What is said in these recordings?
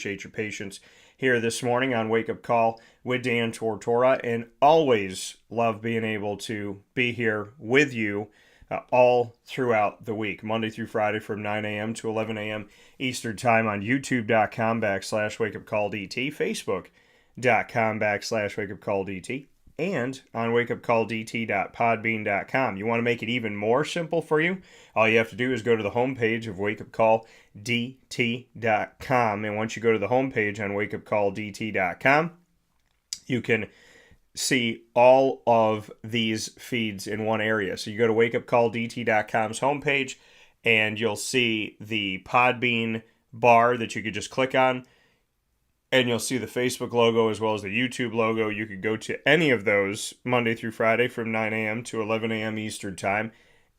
Appreciate your patience here this morning on Wake Up Call with Dan Tortora, and always love being able to be here with you all throughout the week, Monday through Friday from 9 a.m. to 11 a.m. Eastern Time on youtube.com/wakeupcalldt, facebook.com/wakeupcalldt, and on wakeupcalldt.podbean.com. You want to make it even more simple for you? All you have to do is go to the homepage of wakeupcalldt.com, and once you go to the homepage on wakeupcalldt.com, you can see all of these feeds in one area. So you go to wakeupcalldt.com's homepage, and you'll see the Podbean bar that you could just click on, and you'll see the Facebook logo as well as the YouTube logo. You could go to any of those Monday through Friday from 9 a.m. to 11 a.m. Eastern Time,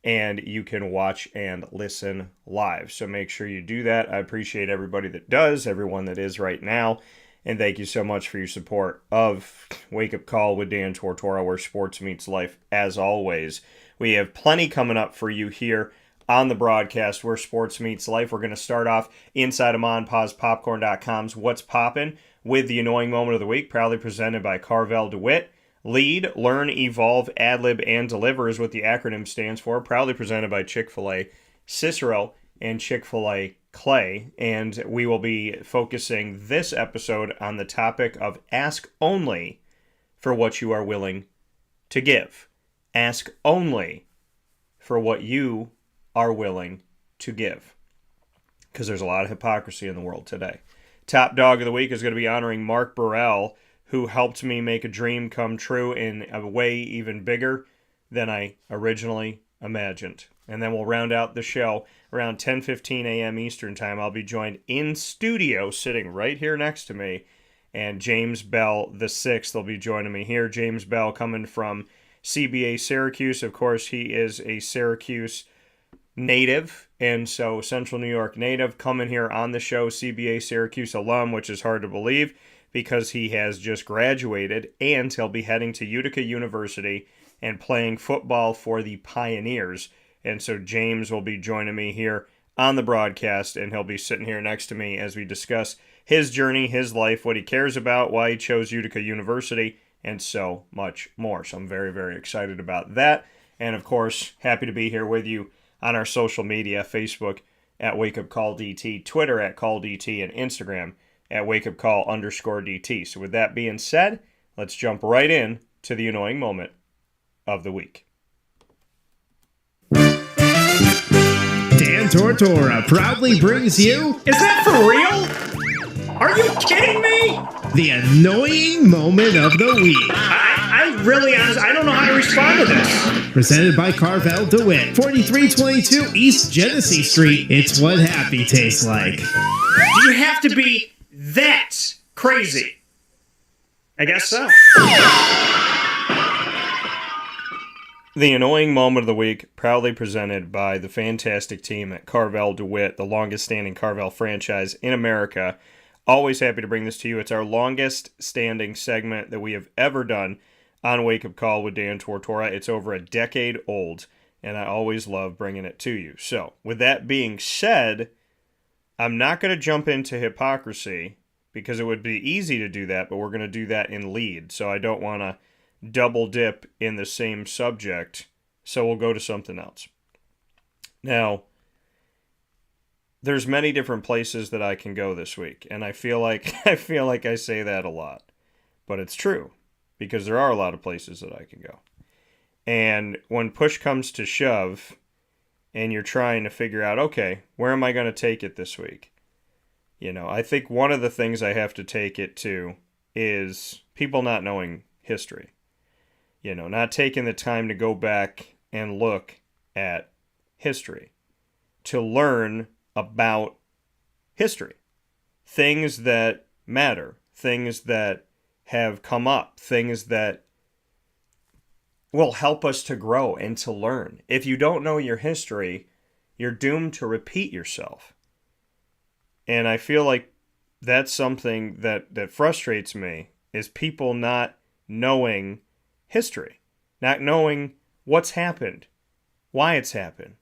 and you can watch and listen live. So make sure you do that. I appreciate everybody that does, everyone that is right now, and thank you so much for your support of Wake Up Call with Dan Tortora, where sports meets life. As always, we have plenty coming up for you here on the broadcast where sports meets life. We're going to start off inside of MonPazPopcorn.com's What's Poppin' with the Annoying Moment of the Week, proudly presented by Carvel DeWitt. Lead, Learn, Evolve, Adlib, and Deliver is what the acronym stands for, proudly presented by Chick-fil-A Cicero and Chick-fil-A Clay. And we will be focusing this episode on the topic of ask only for what you are willing to give. Ask only for what you are willing to give, because there's a lot of hypocrisy in the world today. Top dog of the week is going to be honoring Mark Burrell, who helped me make a dream come true in a way even bigger than I originally imagined. And then we'll round out the show around 10:15 a.m. Eastern Time. I'll be joined in studio, sitting right here next to me, and James Bell the Sixth will be joining me here. James Bell coming from CBA Syracuse. Of course, he is a Syracuse native, and so Central New York native, coming here on the show, CBA Syracuse alum, which is hard to believe because he has just graduated, and he'll be heading to Utica University and playing football for the Pioneers. And so James will be joining me here on the broadcast, and he'll be sitting here next to me as we discuss his journey, his life, what he cares about, why he chose Utica University, and so much more. So I'm very, very excited about that. And of course, happy to be here with you on our social media, Facebook at WakeUpCallDT, Twitter at CallDT, and Instagram at WakeUpCall_DT. So with that being said, let's jump right in to the annoying moment of the week. Dan Tortora proudly brings you... Is that for real? Are you kidding me? The annoying moment of the week. I really honestly, I don't know how to respond to this. Presented by Carvel DeWitt, 4322 East Genesee Street. It's what happy tastes like. Do you have to be that crazy? I guess so. The annoying moment of the week, proudly presented by the fantastic team at Carvel DeWitt, the longest standing Carvel franchise in America. Always happy to bring this to you. It's our longest standing segment that we have ever done on Wake Up Call with Dan Tortora. It's over a decade old, and I always love bringing it to you. So, with that being said, I'm not going to jump into hypocrisy because it would be easy to do that, but we're going to do that in lead. So I don't want to double dip in the same subject, so we'll go to something else. Now, there's many different places that I can go this week, and I feel like I say that a lot, but it's true, because there are a lot of places that I can go. And when push comes to shove, and you're trying to figure out, okay, where am I going to take it this week? You know, I think one of the things I have to take it to is people not knowing history. You know, not taking the time to go back and look at history, to learn about history, things that matter, things that have come up, things that will help us to grow and to learn. If you don't know your history, you're doomed to repeat yourself. And I feel like that's something that frustrates me, is people not knowing history, not knowing what's happened, why it's happened,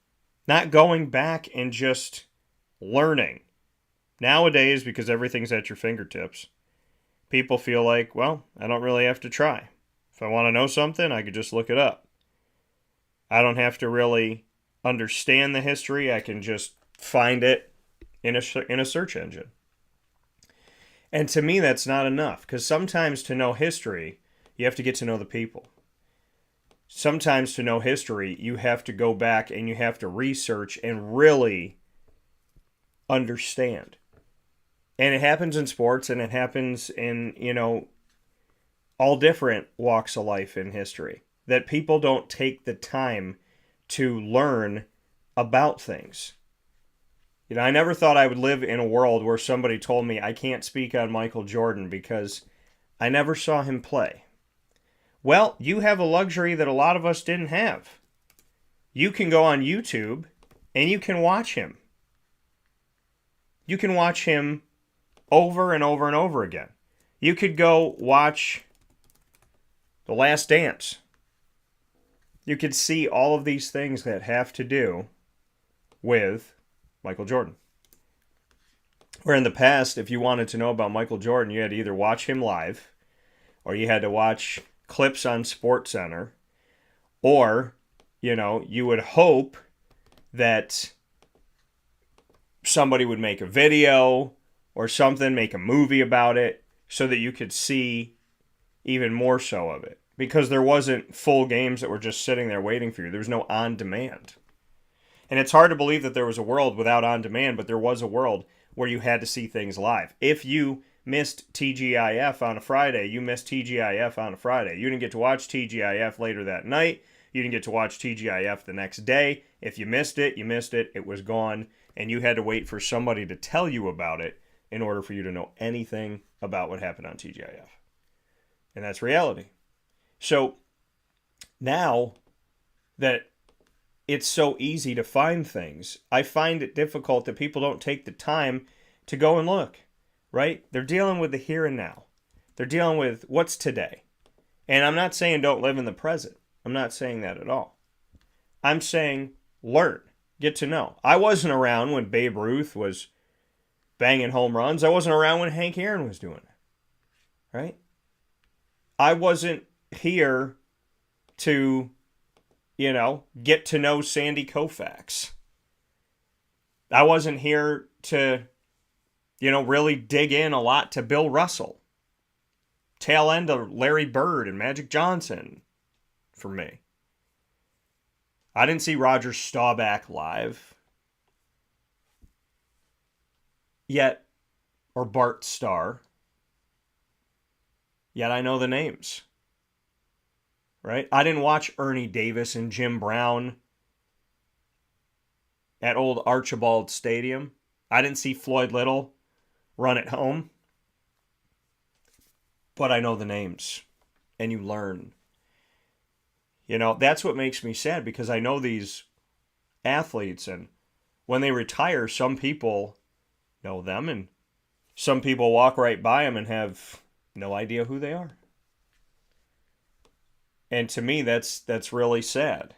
not going back and just learning, Nowadays, because everything's at your fingertips, people feel like, well, I don't really have to try. If I want to know something, I could just look it up. I don't have to really understand the history. I can just find it in a search engine. And to me, that's not enough, because sometimes to know history, you have to get to know the people. Sometimes to know history, you have to go back and you have to research and really understand. And it happens in sports, and it happens in, all different walks of life in history. That people don't take the time to learn about things. I never thought I would live in a world where somebody told me I can't speak on Michael Jordan because I never saw him play. Well, you have a luxury that a lot of us didn't have. You can go on YouTube and you can watch him. You can watch him over and over and over again. You could go watch The Last Dance. You could see all of these things that have to do with Michael Jordan. Where in the past, if you wanted to know about Michael Jordan, you had to either watch him live, or you had to watch clips on SportsCenter, or, you would hope that somebody would make a video or something, make a movie about it, so that you could see even more so of it. Because there wasn't full games that were just sitting there waiting for you. There was no on-demand. And it's hard to believe that there was a world without on-demand, but there was a world where you had to see things live. If you missed TGIF on a Friday, you missed TGIF on a Friday. You didn't get to watch TGIF later that night. You didn't get to watch TGIF the next day. If you missed it, you missed it. It was gone. And you had to wait for somebody to tell you about it in order for you to know anything about what happened on TGIF. And that's reality. So now that it's so easy to find things, I find it difficult that people don't take the time to go and look, right? They're dealing with the here and now. They're dealing with what's today. And I'm not saying don't live in the present. I'm not saying that at all. I'm saying learn, get to know. I wasn't around when Babe Ruth was banging home runs. I wasn't around when Hank Aaron was doing it, right? I wasn't here to, get to know Sandy Koufax. I wasn't here to, really dig in a lot to Bill Russell. Tail end of Larry Bird and Magic Johnson for me. I didn't see Roger Staubach live. Yet, or Bart Starr. Yet I know the names. Right? I didn't watch Ernie Davis and Jim Brown at old Archibald Stadium. I didn't see Floyd Little run it home. But I know the names. And you learn. That's what makes me sad, because I know these athletes, and when they retire, some people know them, and some people walk right by them and have no idea who they are. And to me, that's really sad.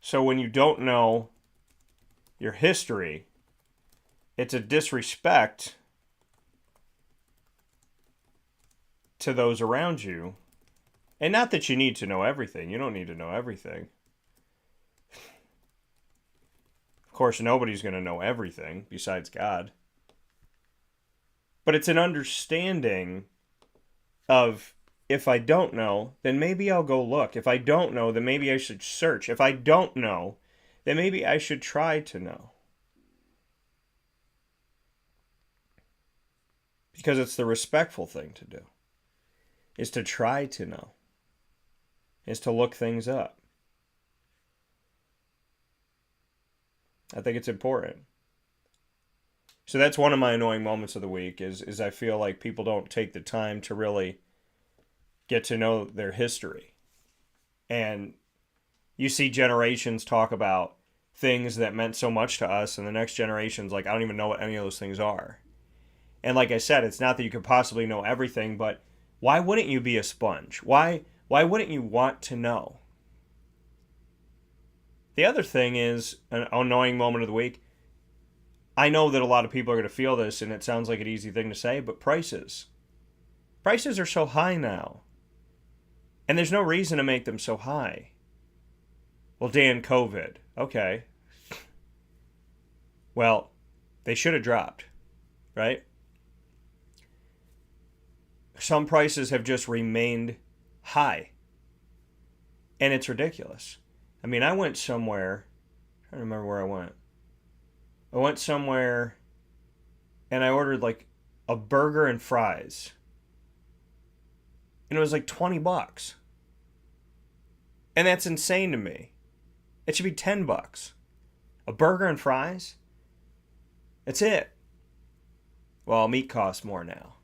So when you don't know your history, it's a disrespect to those around you. And not that you need to know everything. You don't need to know everything. Of course, nobody's going to know everything besides God. But it's an understanding of, if I don't know, then maybe I'll go look. If I don't know, then maybe I should search. If I don't know, then maybe I should try to know. Because it's the respectful thing to do. Is to try to know. Is to look things up. I think it's important. So that's one of my annoying moments of the week, is I feel like people don't take the time to really get to know their history. And you see generations talk about things that meant so much to us, and the next generation's like, I don't even know what any of those things are. And like I said, it's not that you could possibly know everything, but why wouldn't you be a sponge? Why wouldn't you want to know? The other thing is an annoying moment of the week. I know that a lot of people are going to feel this, and it sounds like an easy thing to say, but prices. Prices are so high now. And there's no reason to make them so high. Well, Dan, COVID. Okay. Well, they should have dropped, right? Some prices have just remained high. And it's ridiculous. I mean, I went somewhere. I don't remember where I went. I went somewhere and I ordered like a burger and fries. And it was like $20. And that's insane to me. It should be $10. A burger and fries? That's it. Well, meat costs more now.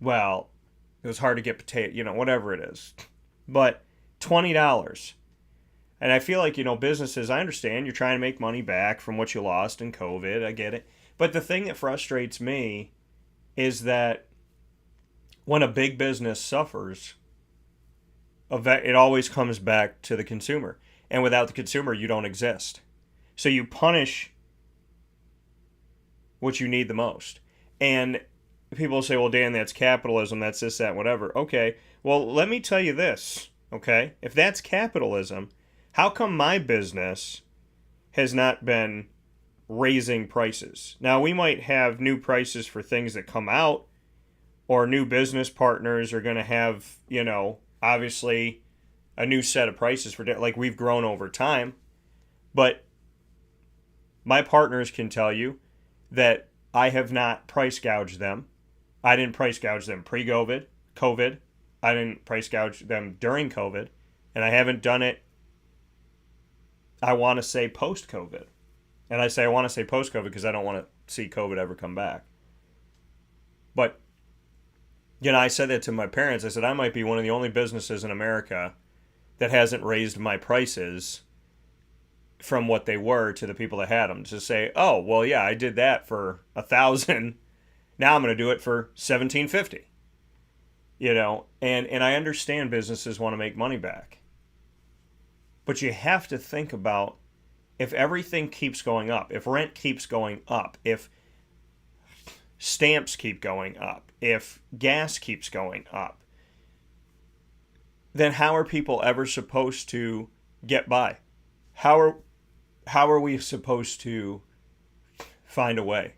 Well, it was hard to get potato, whatever it is. But $20. And I feel like, businesses, I understand you're trying to make money back from what you lost in COVID. I get it. But the thing that frustrates me is that when a big business suffers, it always comes back to the consumer. And without the consumer, you don't exist. So you punish what you need the most. And people say, well, Dan, that's capitalism, that's this, that, whatever. Okay, well, let me tell you this, okay? If that's capitalism, how come my business has not been raising prices? Now, we might have new prices for things that come out, or new business partners are going to have, obviously a new set of prices for, like, we've grown over time. But my partners can tell you that I have not price gouged them. I didn't price gouge them pre-COVID, COVID. I didn't price gouge them during COVID. And I haven't done it, I want to say, post-COVID. And I say I want to say post-COVID because I don't want to see COVID ever come back. But, I said that to my parents. I said, I might be one of the only businesses in America that hasn't raised my prices from what they were to the people that had them. To say, oh, well, yeah, I did that for $1,000. Now I'm going to do it for $1,750. And I understand businesses want to make money back. But you have to think about, if everything keeps going up, if rent keeps going up, if stamps keep going up, if gas keeps going up, then how are people ever supposed to get by? How are we supposed to find a way?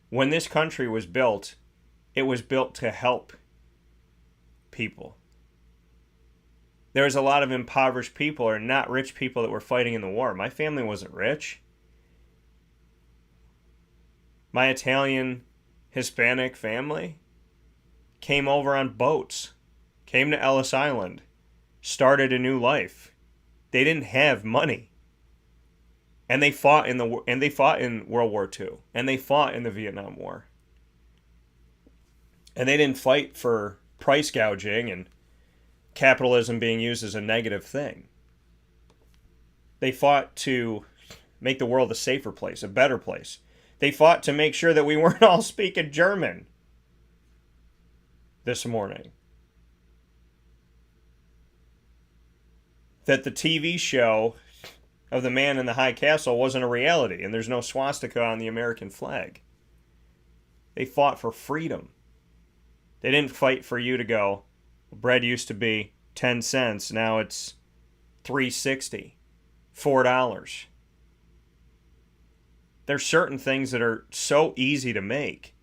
When this country was built, it was built to help people. There was a lot of impoverished people or not rich people that were fighting in the war. My family wasn't rich. My Italian Hispanic family came over on boats, came to Ellis Island, started a new life. They didn't have money. And they fought in World War II, and they fought in the Vietnam War. And they didn't fight for price gouging and capitalism being used as a negative thing. They fought to make the world a safer place, a better place. They fought to make sure that we weren't all speaking German this morning. That the TV show of the Man in the High Castle wasn't a reality, and there's no swastika on the American flag. They fought for freedom. They didn't fight for you to go, bread used to be 10 cents, now it's $3.60, $4. There's certain things that are so easy to make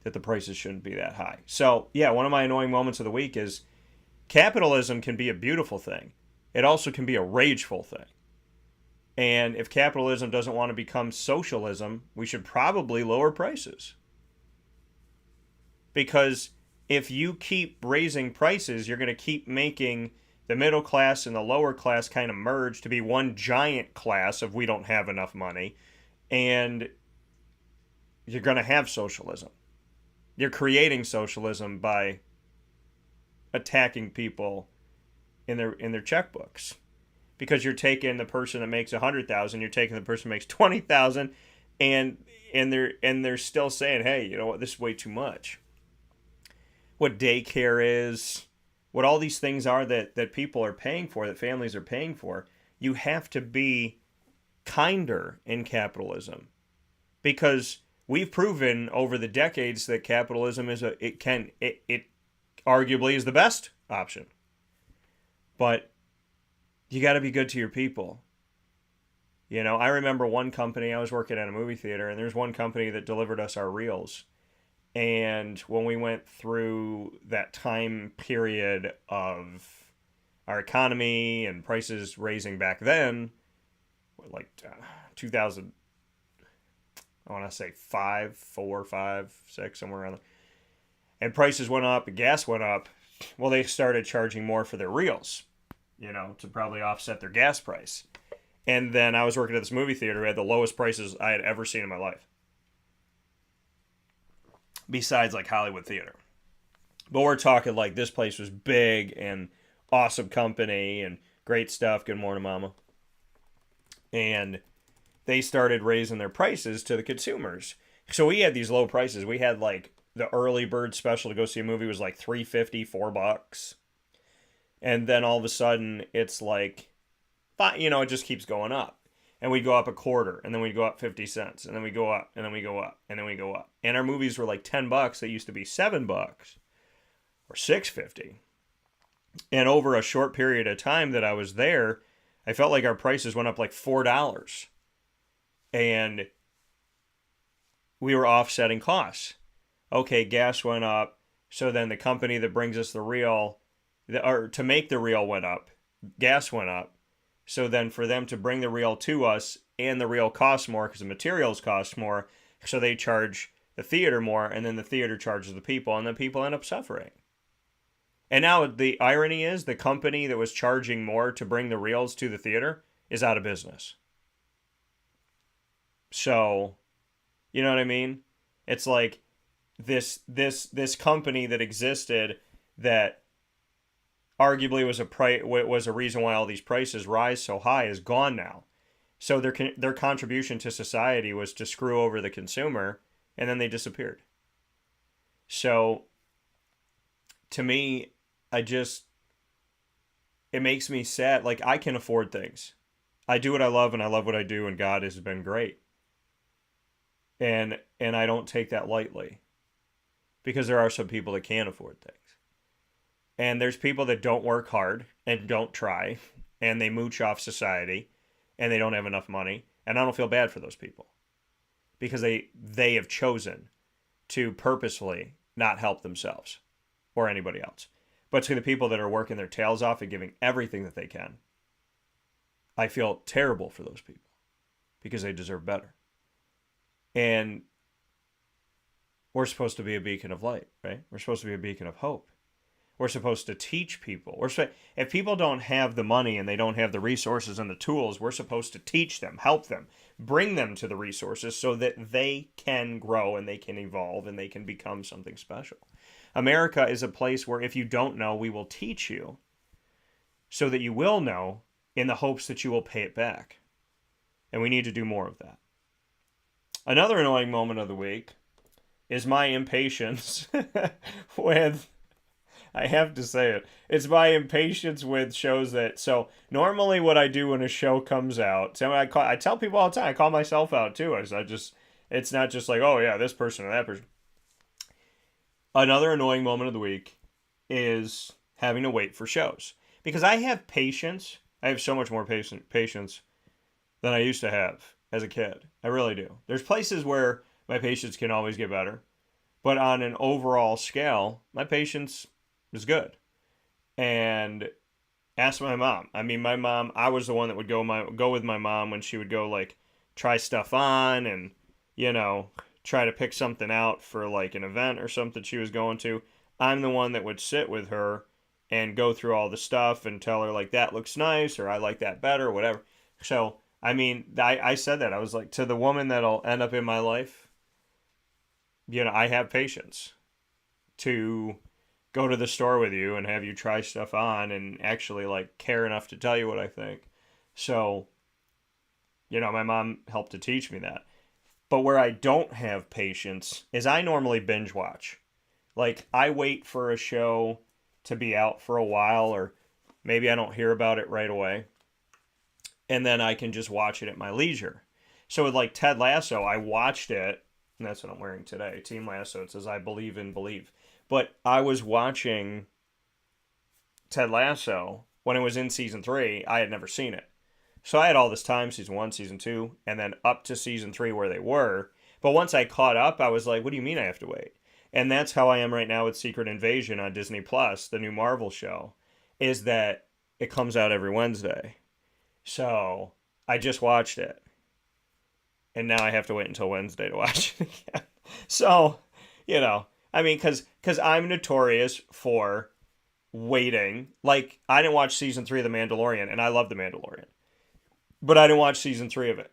that the prices shouldn't be that high. So, yeah, one of my annoying moments of the week is capitalism can be a beautiful thing. It also can be a rageful thing. And if capitalism doesn't want to become socialism, we should probably lower prices. Because if you keep raising prices, you're going to keep making the middle class and the lower class kind of merge to be one giant class of we don't have enough money. And you're going to have socialism. You're creating socialism by attacking people in their checkbooks. Because you're taking the person that makes $100,000, you're taking the person who makes $20,000, and they're still saying, hey, you know what, this is way too much. What daycare is, what all these things are that people are paying for, that families are paying for, you have to be kinder in capitalism, because we've proven over the decades that capitalism it arguably is the best option. But you got to be good to your people. You know, I remember one company, I was working at a movie theater, and there's one company that delivered us our reels. And when we went through that time period of our economy and prices raising back then, like 2000, I want to say 5, 4, 5, 6, somewhere around there. And prices went up, and gas went up. Well, they started charging more for their reels, you know, to probably offset their gas price. And then I was working at this movie theater. It had the lowest prices I had ever seen in my life, besides like Hollywood Theater. But we're talking like this place was big and awesome company and great stuff. Good morning, Mama. And they started raising their prices to the consumers. So we had these low prices. We had like the early bird special to go see a movie was like $3.50, $4. And then all of a sudden it's like, you know, it just keeps going up. And we'd go up a quarter, and then we'd go up 50 cents, and then we go up, and then we go up, and then we go up. And our movies were like $10. They used to be $7 or $6.50. And over a short period of time that I was there, I felt like our prices went up like $4. And we were offsetting costs. Okay, gas went up, so then the company that brings us the reel, or to make the reel went up, gas went up. So then for them to bring the reel to us, and the reel costs more because the materials cost more, so they charge the theater more, and then the theater charges the people, and then people end up suffering. And now the irony is the company that was charging more to bring the reels to the theater is out of business. So, you know what I mean? It's like this company that existed that arguably was a reason why all these prices rise so high is gone now. So their contribution to society was to screw over the consumer, and then they disappeared. So to me, it makes me sad. Like, I can afford things. I do what I love, and I love what I do, and God has been great. And I don't take that lightly, because there are some people that can't afford things. And there's people that don't work hard and don't try, and they mooch off society, and they don't have enough money. And I don't feel bad for those people, because they have chosen to purposefully not help themselves or anybody else. But to the people that are working their tails off and giving everything that they can, I feel terrible for those people, because they deserve better. And we're supposed to be a beacon of light, right? We're supposed to be a beacon of hope. We're supposed to teach people. If people don't have the money and they don't have the resources and the tools, we're supposed to teach them, help them, bring them to the resources so that they can grow and they can evolve and they can become something special. America is a place where if you don't know, we will teach you so that you will know, in the hopes that you will pay it back. And we need to do more of that. Another annoying moment of the week is my impatience with... I have to say it. It's my impatience with shows that... So, normally what I do when a show comes out... So I tell people all the time. I call myself out, too. It's not just like, oh, yeah, this person or that person. Another annoying moment of the week is having to wait for shows. Because I have patience. I have so much more patience than I used to have as a kid. I really do. There's places where my patience can always get better. But on an overall scale, my patience... is good. And ask my mom. I mean, my mom, I was the one that would go with my mom when she would go, like, try stuff on and, you know, try to pick something out for, like, an event or something she was going to. I'm the one that would sit with her and go through all the stuff and tell her, like, that looks nice, or I like that better, or whatever. So, I mean, I said that. I was like, to the woman that'll end up in my life, you know, I have patience to go to the store with you and have you try stuff on and actually, like, care enough to tell you what I think. So, you know, my mom helped to teach me that. But where I don't have patience is I normally binge watch. Like, I wait for a show to be out for a while, or maybe I don't hear about it right away. And then I can just watch it at my leisure. So with like Ted Lasso, I watched it, and that's what I'm wearing today. Team Lasso, it says I believe in believe. But I was watching Ted Lasso when it was in season 3. I had never seen it. So I had all this time, season 1, season 2, and then up to season 3 where they were. But once I caught up, I was like, what do you mean I have to wait? And that's how I am right now with Secret Invasion on Disney Plus, the new Marvel show, is that it comes out every Wednesday. So I just watched it. And now I have to wait until Wednesday to watch it again. So, I mean, because I'm notorious for waiting. Like, I didn't watch season 3 of The Mandalorian, and I love The Mandalorian. But I didn't watch season 3 of it.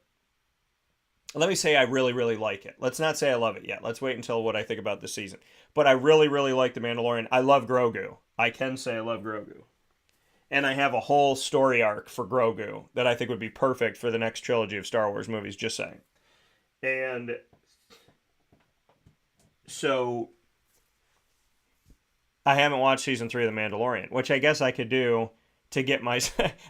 Let me say I really, really like it. Let's not say I love it yet. Let's wait until what I think about this season. But I really, really like The Mandalorian. I love Grogu. I can say I love Grogu. And I have a whole story arc for Grogu that I think would be perfect for the next trilogy of Star Wars movies, just saying. And so I haven't watched season 3 of The Mandalorian, which I guess I could do to get my...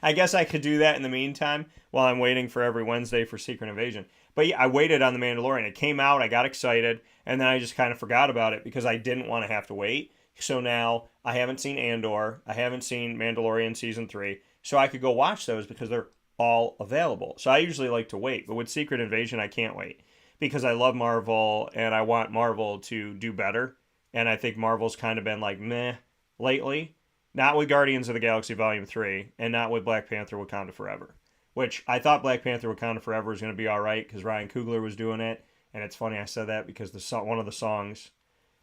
I guess I could do that in the meantime while I'm waiting for every Wednesday for Secret Invasion. But yeah, I waited on The Mandalorian. It came out, I got excited, and then I just kind of forgot about it because I didn't want to have to wait. So now I haven't seen Andor, I haven't seen Mandalorian season 3, so I could go watch those because they're all available. So I usually like to wait, but with Secret Invasion, I can't wait because I love Marvel and I want Marvel to do better. And I think Marvel's kind of been like meh lately. Not with Guardians of the Galaxy Volume 3 and not with Black Panther Wakanda Forever, which I thought Black Panther Wakanda Forever was going to be all right because Ryan Coogler was doing it. And it's funny I said that because one of the songs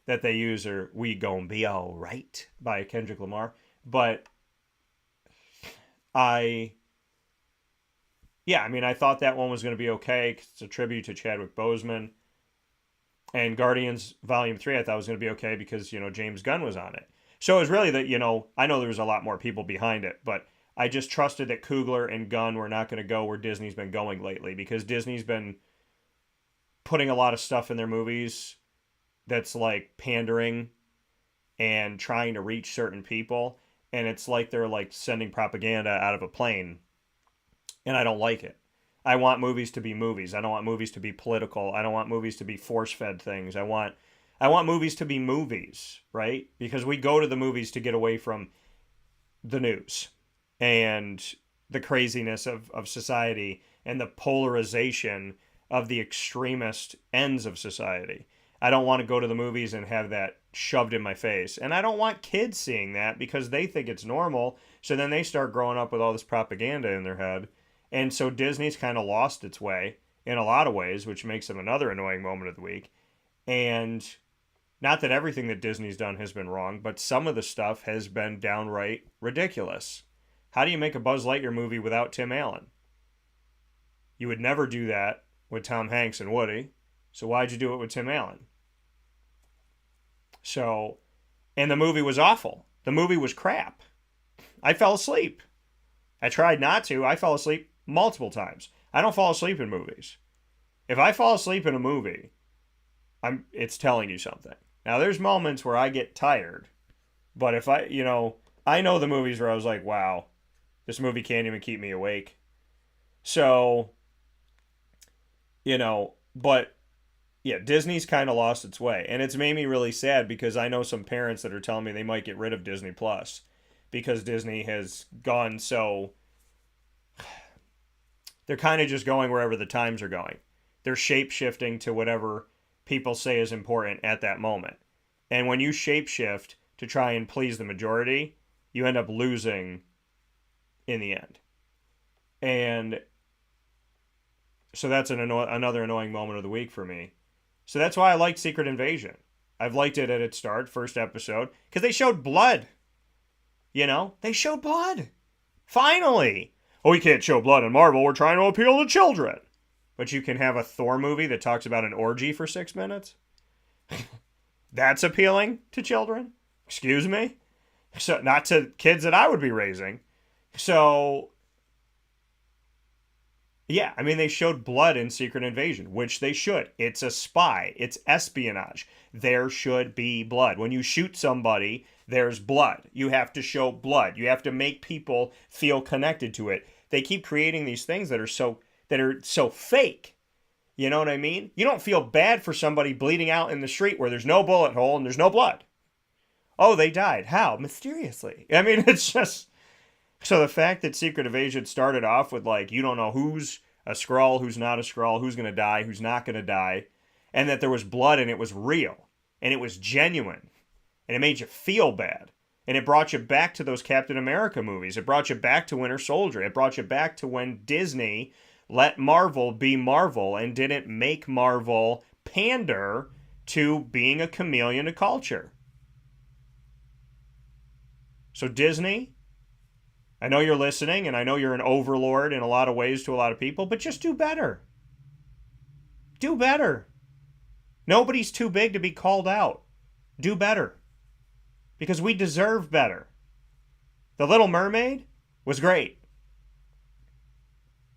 that they use are We Gon' Be All Right by Kendrick Lamar. But I thought that one was going to be okay. It's a tribute to Chadwick Boseman. And Guardians Volume 3 I thought was going to be okay because, James Gunn was on it. So it was really that, I know there was a lot more people behind it, but I just trusted that Coogler and Gunn were not going to go where Disney's been going lately because Disney's been putting a lot of stuff in their movies that's like pandering and trying to reach certain people. And it's like they're like sending propaganda out of a plane. And I don't like it. I want movies to be movies. I don't want movies to be political. I don't want movies to be force-fed things. I want movies to be movies, right? Because we go to the movies to get away from the news and the craziness of society and the polarization of the extremist ends of society. I don't want to go to the movies and have that shoved in my face. And I don't want kids seeing that because they think it's normal. So then they start growing up with all this propaganda in their head. And so Disney's kind of lost its way in a lot of ways, which makes them another annoying moment of the week. And not that everything that Disney's done has been wrong, but some of the stuff has been downright ridiculous. How do you make a Buzz Lightyear movie without Tim Allen? You would never do that with Tom Hanks and Woody. So why'd you do it with Tim Allen? So, and the movie was awful. The movie was crap. I fell asleep. I tried not to. I fell asleep multiple times. I don't fall asleep in movies. If I fall asleep in a movie, it's telling you something. Now, there's moments where I get tired, but if I know the movies where I was like, wow, this movie can't even keep me awake. So, but yeah, Disney's kind of lost its way. And it's made me really sad because I know some parents that are telling me they might get rid of Disney Plus because Disney has gone so... They're kind of just going wherever the times are going. They're shape-shifting to whatever people say is important at that moment. And when you shape-shift to try and please the majority, you end up losing in the end. And so that's another annoying moment of the week for me. So that's why I liked Secret Invasion. I've liked it at its start, first episode, because they showed blood. They showed blood. Finally. Oh, we can't show blood in Marvel. We're trying to appeal to children. But you can have a Thor movie that talks about an orgy for 6 minutes? That's appealing to children? Excuse me? So, not to kids that I would be raising. So, Yeah, I mean, they showed blood in Secret Invasion, which they should. It's a spy. It's espionage. There should be blood. When you shoot somebody, there's blood. You have to show blood. You have to make people feel connected to it. They keep creating these things that are so fake. You know what I mean? You don't feel bad for somebody bleeding out in the street where there's no bullet hole and there's no blood. Oh, they died. How? Mysteriously. I mean, it's just... So the fact that Secret Invasion started off with, like, you don't know who's a Skrull, who's not a Skrull, who's going to die, who's not going to die, and that there was blood and it was real, and it was genuine, and it made you feel bad, and it brought you back to those Captain America movies. It brought you back to Winter Soldier. It brought you back to when Disney let Marvel be Marvel and didn't make Marvel pander to being a chameleon to culture. So Disney... I know you're listening, and I know you're an overlord in a lot of ways to a lot of people, but just do better. Do better. Nobody's too big to be called out. Do better. Because we deserve better. The Little Mermaid was great.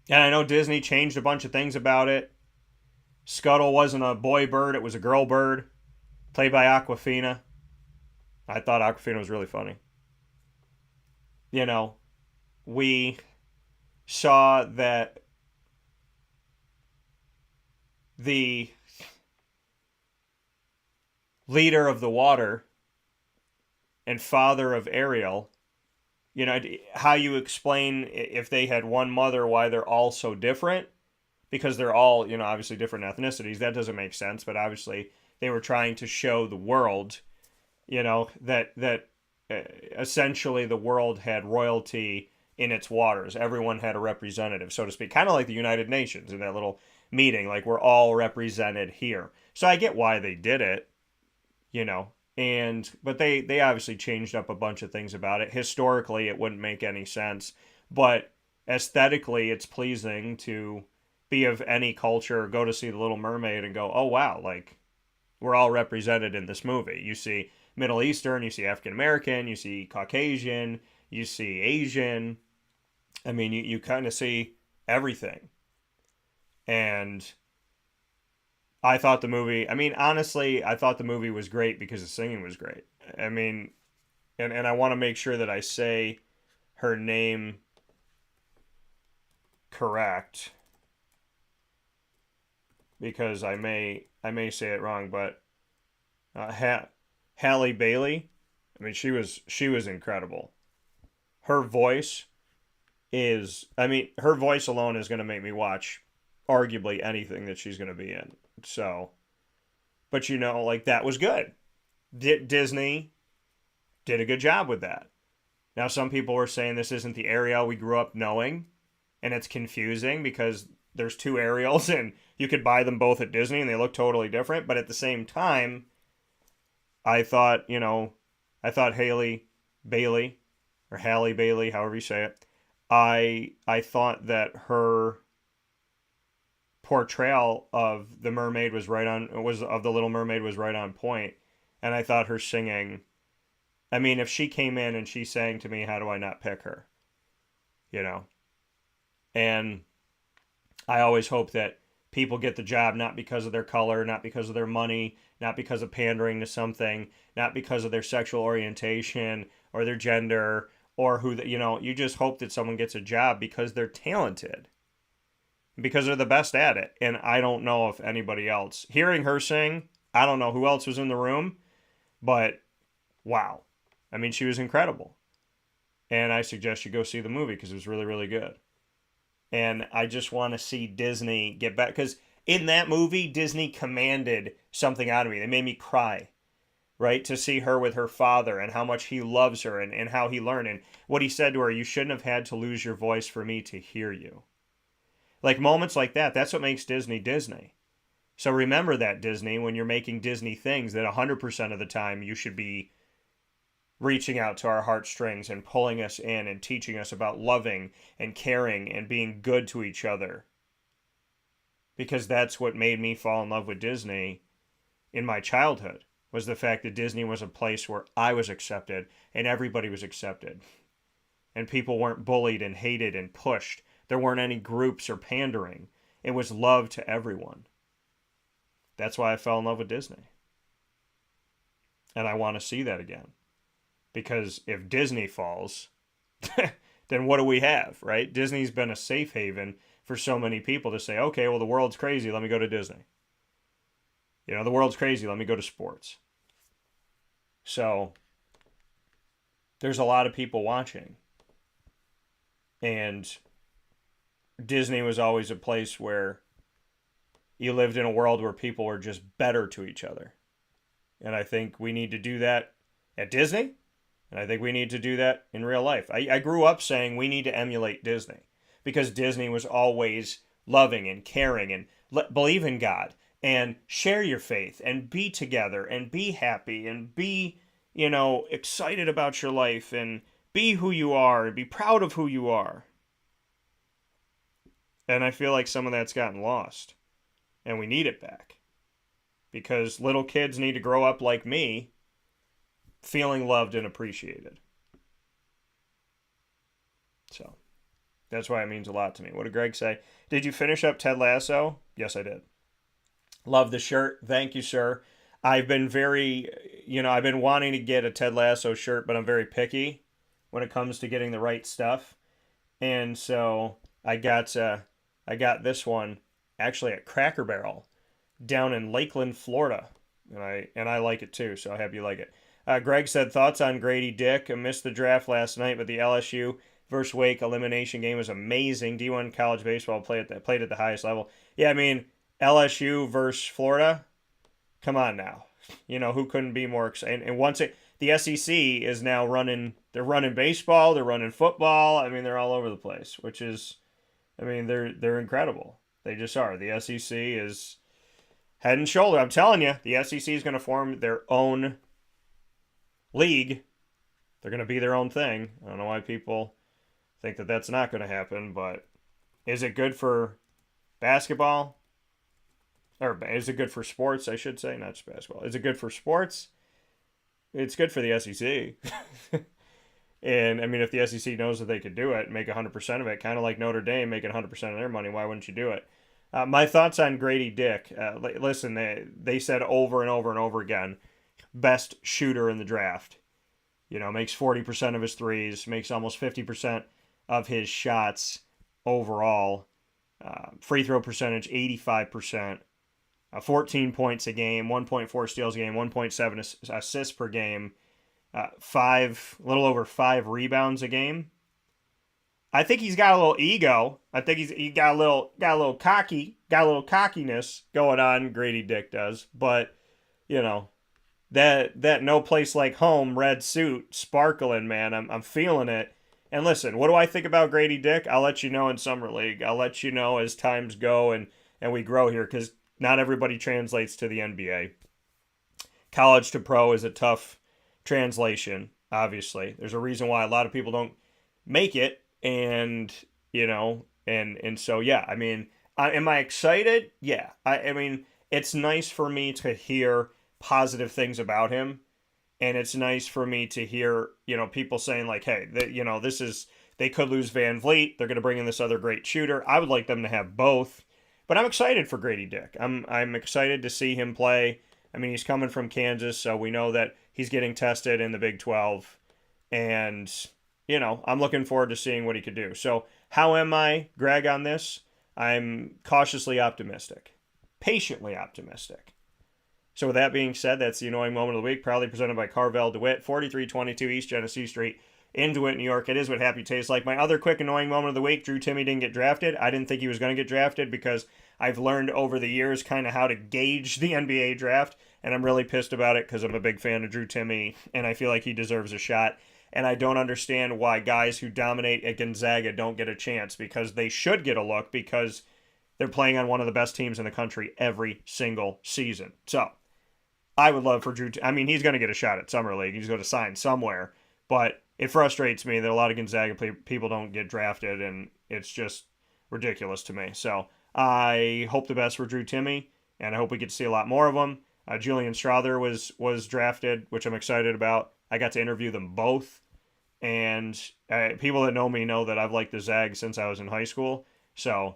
And I know Disney changed a bunch of things about it. Scuttle wasn't a boy bird, it was a girl bird. Played by Awkwafina. I thought Awkwafina was really funny. You know, we saw that the leader of the water and father of Ariel, you know, how you explain if they had one mother, why they're all so different, because they're all, you know, obviously different ethnicities. That doesn't make sense, but obviously they were trying to show the world, you know, that essentially the world had royalty in its waters. Everyone had a representative, so to speak, kind of like the United Nations in that little meeting, like we're all represented here. So I get why they did it, you know, but they obviously changed up a bunch of things about it. Historically, it wouldn't make any sense, but aesthetically, it's pleasing to be of any culture, go to see The Little Mermaid and go, oh wow, like we're all represented in this movie. You see Middle Eastern, you see African American, you see Caucasian, you see Asian. I mean, you kind of see everything. And I thought the movie, honestly, I thought the movie was great because the singing was great. I mean, and I want to make sure that I say her name correct, because I may say it wrong, but Halle Bailey, I mean, she was incredible. Her voice her voice alone is going to make me watch arguably anything that she's going to be in. So, but you know, like, that was good. Disney did a good job with that. Now, some people were saying this isn't the Ariel we grew up knowing, and it's confusing because there's two Ariels and you could buy them both at Disney and they look totally different. But at the same time, I thought Halle Bailey, however you say it, I thought that her portrayal of the mermaid was of the Little Mermaid was right on point, and I thought her singing, I mean, if she came in and she sang to me, how do I not pick her? You know? And I always hope that people get the job not because of their color, not because of their money, not because of pandering to something, not because of their sexual orientation or their gender or you just hope that someone gets a job because they're talented, because they're the best at it. And I don't know if anybody else, hearing her sing, I don't know who else was in the room, but wow. I mean, she was incredible. And I suggest you go see the movie because it was really, really good. And I just want to see Disney get back, because in that movie, Disney commanded something out of me. They made me cry, right? To see her with her father and how much he loves her and how he learned. And what he said to her, you shouldn't have had to lose your voice for me to hear you. Like, moments like that, that's what makes Disney Disney. So remember that, Disney, when you're making Disney things, that 100% of the time you should be reaching out to our heartstrings and pulling us in and teaching us about loving and caring and being good to each other. Because that's what made me fall in love with Disney in my childhood, was the fact that Disney was a place where I was accepted and everybody was accepted. And people weren't bullied and hated and pushed, There weren't any groups or pandering. It was love to everyone. That's why I fell in love with Disney. And I want to see that again. Because if Disney falls, then what do we have, right? Disney's been a safe haven for so many people to say, okay, well, the world's crazy. Let me go to Disney. You know, the world's crazy. Let me go to sports. So there's a lot of people watching. And Disney was always a place where you lived in a world where people were just better to each other. And I think we need to do that at Disney. And I think we need to do that in real life. I grew up saying we need to emulate Disney because Disney was always loving and caring and believe in God and share your faith and be together and be happy and be, you know, excited about your life and be who you are and be proud of who you are. And I feel like some of that's gotten lost and we need it back because little kids need to grow up like me, feeling loved and appreciated. So that's why it means a lot to me. What did Greg say? Did you finish up Ted Lasso? Yes, I did. Love the shirt. Thank you, sir. I've been I've been wanting to get a Ted Lasso shirt, but I'm very picky when it comes to getting the right stuff. And so I got this one actually at Cracker Barrel down in Lakeland, Florida. And I like it too, so I hope you like it. Greg said, thoughts on Grady Dick? I missed the draft last night, but the LSU versus Wake elimination game was amazing. D1 college baseball played at the highest level. Yeah, I mean, LSU versus Florida, come on now. You know, who couldn't be more excited? And the SEC is now they're running baseball, they're running football. I mean, they're all over the place, which is, I mean, they're incredible. They just are. The SEC is head and shoulder. I'm telling you, the SEC is going to form their own league. They're going to be their own thing. I don't know why people think that that's not going to happen, but is it good for basketball? Or is it good for sports, I should say, not just basketball. Is it good for sports? It's good for the SEC. And, I mean, if the SEC knows that they could do it, make 100% of it, kind of like Notre Dame making 100% of their money, why wouldn't you do it? My thoughts on Grady Dick. Listen, they said over and over and over again, best shooter in the draft. You know, makes 40% of his threes, makes almost 50% of his shots overall. Free throw percentage, 85%. 14 points a game, 1.4 steals a game, 1.7 assists per game, a little over 5 rebounds a game. I think he's got a little ego. I think he got a little cockiness going on. Grady Dick does, but you know that no place like home red suit sparkling, man. I'm feeling it. And listen, what do I think about Grady Dick? I'll let you know in Summer League. I'll let you know as times go and we grow here because not everybody translates to the NBA. College to pro is a tough translation, obviously. There's a reason why a lot of people don't make it. And, you know, and so, yeah, I mean, am I excited? Yeah. I mean, it's nice for me to hear positive things about him. And it's nice for me to hear, you know, people saying like, hey, they could lose Van Vliet. They're going to bring in this other great shooter. I would like them to have both. But I'm excited for Grady Dick. I'm excited to see him play. I mean, he's coming from Kansas, so we know that he's getting tested in the Big 12. And, you know, I'm looking forward to seeing what he could do. So how am I, Greg, on this? I'm cautiously optimistic. Patiently optimistic. So with that being said, that's the Annoying Moment of the Week, proudly presented by Carvel DeWitt, 4322 East Genesee Street in DeWitt, New York. It is what happy tastes like. My other quick annoying moment of the week, Drew Timme didn't get drafted. I didn't think he was going to get drafted because I've learned over the years kind of how to gauge the NBA draft, and I'm really pissed about it because I'm a big fan of Drew Timme, and I feel like he deserves a shot. And I don't understand why guys who dominate at Gonzaga don't get a chance, because they should get a look because they're playing on one of the best teams in the country every single season. So I would love for Drew. I mean, he's going to get a shot at Summer League. He's going to sign somewhere, but it frustrates me that a lot of Gonzaga people don't get drafted, and it's just ridiculous to me. So I hope the best for Drew Timme, and I hope we get to see a lot more of them. Julian Strother was drafted, which I'm excited about. I got to interview them both, And people that know me know that I've liked the Zags since I was in high school. So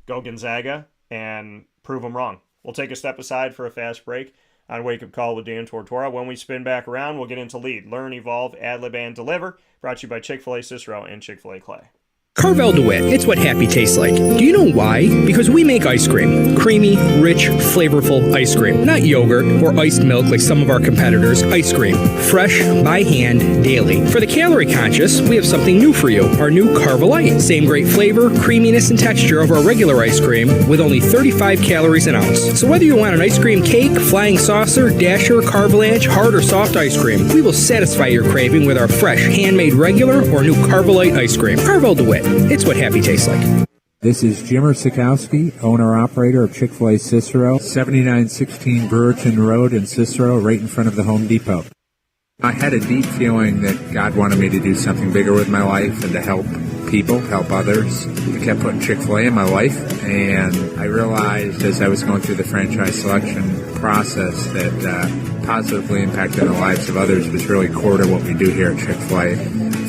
go Gonzaga and prove them wrong. We'll take a step aside for a fast break on Wake Up Call with Dan Tortora. When we spin back around, we'll get into Lead, Learn, Evolve, Ad-Lib, and Deliver. Brought to you by Chick-fil-A Cicero and Chick-fil-A Clay. Carvel DeWitt, it's what happy tastes like. Do you know why? Because we make ice cream. Creamy, rich, flavorful ice cream. Not yogurt or iced milk like some of our competitors. Ice cream. Fresh, by hand, daily. For the calorie conscious, we have something new for you. Our new Carvelite. Same great flavor, creaminess, and texture of our regular ice cream with only 35 calories an ounce. So whether you want an ice cream cake, flying saucer, dasher, carvalanche, hard or soft ice cream, we will satisfy your craving with our fresh, handmade regular or new Carvelite ice cream. Carvel DeWitt. It's what happy tastes like. This is Jimmer Sikowski, owner-operator of Chick-fil-A Cicero, 7916 Brewerton Rd in Cicero, right in front of the Home Depot. I had a deep feeling that God wanted me to do something bigger with my life and to help people, help others. I kept putting Chick-fil-A in my life, and I realized as I was going through the franchise selection process that positively impacting the lives of others was really core to what we do here at Chick-fil-A.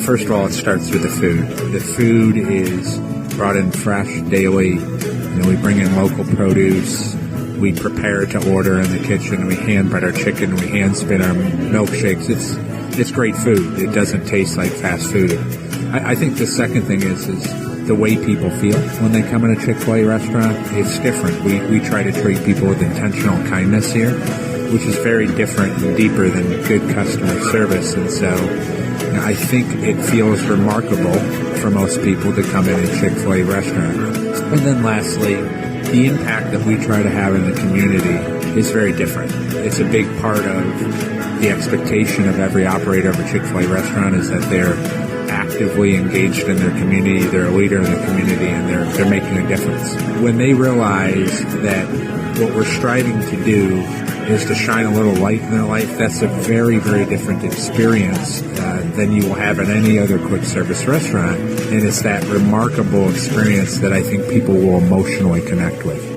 First of all, it starts with the food. The food is brought in fresh daily. We bring in local produce. We prepare to order in the kitchen. We hand bread our chicken. We hand spin our milkshakes. It's great food. It doesn't taste like fast food. I think the second thing is the way people feel when they come in a Chick-fil-A restaurant. It's different. We try to treat people with intentional kindness here, which is very different and deeper than good customer service. And so I think it feels remarkable for most people to come in a Chick-fil-A restaurant. And then lastly, the impact that we try to have in the community is very different. It's a big part of the expectation of every operator of a Chick-fil-A restaurant is that they're actively engaged in their community, they're a leader in the community, and they're making a difference. When they realize that what we're striving to do is to shine a little light in their life, that's a very, very different experience than you will have in any other quick service restaurant. And it's that remarkable experience that I think people will emotionally connect with.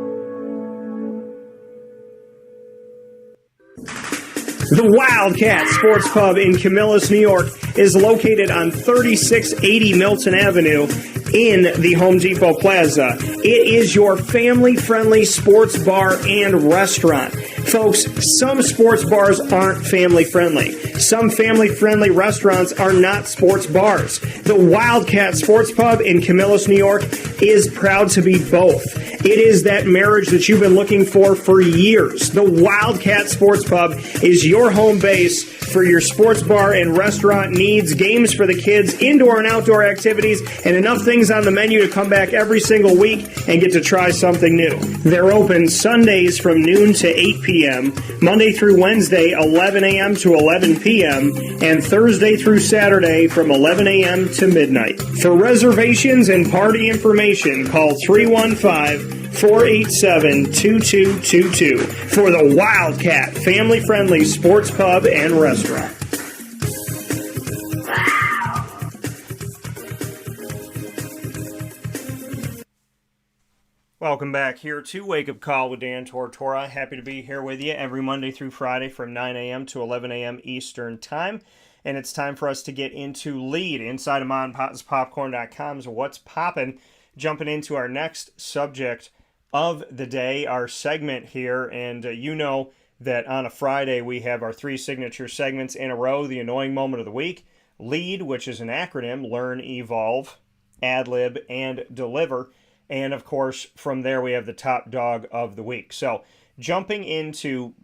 The Wildcat Sports Pub in Camillus, New York is located on 3680 Milton Avenue in the Home Depot Plaza. It is your family-friendly sports bar and restaurant. Folks, some sports bars aren't family-friendly. Some family-friendly restaurants are not sports bars. The Wildcat Sports Pub in Camillus, New York is proud to be both. It is that marriage that you've been looking for years. The Wildcat Sports Pub is your home base for your sports bar and restaurant needs, games for the kids, indoor and outdoor activities, and enough things on the menu to come back every single week and get to try something new. They're open Sundays from noon to 8 p.m., Monday through Wednesday, 11 a.m. to 11 p.m., and Thursday through Saturday from 11 a.m. to midnight. For reservations and party information, call 315-487-2222 for the Wildcat family-friendly sports pub and restaurant. Welcome back here to Wake Up Call with Dan Tortora. Happy to be here with you every Monday through Friday from 9 a.m. to 11 a.m. Eastern Time. And it's time for us to get into Lead inside of MonPopsPopcorn.com's What's Poppin'. Jumping into our next subject of the day, our segment here. And you know that on a Friday we have our 3 signature segments in a row. The annoying moment of the week, Lead, which is an acronym, Learn, Evolve, Ad-Lib, and Deliver. And, of course, from there we have the top dog of the week. So, jumping into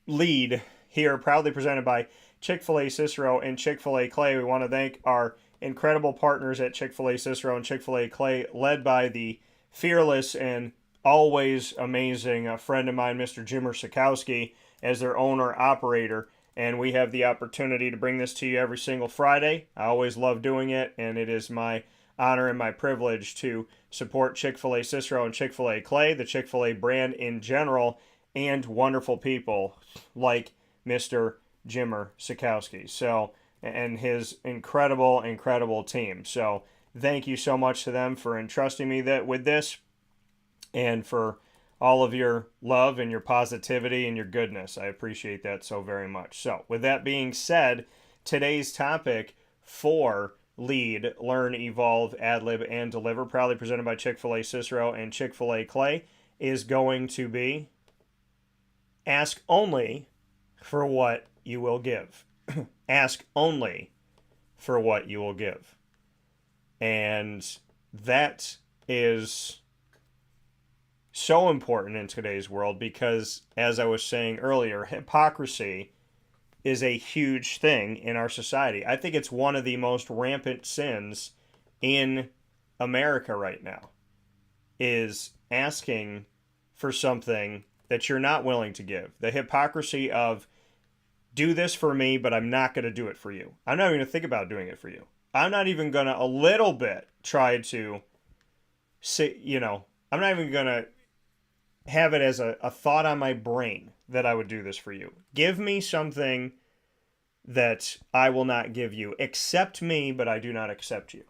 Lead here, proudly presented by Chick-fil-A Cicero and Chick-fil-A Clay. We want to thank our incredible partners at Chick-fil-A Cicero and Chick-fil-A Clay, led by the fearless and always amazing friend of mine, Mr. Jimmer Sikowski, as their owner-operator. And we have the opportunity to bring this to you every single Friday. I always love doing it, and it is my honor and my privilege to support Chick-fil-A Cicero and Chick-fil-A Clay, the Chick-fil-A brand in general, and wonderful people like Mr. Jimmer Sikowski. So, and his incredible team. So, thank you so much to them for entrusting me with this, and for all of your love and your positivity and your goodness. I appreciate that so very much. So, with that being said, today's topic for Lead, Learn, Evolve, Ad-lib, and Deliver, proudly presented by Chick-fil-A Cicero and Chick-fil-A Clay, is going to be ask only for what you will give. Ask only for what you will give. And that is so important in today's world because, as I was saying earlier, hypocrisy is a huge thing in our society. I think it's one of the most rampant sins in America right now, is asking for something that you're not willing to give. The hypocrisy of, do this for me, but I'm not going to do it for you. I'm not even going to think about doing it for you. I'm not even going to a little bit try to say, I'm not even going to have it as a thought on my brain that I would do this for you. Give me something that I will not give you. Accept me, but I do not accept you.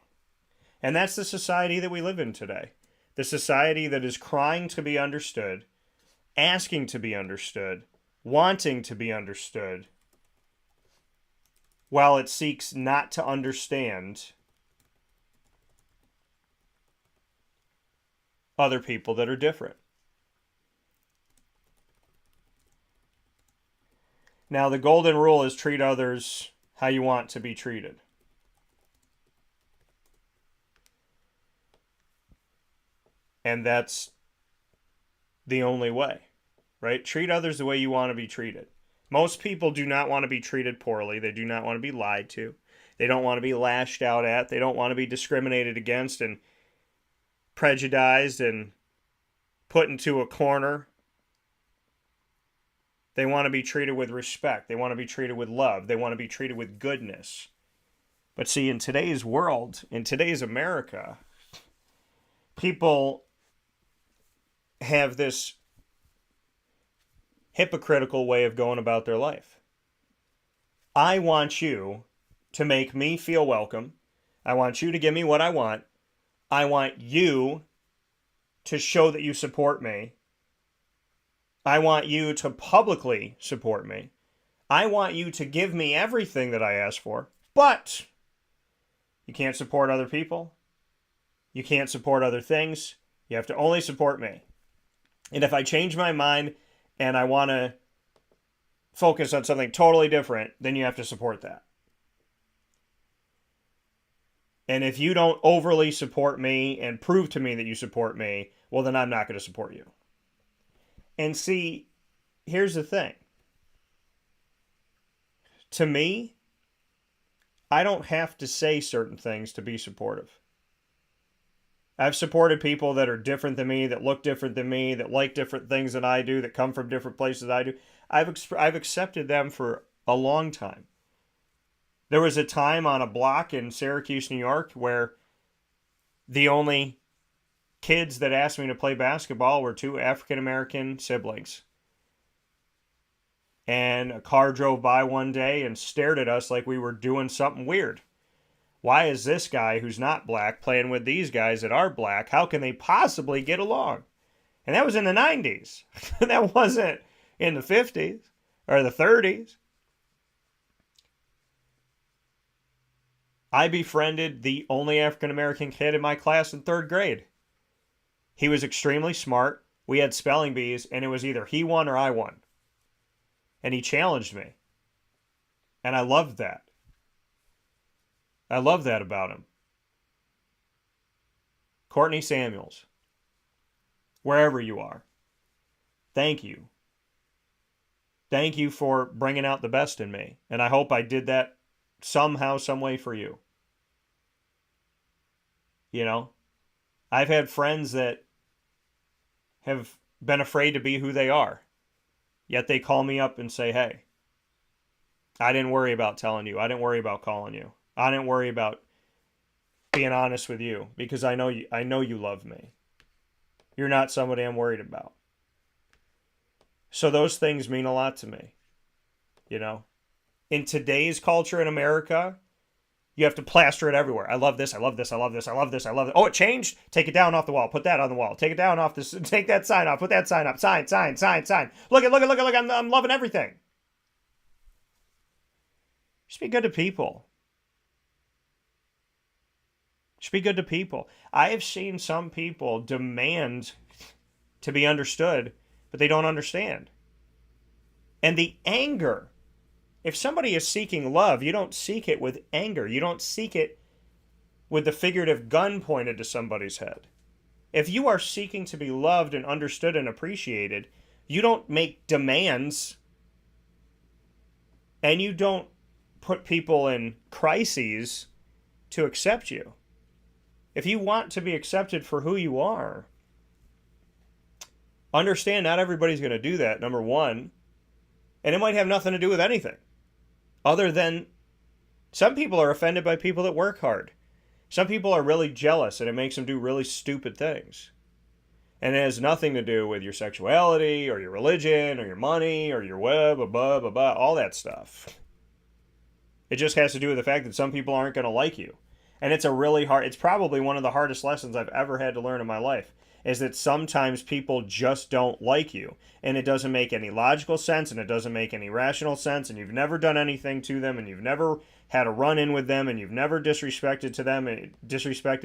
And that's the society that we live in today. The society that is crying to be understood, asking to be understood, wanting to be understood, while it seeks not to understand other people that are different. Now, the golden rule is treat others how you want to be treated. And that's the only way, right? Treat others the way you want to be treated. Most people do not want to be treated poorly. They do not want to be lied to. They don't want to be lashed out at. They don't want to be discriminated against and prejudiced and put into a corner. They want to be treated with respect. They want to be treated with love. They want to be treated with goodness. But see, in today's world, in today's America, people have this hypocritical way of going about their life. I want you to make me feel welcome. I want you to give me what I want. I want you to show that you support me. I want you to publicly support me. I want you to give me everything that I ask for. But you can't support other people. You can't support other things. You have to only support me. And if I change my mind and I want to focus on something totally different, then you have to support that. And if you don't overly support me and prove to me that you support me, well, then I'm not going to support you. And see, here's the thing. To me, I don't have to say certain things to be supportive. I've supported people that are different than me, that look different than me, that like different things than I do, that come from different places than I do. I've accepted them for a long time. There was a time on a block in Syracuse, New York, where the only kids that asked me to play basketball were two African-American siblings. And a car drove by one day and stared at us like we were doing something weird. Why is this guy who's not black playing with these guys that are black? How can they possibly get along? And that was in the 90s. That wasn't in the 50s or the 30s. I befriended the only African-American kid in my class in third grade. He was extremely smart. We had spelling bees, and it was either he won or I won. And he challenged me. And I loved that. I love that about him. Courtney Samuels, wherever you are, thank you. Thank you for bringing out the best in me. And I hope I did that somehow, some way for you. You know, I've had friends that have been afraid to be who they are. Yet they call me up and say, hey, I didn't worry about telling you. I didn't worry about calling you. I didn't worry about being honest with you because I know you love me. You're not somebody I'm worried about. So those things mean a lot to me. You know, in today's culture in America, you have to plaster it everywhere. I love this. I love this. I love this. I love this. I love it. Oh, it changed. Take it down off the wall. Put that on the wall. Take it down off this. Take that sign off. Put that sign up. Sign. Look. I'm loving everything. Just be good to people. Just be good to people. I have seen some people demand to be understood, but they don't understand. And the anger, if somebody is seeking love, you don't seek it with anger. You don't seek it with the figurative gun pointed to somebody's head. If you are seeking to be loved and understood and appreciated, you don't make demands, and you don't put people in crises to accept you. If you want to be accepted for who you are, understand not everybody's going to do that, number one. And it might have nothing to do with anything other than some people are offended by people that work hard. Some people are really jealous and it makes them do really stupid things. And it has nothing to do with your sexuality or your religion or your money or your web, all that stuff. It just has to do with the fact that some people aren't going to like you. And it's probably one of the hardest lessons I've ever had to learn in my life, is that sometimes people just don't like you. And it doesn't make any logical sense, and it doesn't make any rational sense, and you've never done anything to them, and you've never had a run-in with them, and you've never disrespected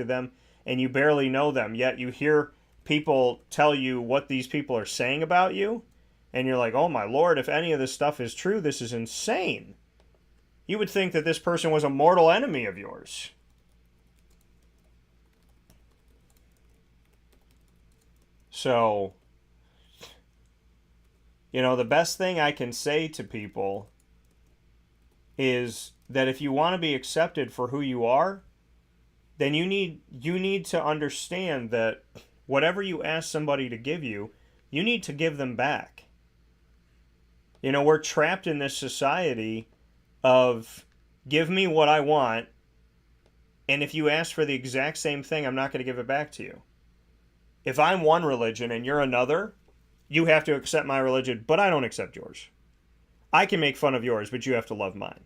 them, and you barely know them. Yet you hear people tell you what these people are saying about you, and you're like, oh my Lord, if any of this stuff is true, this is insane. You would think that this person was a mortal enemy of yours. So, the best thing I can say to people is that if you want to be accepted for who you are, then you need to understand that whatever you ask somebody to give you, you need to give them back. We're trapped in this society of give me what I want, and if you ask for the exact same thing, I'm not going to give it back to you. If I'm one religion and you're another, you have to accept my religion, but I don't accept yours. I can make fun of yours, but you have to love mine.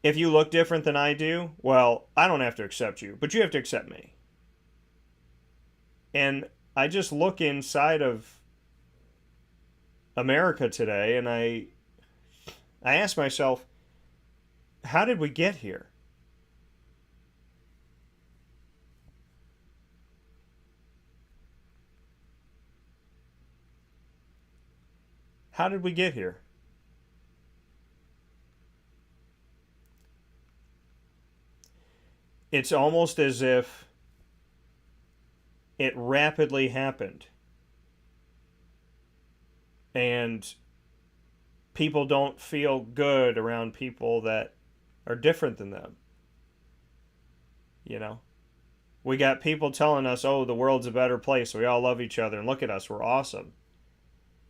If you look different than I do, well, I don't have to accept you, but you have to accept me. And I just look inside of America today, and I ask myself, how did we get here? How did we get here? It's almost as if it rapidly happened. And people don't feel good around people that are different than them. We got people telling us, oh, the world's a better place. We all love each other. And look at us. We're awesome.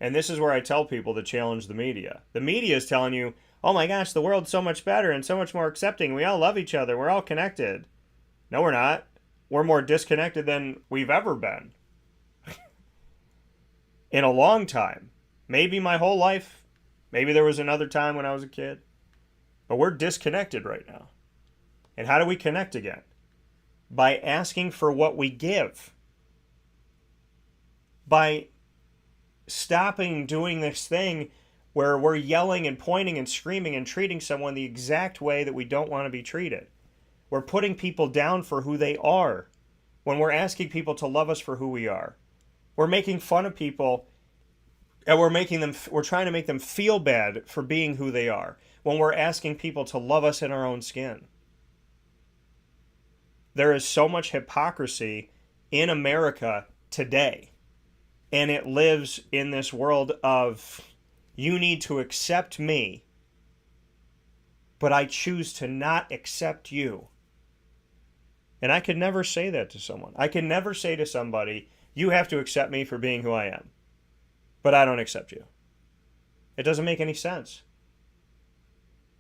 And this is where I tell people to challenge the media. The media is telling you, oh my gosh, the world's so much better and so much more accepting. We all love each other. We're all connected. No, we're not. We're more disconnected than we've ever been. In a long time. Maybe my whole life. Maybe there was another time when I was a kid. But we're disconnected right now. And how do we connect again? By asking for what we give. By stopping doing this thing where we're yelling and pointing and screaming and treating someone the exact way that we don't want to be treated. We're putting people down for who they are when we're asking people to love us for who we are. We're making fun of people, and we're trying to make them feel bad for being who they are when we're asking people to love us in our own skin. There is so much hypocrisy in America today. And it lives in this world of, you need to accept me, but I choose to not accept you. And I could never say that to someone. I can never say to somebody, you have to accept me for being who I am, but I don't accept you. It doesn't make any sense.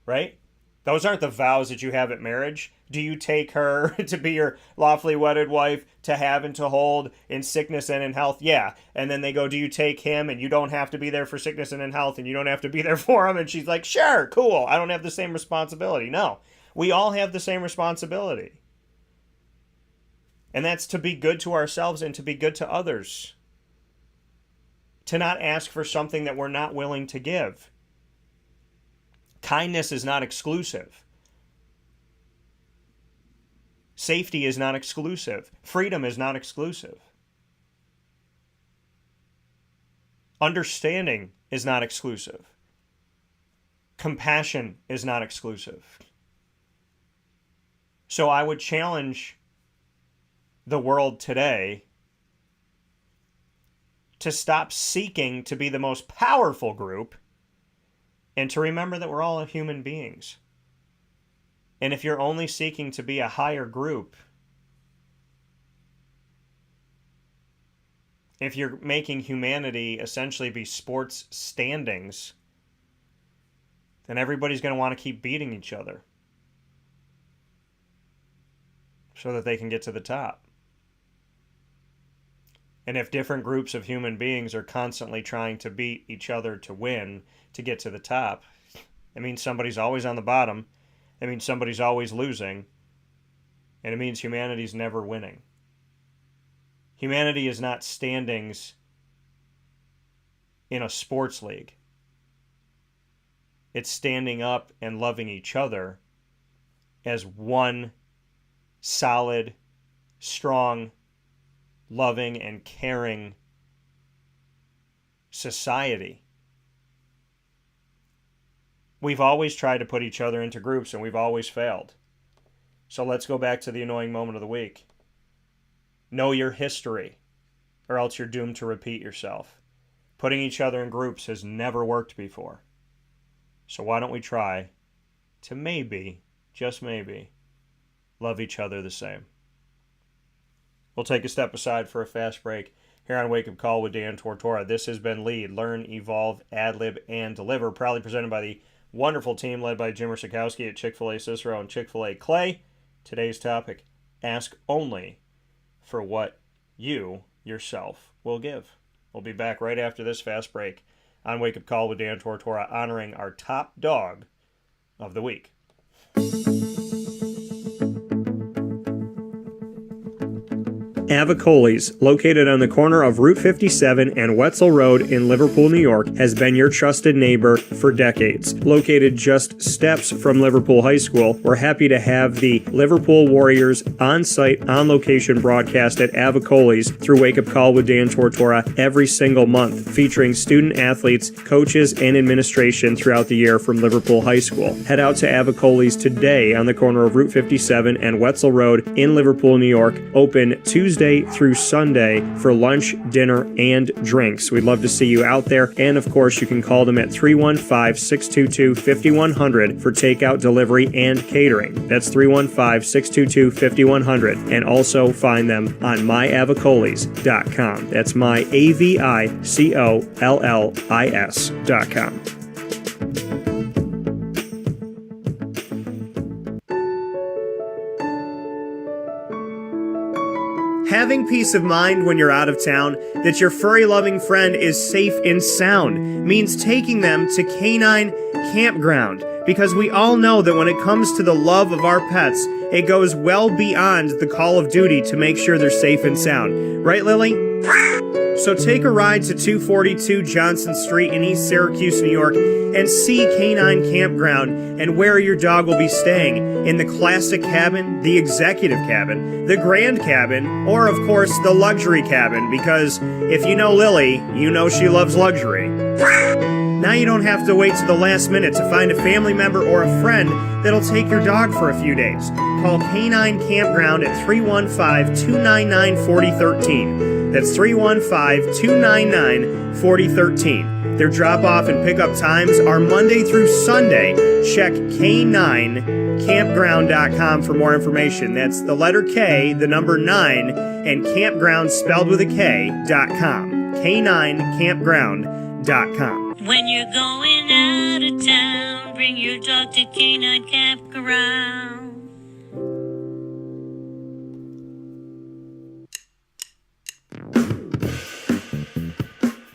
Right? Those aren't the vows that you have at marriage. Do you take her to be your lawfully wedded wife, to have and to hold in sickness and in health? Yeah. And then they go, do you take him and you don't have to be there for sickness and in health and you don't have to be there for him? And she's like, sure, cool. I don't have the same responsibility. No, we all have the same responsibility. And that's to be good to ourselves and to be good to others. To not ask for something that we're not willing to give. Kindness is not exclusive. Safety is not exclusive. Freedom is not exclusive. Understanding is not exclusive. Compassion is not exclusive. So I would challenge the world today to stop seeking to be the most powerful group and to remember that we're all human beings. And if you're only seeking to be a higher group, if you're making humanity essentially be sports standings, then everybody's going to want to keep beating each other so that they can get to the top. And if different groups of human beings are constantly trying to beat each other to win, to get to the top, it means somebody's always on the bottom. It means somebody's always losing. And it means humanity's never winning. Humanity is not standings in a sports league. It's standing up and loving each other as one solid, strong, loving, and caring society. We've always tried to put each other into groups, and we've always failed. So let's go back to the annoying moment of the week. Know your history, or else you're doomed to repeat yourself. Putting each other in groups has never worked before. So why don't we try to maybe, just maybe, love each other the same? We'll take a step aside for a fast break here on Wake Up Call with Dan Tortora. This has been Lead, Learn, Evolve, Ad-Lib, and Deliver, proudly presented by the wonderful team led by Jim Rsikowski at Chick-fil-A Cicero and Chick-fil-A Clay. Today's topic, ask only for what you yourself will give. We'll be back right after this fast break on Wake Up Call with Dan Tortora, honoring our top dog of the week. Avicoli's, located on the corner of Route 57 and Wetzel Road in Liverpool, New York, has been your trusted neighbor for decades. Located just steps from Liverpool High School, we're happy to have the Liverpool Warriors on-site, on-location broadcast at Avicoli's through Wake Up Call with Dan Tortora every single month, featuring student athletes, coaches, and administration throughout the year from Liverpool High School. Head out to Avicoli's today on the corner of Route 57 and Wetzel Road in Liverpool, New York, open Tuesday through Sunday for lunch, dinner, and drinks. We'd love to see you out there. And of course, you can call them at 315-622-5100 for takeout, delivery, and catering. That's 315-622-5100. And also find them on myavicolis.com. That's myavicollis.com. Having peace of mind when you're out of town that your furry-loving friend is safe and sound means taking them to Canine Kampground, because we all know that when it comes to the love of our pets, it goes well beyond the call of duty to make sure they're safe and sound. Right, Lily? So take a ride to 242 Johnson Street in East Syracuse, New York, and see Canine Kampground and where your dog will be staying, in the classic cabin, the executive cabin, the grand cabin, or of course the luxury cabin, because if you know Lily, you know she loves luxury. Now you don't have to wait to the last minute to find a family member or a friend that'll take your dog for a few days. Call Canine Kampground at 315-299-4013. That's 315-299-4013. Their drop-off and pickup times are Monday through Sunday. Check K9Kampground.com for more information. That's the letter K, the number 9, and Kampground spelled with a K.com. K9Kampground.com. When you're going out of town, bring your dog to Canine Kampground.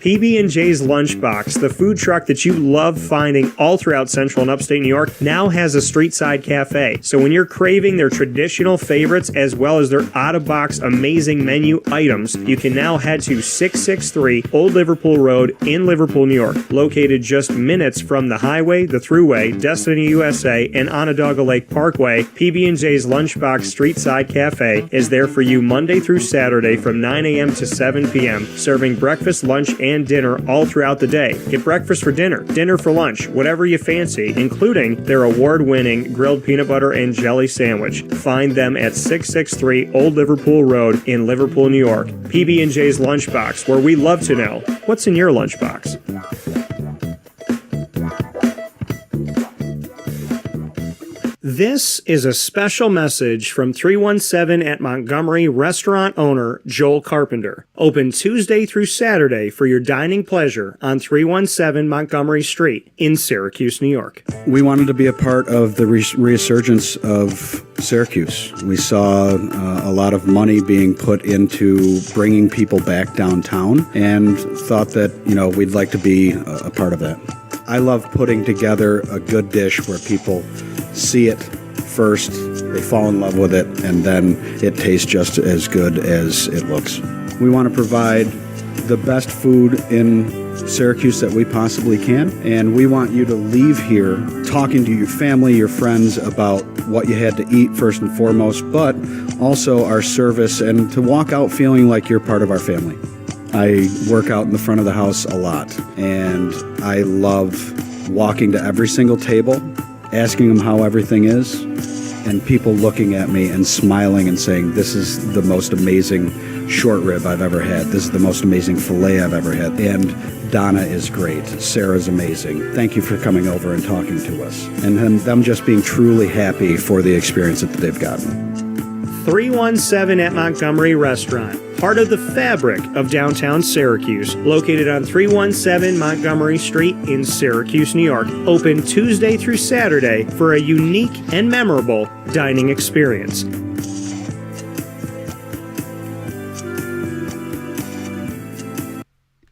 PB&J's Lunchbox, the food truck that you love finding all throughout Central and Upstate New York, now has a street-side cafe. So when you're craving their traditional favorites as well as their out-of-box amazing menu items, you can now head to 663 Old Liverpool Road in Liverpool, New York, located just minutes from the highway, the Thruway, Destiny USA, and Onondaga Lake Parkway. PB&J's Lunchbox Street-Side Cafe is there for you Monday through Saturday from 9 a.m. to 7 p.m., serving breakfast, lunch, and dinner all throughout the day. Get breakfast for dinner, dinner for lunch, whatever you fancy, including their award-winning grilled peanut butter and jelly sandwich. Find them at 663 Old Liverpool Road in Liverpool, New York. PB&J's Lunchbox, where we love to know what's in your lunchbox. This is a special message from 317 at Montgomery restaurant owner Joel Carpenter. Open Tuesday through Saturday for your dining pleasure on 317 Montgomery Street in Syracuse, New York. We wanted to be a part of the resurgence of Syracuse. We saw a lot of money being put into bringing people back downtown and thought that, we'd like to be a part of that. I love putting together a good dish where people see it first, they fall in love with it, and then it tastes just as good as it looks. We want to provide the best food in Syracuse that we possibly can, and we want you to leave here talking to your family, your friends about what you had to eat first and foremost, but also our service, and to walk out feeling like you're part of our family. I work out in the front of the house a lot, and I love walking to every single table, asking them how everything is, and people looking at me and smiling and saying, this is the most amazing short rib I've ever had. This is the most amazing filet I've ever had. And Donna is great. Sarah's amazing. Thank you for coming over and talking to us. And them just being truly happy for the experience that they've gotten. 317 at Montgomery Restaurant, part of the fabric of downtown Syracuse, located on 317 Montgomery Street in Syracuse, New York. Open Tuesday through Saturday for a unique and memorable dining experience.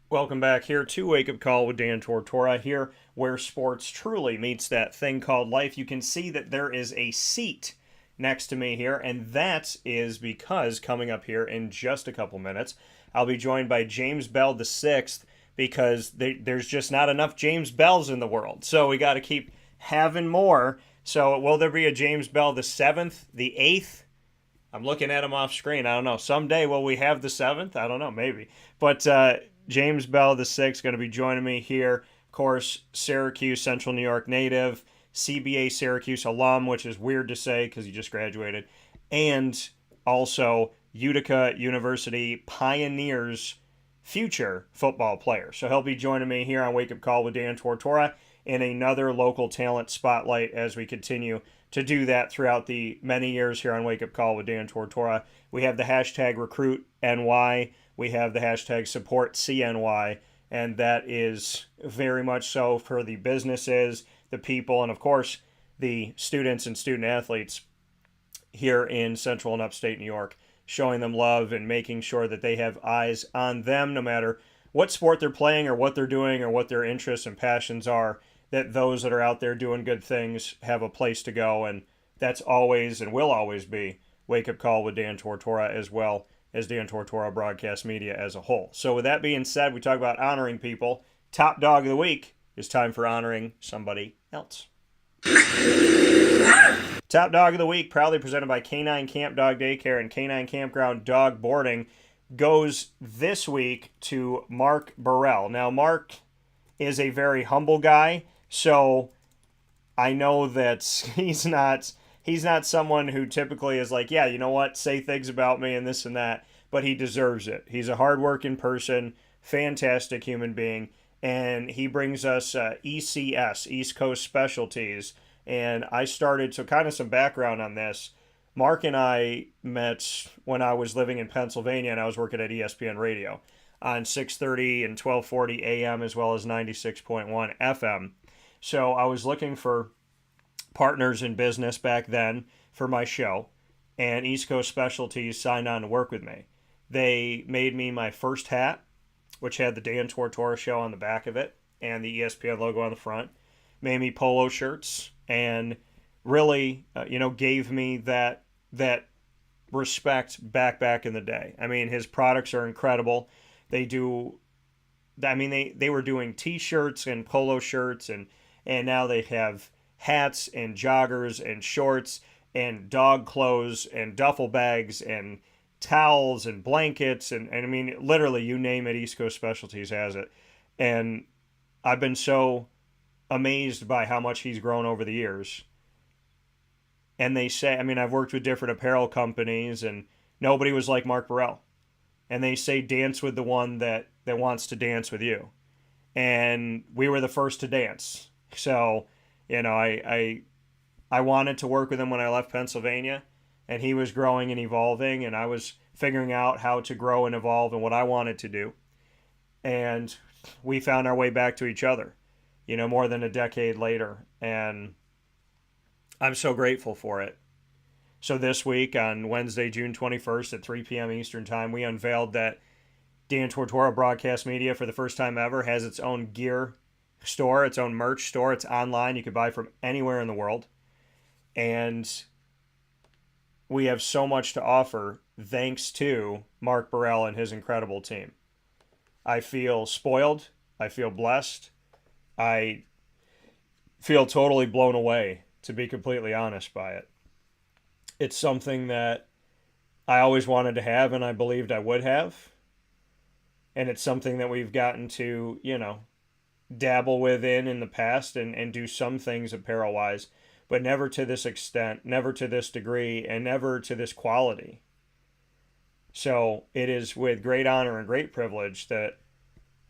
Welcome back here to Wake Up Call with Dan Tortora, here where sports truly meets that thing called life. You can see that there is a seat next to me here, and that is because coming up here in just a couple minutes, I'll be joined by James Bell VI, because there's just not enough James Bells in the world, so we got to keep having more. So will there be a James Bell the 7th, the 8th? I'm looking at him off screen. I don't know. Someday will we have the 7th? I don't know, maybe. But James Bell VI going to be joining me here. Of course, Syracuse, Central New York native, CBA Syracuse alum, which is weird to say because he just graduated, and also Utica University Pioneers future football player. So he'll be joining me here on Wake Up Call with Dan Tortora in another local talent spotlight as we continue to do that throughout the many years here on Wake Up Call with Dan Tortora. We have the hashtag RecruitNY. We have the hashtag SupportCNY, and that is very much so for the businesses, the people, and of course the students and student athletes here in Central and Upstate New York, showing them love and making sure that they have eyes on them no matter what sport they're playing or what they're doing or what their interests and passions are, that those that are out there doing good things have a place to go. And that's always and will always be Wake Up Call with Dan Tortora, as well as Dan Tortora Broadcast Media as a whole. So with that being said, we talk about honoring people. Top Dog of the Week is time for honoring somebody else. Top Dog of the Week, proudly presented by K9 Camp Dog Daycare and K9 Kampground Dog Boarding, goes this week to Mark Burrell. Now, Mark is a very humble guy, so I know that he's not someone who typically is like, yeah, you know what, say things about me and this and that, but he deserves it. He's a hardworking person, fantastic human being, and he brings us ECS, East Coast Specialties. And I started, so kind of some background on this. Mark and I met when I was living in Pennsylvania and I was working at ESPN Radio on 630 and 1240 AM as well as 96.1 FM. So I was looking for partners in business back then for my show, and East Coast Specialties signed on to work with me. They made me my first hat. which had the Dan Tortora show on the back of it and the ESPN logo on the front. Made me polo shirts and really, gave me that respect back in the day. I mean, his products are incredible. They were doing T-shirts and polo shirts, and now they have hats and joggers and shorts and dog clothes and duffel bags and towels and blankets and I mean, literally, you name it, East Coast Specialties has it. And I've been so amazed by how much he's grown over the years. And they say, I mean, I've worked with different apparel companies, and nobody was like Mark Burrell. And they say, dance with the one that wants to dance with you. And we were the first to dance. So, I wanted to work with him when I left Pennsylvania, and he was growing and evolving, and I was figuring out how to grow and evolve and what I wanted to do. And we found our way back to each other, more than a decade later. And I'm so grateful for it. So this week on Wednesday, June 21st at 3 p.m. Eastern Time, we unveiled that Dan Tortora Broadcast Media, for the first time ever, has its own gear store, its own merch store. It's online. You can buy from anywhere in the world. And we have so much to offer thanks to Mark Burrell and his incredible team. I feel spoiled. I feel blessed. I feel totally blown away, to be completely honest, by it. It's something that I always wanted to have and I believed I would have. And it's something that we've gotten to, dabble within in the past and do some things apparel-wise, but never to this extent, never to this degree, and never to this quality. So it is with great honor and great privilege that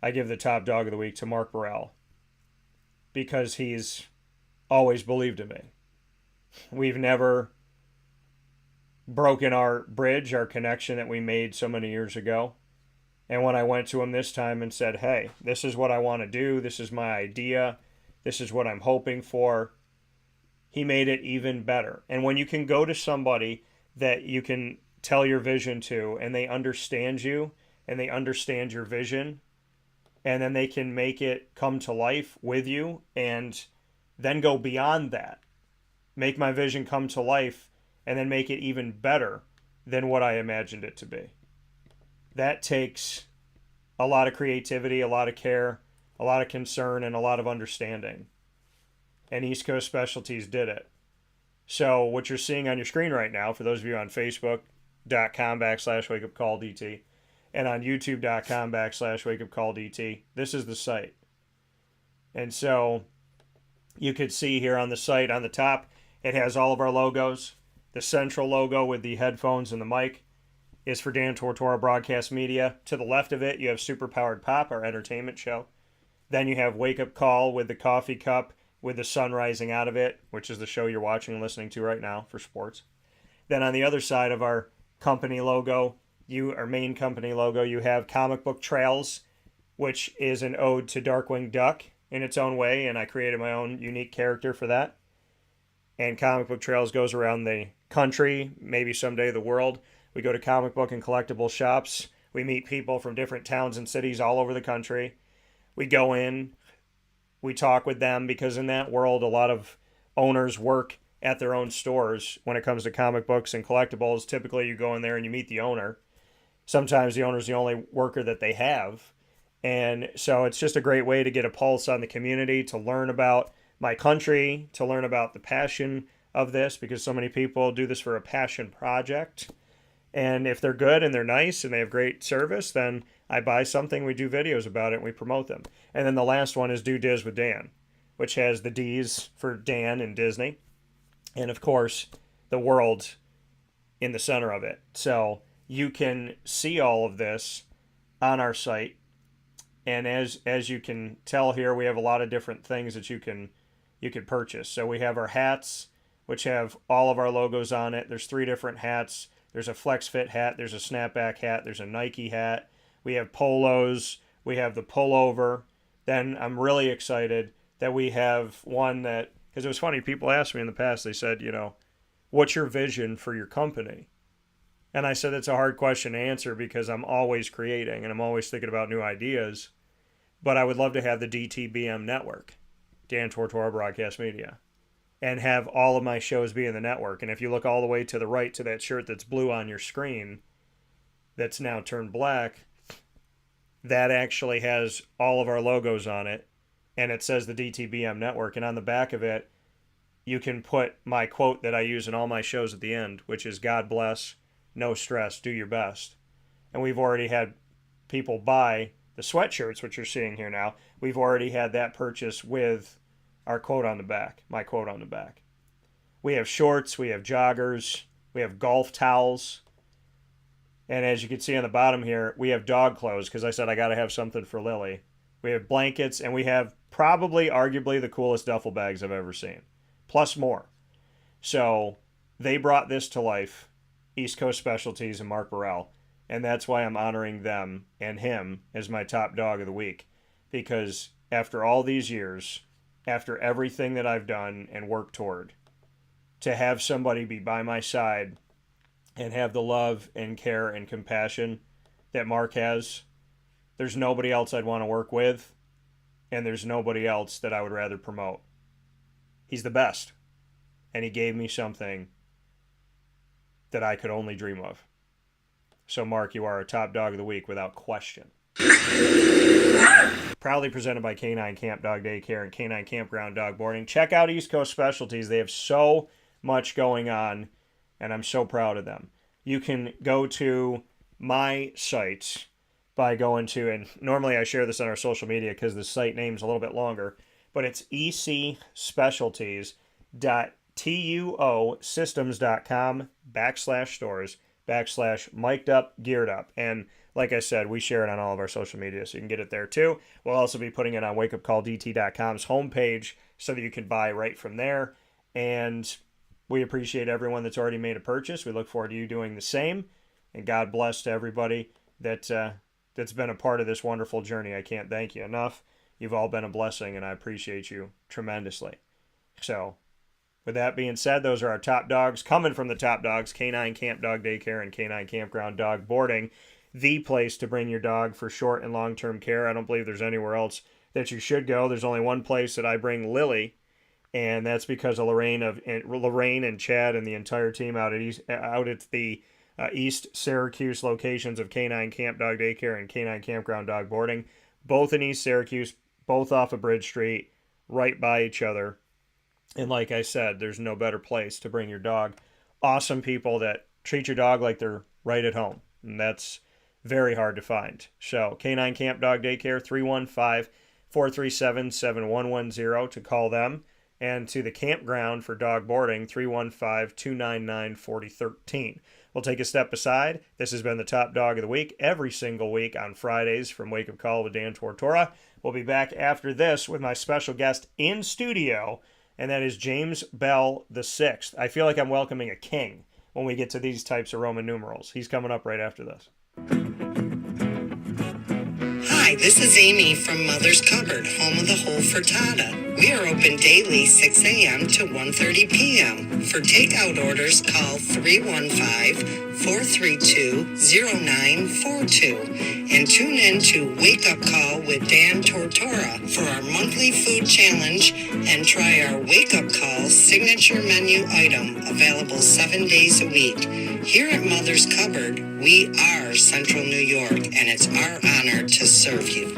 I give the top dog of the week to Mark Burrell, because he's always believed in me. We've never broken our bridge, our connection that we made so many years ago. And when I went to him this time and said, hey, this is what I want to do, this is my idea, this is what I'm hoping for, he made it even better. And when you can go to somebody that you can tell your vision to, and they understand you, and they understand your vision, and then they can make it come to life with you, and then go beyond that. Make my vision come to life, and then make it even better than what I imagined it to be. That takes a lot of creativity, a lot of care, a lot of concern, and a lot of understanding. And East Coast Specialties did it. So what you're seeing on your screen right now, for those of you on Facebook.com/wakeupcalldt and on YouTube.com/wakeupcalldt, this is the site. And so you could see here on the site on the top, it has all of our logos. The central logo with the headphones and the mic is for Dan Tortora Broadcast Media. To the left of it, you have Superpowered Pop, our entertainment show. Then you have Wake Up Call with the coffee cup with the sun rising out of it, which is the show you're watching and listening to right now for sports. Then on the other side of our company logo, our main company logo, you have Comic Book Trails, which is an ode to Darkwing Duck in its own way, and I created my own unique character for that. And Comic Book Trails goes around the country, maybe someday the world. We go to comic book and collectible shops. We meet people from different towns and cities all over the country. We go in, we talk with them, because in that world, a lot of owners work at their own stores. When it comes to comic books and collectibles, typically you go in there and you meet the owner. Sometimes the owner's the only worker that they have. And so it's just a great way to get a pulse on the community, to learn about my country, to learn about the passion of this, because so many people do this for a passion project. And if they're good and they're nice and they have great service, then I buy something, we do videos about it, and we promote them. And then the last one is Do Diz with Dan, which has the D's for Dan and Disney. And of course, the world in the center of it. So you can see all of this on our site. And as you can tell here, we have a lot of different things that you can purchase. So we have our hats, which have all of our logos on it. There's 3 different hats. There's a Flex Fit hat, there's a snapback hat, there's a Nike hat. We have polos, we have the pullover. Then I'm really excited that we have one that, because it was funny, people asked me in the past, they said, what's your vision for your company? And I said, it's a hard question to answer because I'm always creating and I'm always thinking about new ideas. But I would love to have the DTBM network, Dan Tortora Broadcast Media, and have all of my shows be in the network. And if you look all the way to the right to that shirt that's blue on your screen, that's now turned black, that actually has all of our logos on it. And it says the DTBM network. And on the back of it, you can put my quote that I use in all my shows at the end, which is God bless, no stress, do your best. And we've already had people buy the sweatshirts, which you're seeing here now. We've already had that purchase with our quote on the back, my quote on the back. We have shorts, we have joggers, we have golf towels. And as you can see on the bottom here, we have dog clothes because I said I got to have something for Lily. We have blankets, and we have probably, arguably, the coolest duffel bags I've ever seen, plus more. So they brought this to life, East Coast Specialties and Mark Burrell, and that's why I'm honoring them and him as my top dog of the week, because after all these years, after everything that I've done and worked toward, to have somebody be by my side and have the love and care and compassion that Mark has, there's nobody else I'd want to work with, and there's nobody else that I would rather promote. He's the best, and he gave me something that I could only dream of. So, Mark, you are a top dog of the week without question. Proudly presented by K9 Camp Dog Daycare and K9 Kampground Dog Boarding. Check out East Coast Specialties. They have so much going on, and I'm so proud of them. You can go to my site by going to, and normally I share this on our social media because the site name's a little bit longer, but it's ecsystems.com/stores/mic'd up, geared up. And like I said, we share it on all of our social media, so you can get it there too. We'll also be putting it on wakeupcalldt.com's homepage so that you can buy right from there. And we appreciate everyone that's already made a purchase. We look forward to you doing the same. And God bless to everybody that's been a part of this wonderful journey. I can't thank you enough. You've all been a blessing, and I appreciate you tremendously. So, with that being said, those are our top dogs. Coming from the top dogs, K9 Camp Dog Daycare and K9 Kampground Dog Boarding, the place to bring your dog for short and long-term care. I don't believe there's anywhere else that you should go. There's only one place that I bring Lily, and that's because of Lorraine and Chad and the entire team out at the East Syracuse locations of K9 Camp Dog Daycare and K9 Kampground Dog Boarding, both in East Syracuse, both off of Bridge Street, right by each other. And like I said, there's no better place to bring your dog. Awesome people that treat your dog like they're right at home, and that's very hard to find. So K9 Camp Dog Daycare, 315-437-7110 to call them. And to the Kampground for dog boarding, 315-299-4013. We'll take a step aside. This has been the Top Dog of the Week every single week on Fridays from Wake Up Call with Dan Tortora. We'll be back after this with my special guest in studio, and that is James Bell VI. I feel like I'm welcoming a king when we get to these types of Roman numerals. He's coming up right after this. Hi, this is Amy from Mother's Cupboard, home of the whole frittata. We are open daily 6 a.m. to 1:30 p.m. For takeout orders, call 315-432-0942 and tune in to Wake Up Call with Dan Tortora for our monthly food challenge and try our Wake Up Call signature menu item available 7 days a week. Here at Mother's Cupboard, we are Central New York, and it's our honor to serve you.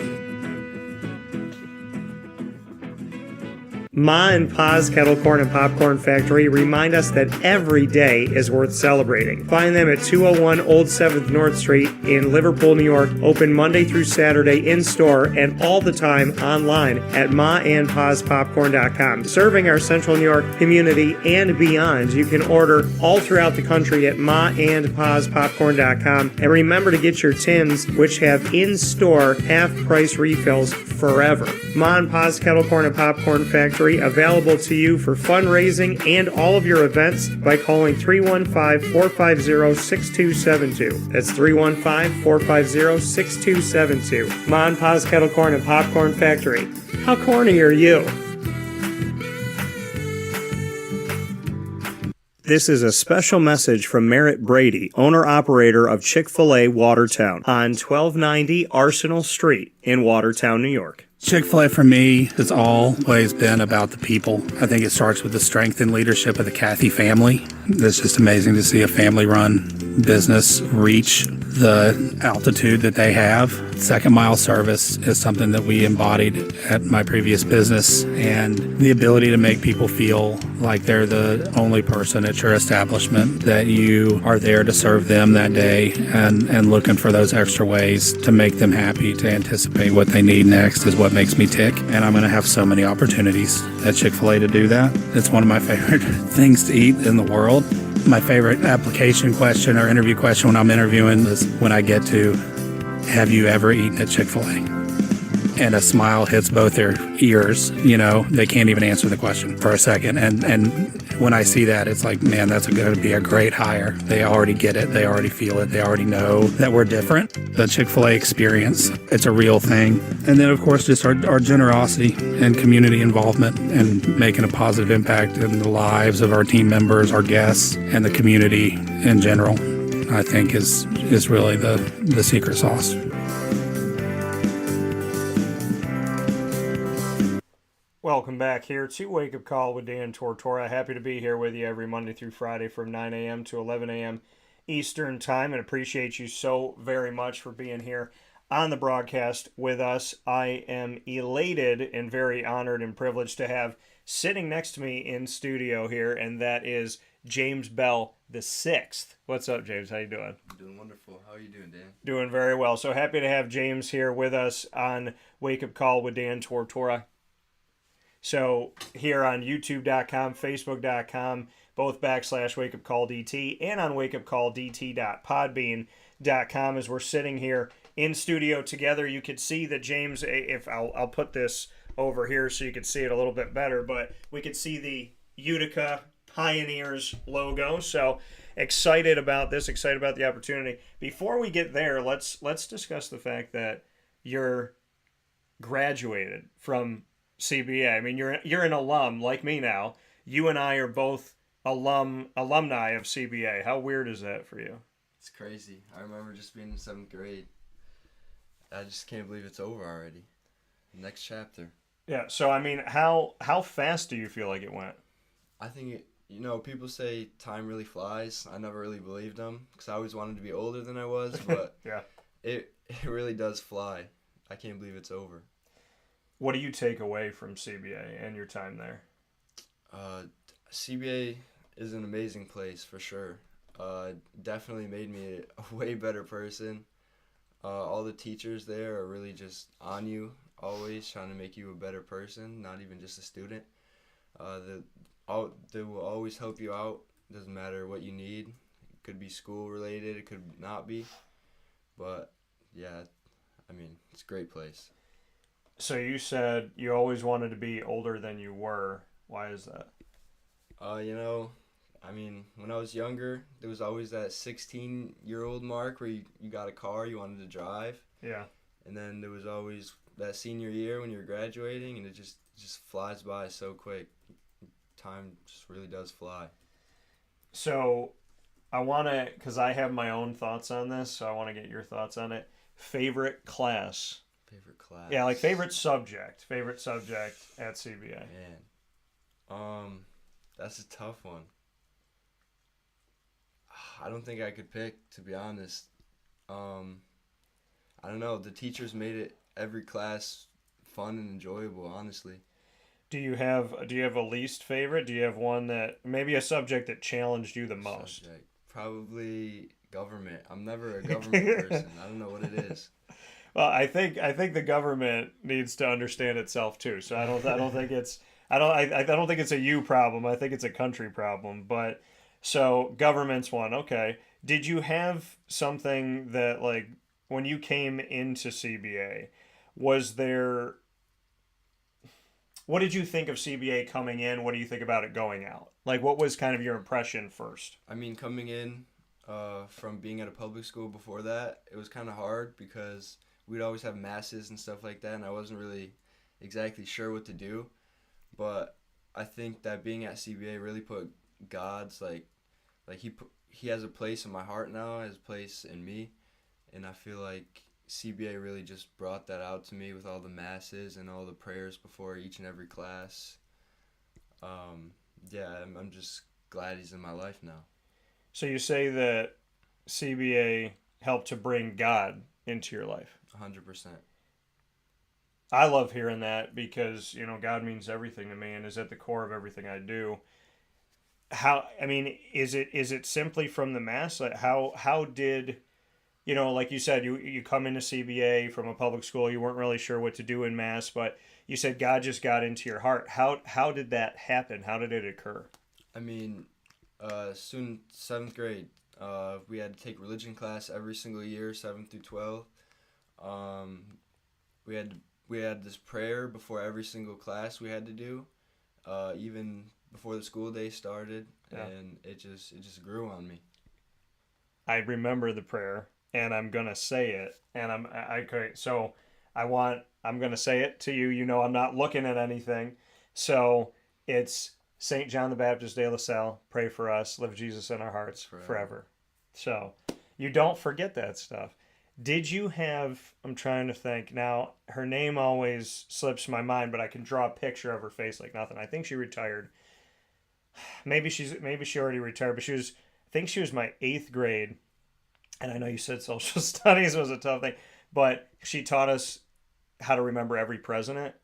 Ma and Pa's Kettle Corn and Popcorn Factory remind us that every day is worth celebrating. Find them at 201 Old 7th North Street in Liverpool, New York. Open Monday through Saturday in-store and all the time online at maandpaspopcorn.com. Serving our Central New York community and beyond, you can order all throughout the country at maandpaspopcorn.com. And remember to get your tins, which have in-store half-price refills forever. Ma and Pa's Kettle Corn and Popcorn Factory, available to you for fundraising and all of your events by calling 315-450-6272. That's 315-450-6272. Ma and Pa's Kettle Corn and Popcorn Factory. How corny are you? This is a special message from Merritt Brady, owner-operator of Chick-fil-A Watertown on 1290 Arsenal Street in Watertown, New York. Chick-fil-A for me has always been about the people. I think it starts with the strength and leadership of the Cathy family. It's just amazing to see a family-run business reach the altitude that they have. Second mile service is something that we embodied at my previous business, and the ability to make people feel like they're the only person at your establishment, that you are there to serve them that day and looking for those extra ways to make them happy, to anticipate what they need next is what makes me tick. And I'm going to have so many opportunities at Chick-fil-A to do that. It's one of my favorite things to eat in the world. My favorite application question or interview question when I'm interviewing is when I get to, have you ever eaten at Chick-fil-A? And a smile hits both their ears. You know, they can't even answer the question for a second. And when I see that, it's like, man, that's going to be a great hire. They already get it. They already feel it. They already know that we're different. The Chick-fil-A experience, it's a real thing. And then, of course, just our generosity and community involvement and making a positive impact in the lives of our team members, our guests, and the community in general, I think is really the secret sauce. Welcome back here to Wake Up Call with Dan Tortora. Happy to be here with you every Monday through Friday from 9 a.m. to 11 a.m. Eastern Time, and appreciate you so very much for being here on the broadcast with us. I am elated and very honored and privileged to have sitting next to me in studio here, and that is James Bell the Sixth. What's up, James? How you doing? I'm doing wonderful. How are you doing, Dan? Doing very well. So happy to have James here with us on Wake Up Call with Dan Tortora. So here on youtube.com, facebook.com, both /wakeupcalldt, and on wakeupcalldt.podbean.com. As we're sitting here in studio together, you could see that James, if I'll put this over here so you can see it a little bit better, but we could see the Utica Pioneers logo. So excited about this, excited about the opportunity. Before we get there, let's discuss the fact that you're graduated from CBA. I mean, you're an alum like me now. You and I are both alumni of CBA. How weird is that for you? It's crazy. I remember just being in 7th grade. I just can't believe it's over already. Next chapter. Yeah. So I mean, how fast do you feel like it went? I think people say time really flies. I never really believed them because I always wanted to be older than I was, but yeah, it really does fly. I can't believe it's over. What do you take away from CBA and your time there? CBA is an amazing place for sure. Definitely made me a way better person. All the teachers there are really just on you, always trying to make you a better person, not even just a student. They will always help you out. Doesn't matter what you need. It could be school related, it could not be. But yeah, I mean, it's a great place. So you said you always wanted to be older than you were. Why is that? I mean, when I was younger, there was always that 16-year-old mark where you got a car, you wanted to drive. Yeah. And then there was always that senior year when you're graduating, and it just flies by so quick. Time just really does fly. So I want to, because I have my own thoughts on this, so I want to get your thoughts on it. Favorite class? Favorite class? Yeah, like favorite subject at CBA. Man, that's a tough one. I don't think I could pick, to be honest. I don't know. The teachers made every class fun and enjoyable, honestly. Do you have a least favorite? Do you have one that maybe a subject that challenged you the most? Probably government. I'm never a government person. I don't know what it is. Well, I think the government needs to understand itself too. So I don't think it's a you problem. I think it's a country problem. But so government's one. Okay. Did you have something that, like, when you came into CBA, what did you think of CBA coming in? What do you think about it going out? Like, what was kind of your impression first? I mean, coming in from being at a public school before that, it was kind of hard because we'd always have masses and stuff like that, and I wasn't really exactly sure what to do. But I think that being at CBA really put God's, like, like he has a place in my heart now, has a place in me, and I feel like CBA really just brought that out to me with all the masses and all the prayers before each and every class. Yeah, I'm just glad he's in my life now. So you say that CBA helped to bring God into your life. 100%. I love hearing that because, you know, God means everything to me and is at the core of everything I do. Is it simply from the mass? Like how did, you know, like you said, you come into CBA from a public school, you weren't really sure what to do in mass, but you said God just got into your heart. How did that happen? How did it occur? I mean, soon 7th grade, we had to take religion class every single year, 7th through 12. We had this prayer before every single class we had to do, even before the school day started, and it just grew on me. I remember the prayer, and I'm gonna say it, and I'm gonna say it to you. You know, I'm not looking at anything, so it's Saint John the Baptist de La Salle, pray for us, live Jesus in our hearts forever. So you don't forget that stuff. Did you have, I'm trying to think now, her name always slips my mind, but I can draw a picture of her face like nothing. I think she retired. Maybe she already retired, but I think she was my 8th grade. And I know you said social studies was a tough thing, but she taught us how to remember every president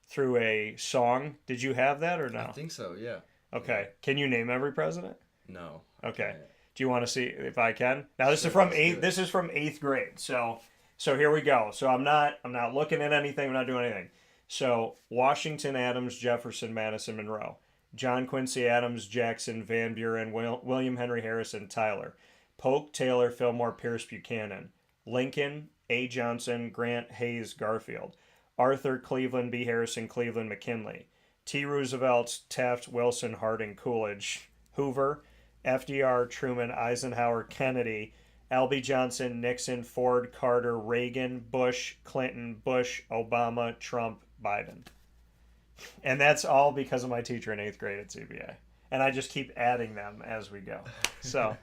through a song. Did you have that or no? I think so, yeah. Okay. Can you name every president? No. Okay. Do you want to see if I can? Now this is from 8th. This is from 8th grade. So here we go. So I'm not looking at anything. I'm not doing anything. So Washington, Adams, Jefferson, Madison, Monroe, John Quincy Adams, Jackson, Van Buren, William Henry Harrison, Tyler, Polk, Taylor, Fillmore, Pierce, Buchanan, Lincoln, A. Johnson, Grant, Hayes, Garfield, Arthur, Cleveland, B. Harrison, Cleveland, McKinley, T. Roosevelt, Taft, Wilson, Harding, Coolidge, Hoover, FDR, Truman, Eisenhower, Kennedy, Albie Johnson, Nixon, Ford, Carter, Reagan, Bush, Clinton, Bush, Obama, Trump, Biden. And that's all because of my teacher in 8th grade at CBA. And I just keep adding them as we go. So,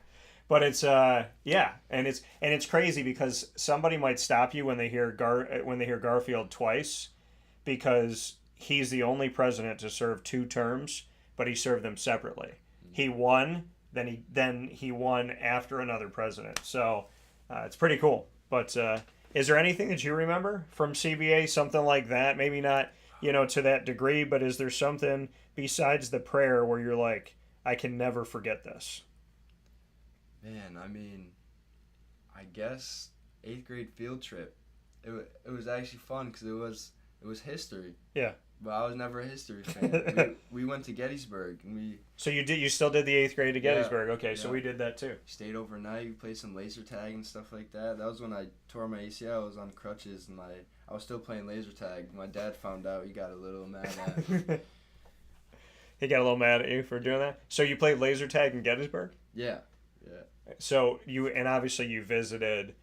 but it's and it's crazy because somebody might stop you when they hear Garfield twice, because he's the only president to serve 2 terms, but he served them separately. He won. Then he won after another president. So it's pretty cool. But is there anything that you remember from CBA, something like that? Maybe not, to that degree, but is there something besides the prayer where you're like, I can never forget this? Man, I mean, I guess 8th grade field trip. It was actually fun because it was history. Yeah. But I was never a history fan. we went to Gettysburg and So you still did the 8th grade to Gettysburg? Okay, so we did that too. Stayed overnight. We played some laser tag and stuff like that. That was when I tore my ACL. I was on crutches and I was still playing laser tag. My dad found out. He got a little mad at me. He got a little mad at you for doing that. So you played laser tag in Gettysburg? Yeah. So obviously you visited,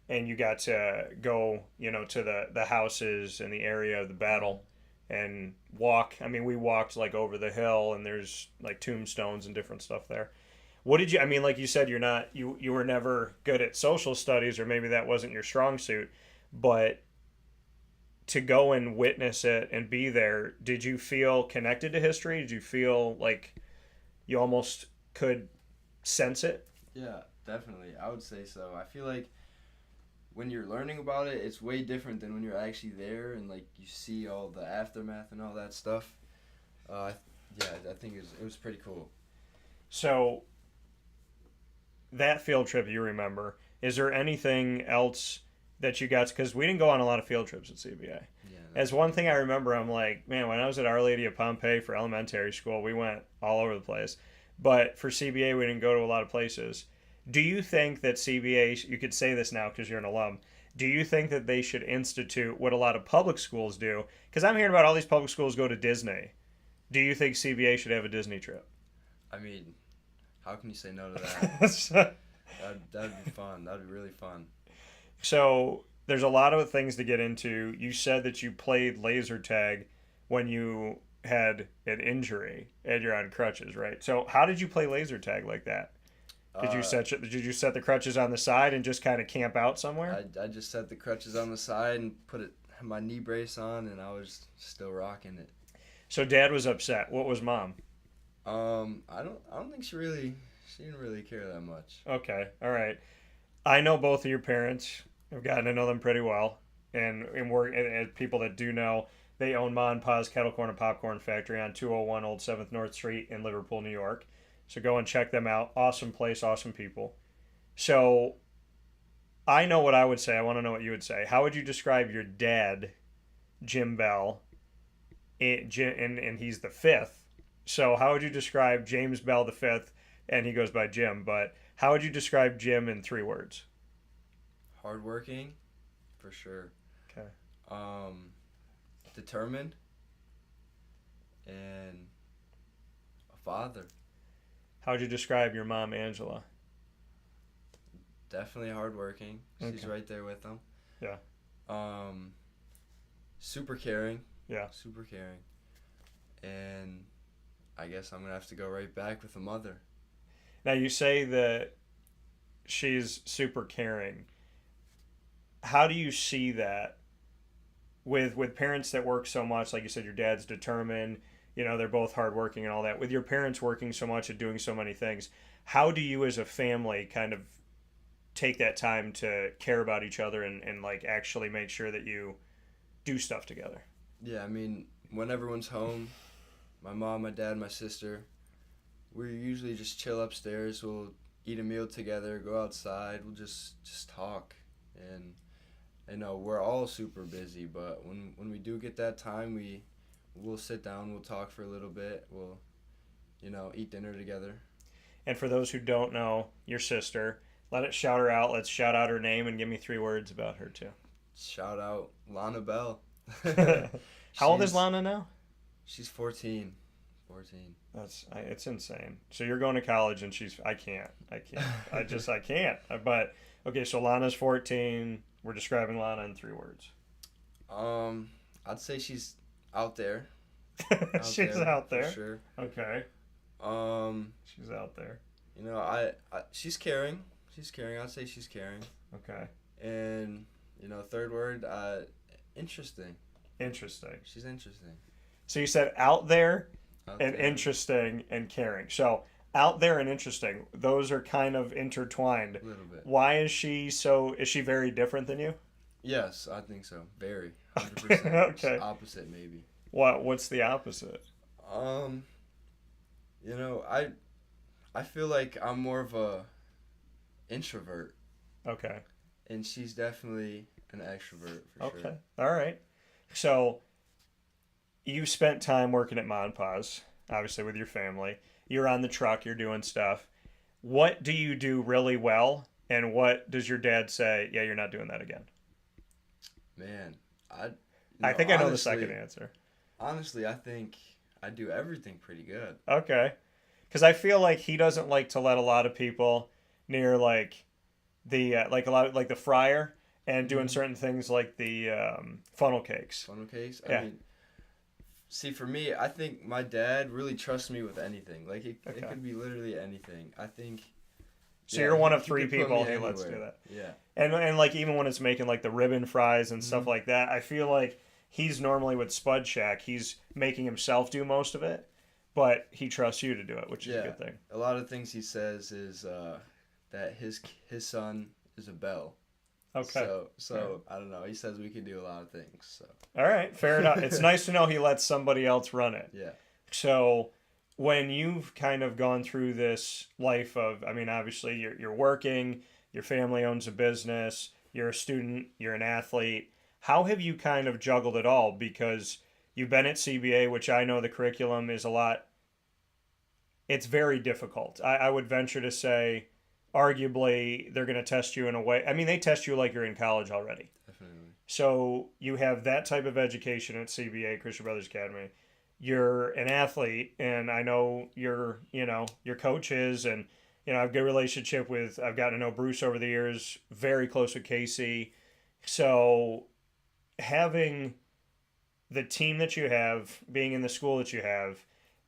and you got to go, to the houses in the area of the battle. And walk. I mean, we walked like over the hill, and there's like tombstones and different stuff there. What did you? I mean, like you said, you were never good at social studies, or maybe that wasn't your strong suit. But to go and witness it and be there, did you feel connected to history? Did you feel like you almost could sense it? Yeah, definitely. I would say so. I feel like when you're learning about it, it's way different than when you're actually there and like you see all the aftermath and all that stuff. I think it was pretty cool. So that field trip you remember, is there anything else that you got? Because we didn't go on a lot of field trips at CBA. Yeah, as one thing I remember, I'm like, man, when I was at Our Lady of Pompeii for elementary school, we went all over the place. But for CBA, we didn't go to a lot of places. Do you think that CBA, you could say this now because you're an alum, do you think that they should institute what a lot of public schools do? Because I'm hearing about all these public schools go to Disney. Do you think CBA should have a Disney trip? I mean, how can you say no to that? That'd be fun. That'd be really fun. So there's a lot of things to get into. You said that you played laser tag when you had an injury and you're on crutches, right? So how did you play laser tag like that? Did you set the crutches on the side and just kind of camp out somewhere? I just set the crutches on the side and put my knee brace on, and I was still rocking it. So Dad was upset. What was Mom? I don't think she didn't really care that much. Okay, all right. I know both of your parents. I've gotten to know them pretty well, and people that do know, they own Ma and Pa's Kettle Corn and Popcorn Factory on 201 Old 7th North Street in Liverpool, New York. So go and check them out. Awesome place, awesome people. So I know what I would say. I want to know what you would say. How would you describe your dad, Jim Bell, and he's the fifth. So how would you describe James Bell the fifth? And he goes by Jim, but how would you describe Jim in 3 words? Hardworking, for sure. Okay. Determined, and a father. How would you describe your mom, Angela? Definitely hardworking. She's right there with them. Yeah. Super caring. Yeah. Super caring. And I guess I'm going to have to go right back with the mother. Now, you say that she's super caring. How do you see that with parents that work so much? Like you said, your dad's determined, they're both hardworking and all that. With your parents working so much and doing so many things, how do you as a family kind of take that time to care about each other and like actually make sure that you do stuff together? Yeah, I mean, when everyone's home, my mom, my dad, my sister, we usually just chill upstairs. We'll eat a meal together, go outside. We'll just talk. And we're all super busy, but when we do get that time, we'll sit down, we'll talk for a little bit. We'll, eat dinner together. And for those who don't know your sister, let's shout her out. Let's shout out her name and give me 3 words about her too. Shout out Lana Bell. How old is Lana now? She's 14. It's insane. So you're going to college and I can't. I can't. But okay, so Lana's 14. We're describing Lana in 3 words. I'd say she's out there. She's out there. For sure. Okay. She's out there. She's caring. I'd say she's caring. Okay. And 3rd word, interesting. Interesting. She's interesting. So you said out there and interesting and caring. So out there and interesting, those are kind of intertwined. A little bit. Why is she very different than you? Yes, I think so. Very. 100%. Okay. Opposite, maybe. What's the opposite? I feel like I'm more of a introvert. Okay. And she's definitely an extrovert, for sure. Okay. All right. So you spent time working at Ma and Pa's, obviously with your family. You're on the truck, you're doing stuff. What do you do really well, and what does your dad say, yeah, you're not doing that again? Man, I think I know the second answer. Honestly, I think I do everything pretty good. Okay. Because I feel like he doesn't like to let a lot of people near like the the fryer and doing certain things like the funnel cakes. Funnel cakes? Yeah. I mean, see, for me, I think my dad really trusts me with anything. Like, it could be literally anything. I think... So you're one of 3 people he lets do that. Yeah. And like even when it's making like the ribbon fries and stuff like that, I feel like he's normally with Spud Shack, he's making himself do most of it, but he trusts you to do it, which is a good thing. A lot of things he says is that his son is a Bell. Okay. So I don't know. He says we can do a lot of things. So. All right, fair enough. It's nice to know he lets somebody else run it. Yeah. So when you've kind of gone through this life of, I mean, obviously you're working, your family owns a business, you're a student, you're an athlete. How have you kind of juggled it all? Because you've been at CBA, which I know the curriculum is it's very difficult. I would venture to say, arguably, they're going to test you in a way. I mean, they test you like you're in college already. Definitely. So you have that type of education at CBA, Christian Brothers Academy. You're an athlete, and I know your coach is, and I have a good relationship with. I've gotten to know Bruce over the years. Very close with Casey. So having the team that you have, being in the school that you have,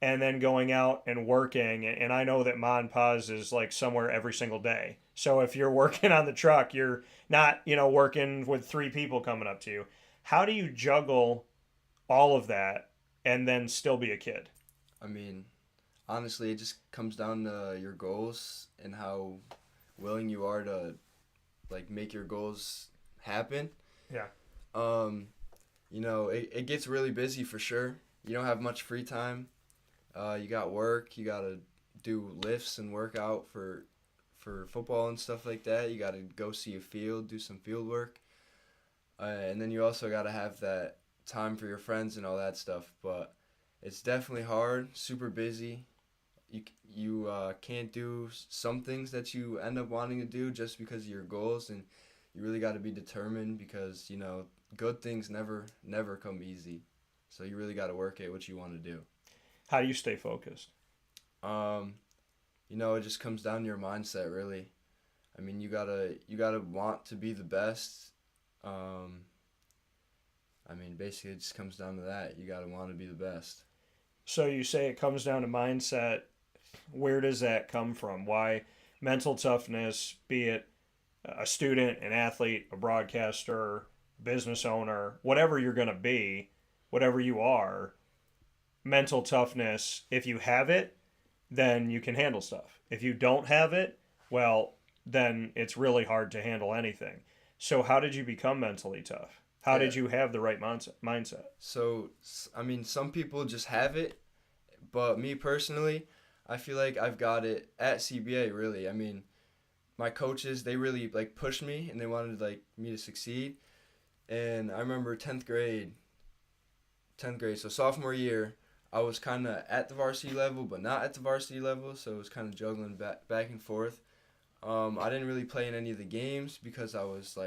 and then going out and working. And I know that Ma and Pa's is like somewhere every single day. So if you're working on the truck, you're not, working with 3 people coming up to you. How do you juggle all of that and then still be a kid? I mean, honestly, it just comes down to your goals and how willing you are to like make your goals happen. Yeah. It gets really busy for sure. You don't have much free time. You got work. You got to do lifts and work out for football and stuff like that. You got to go see a field, do some field work. And then you also got to have that time for your friends and all that stuff. But it's definitely hard, super busy. You can't do some things that you end up wanting to do just because of your goals, and you really got to be determined because, good things never come easy. So you really got to work at what you want to do. How do you stay focused? It just comes down to your mindset, really. I mean, you gotta want to be the best. Basically, it just comes down to that. You gotta want to be the best. So you say it comes down to mindset. Where does that come from? Why mental toughness, be it a student, an athlete, a broadcaster, business owner, whatever you're going to be, whatever you are, mental toughness, if you have it, then you can handle stuff. If you don't have it, well, then it's really hard to handle anything. So how did you become mentally tough? How did you have the right mindset? So, some people just have it, but me personally, I feel like I've got it at CBA, really. I mean, my coaches, they really, pushed me, and they wanted, me to succeed. And I remember 10th grade, so sophomore year, I was kind of at the varsity level, but not at the varsity level, so it was kind of juggling back and forth. I didn't really play in any of the games because I was,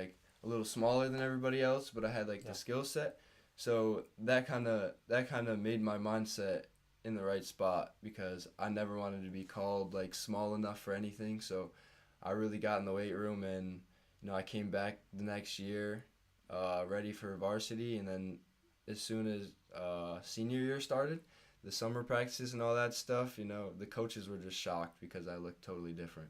a little smaller than everybody else, but I had, the skill set. So that kind of made my mindset in the right spot because I never wanted to be called, small enough for anything. So I really got in the weight room, and, I came back the next year ready for varsity, and then as soon as senior year started, the summer practices and all that stuff, the coaches were just shocked because I looked totally different.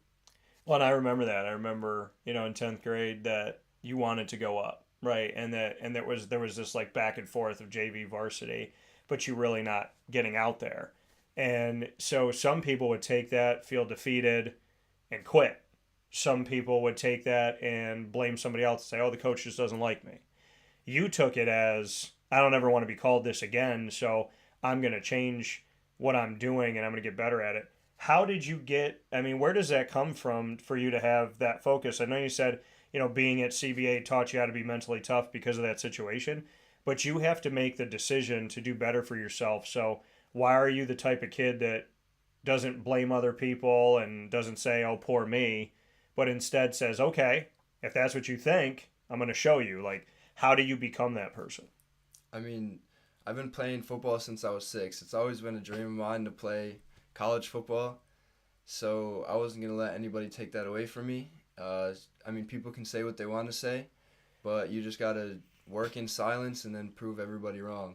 Well, and I remember that. I remember, in 10th grade that you wanted to go up, right? And there was this back and forth of JV varsity, but you really not getting out there. And so some people would take that, feel defeated, and quit. Some people would take that and blame somebody else and say, oh, the coach just doesn't like me. You took it as, I don't ever want to be called this again, so I'm going to change what I'm doing and I'm going to get better at it. How did you where does that come from for you to have that focus? I know you said, being at CBA taught you how to be mentally tough because of that situation, but you have to make the decision to do better for yourself. So why are you the type of kid that doesn't blame other people and doesn't say, oh, poor me, but instead says, okay, if that's what you think, I'm going to show you. How do you become that person? I mean, I've been playing football since I was 6. It's always been a dream of mine to play college football, so I wasn't going to let anybody take that away from me. People can say what they want to say, but you just got to work in silence and then prove everybody wrong.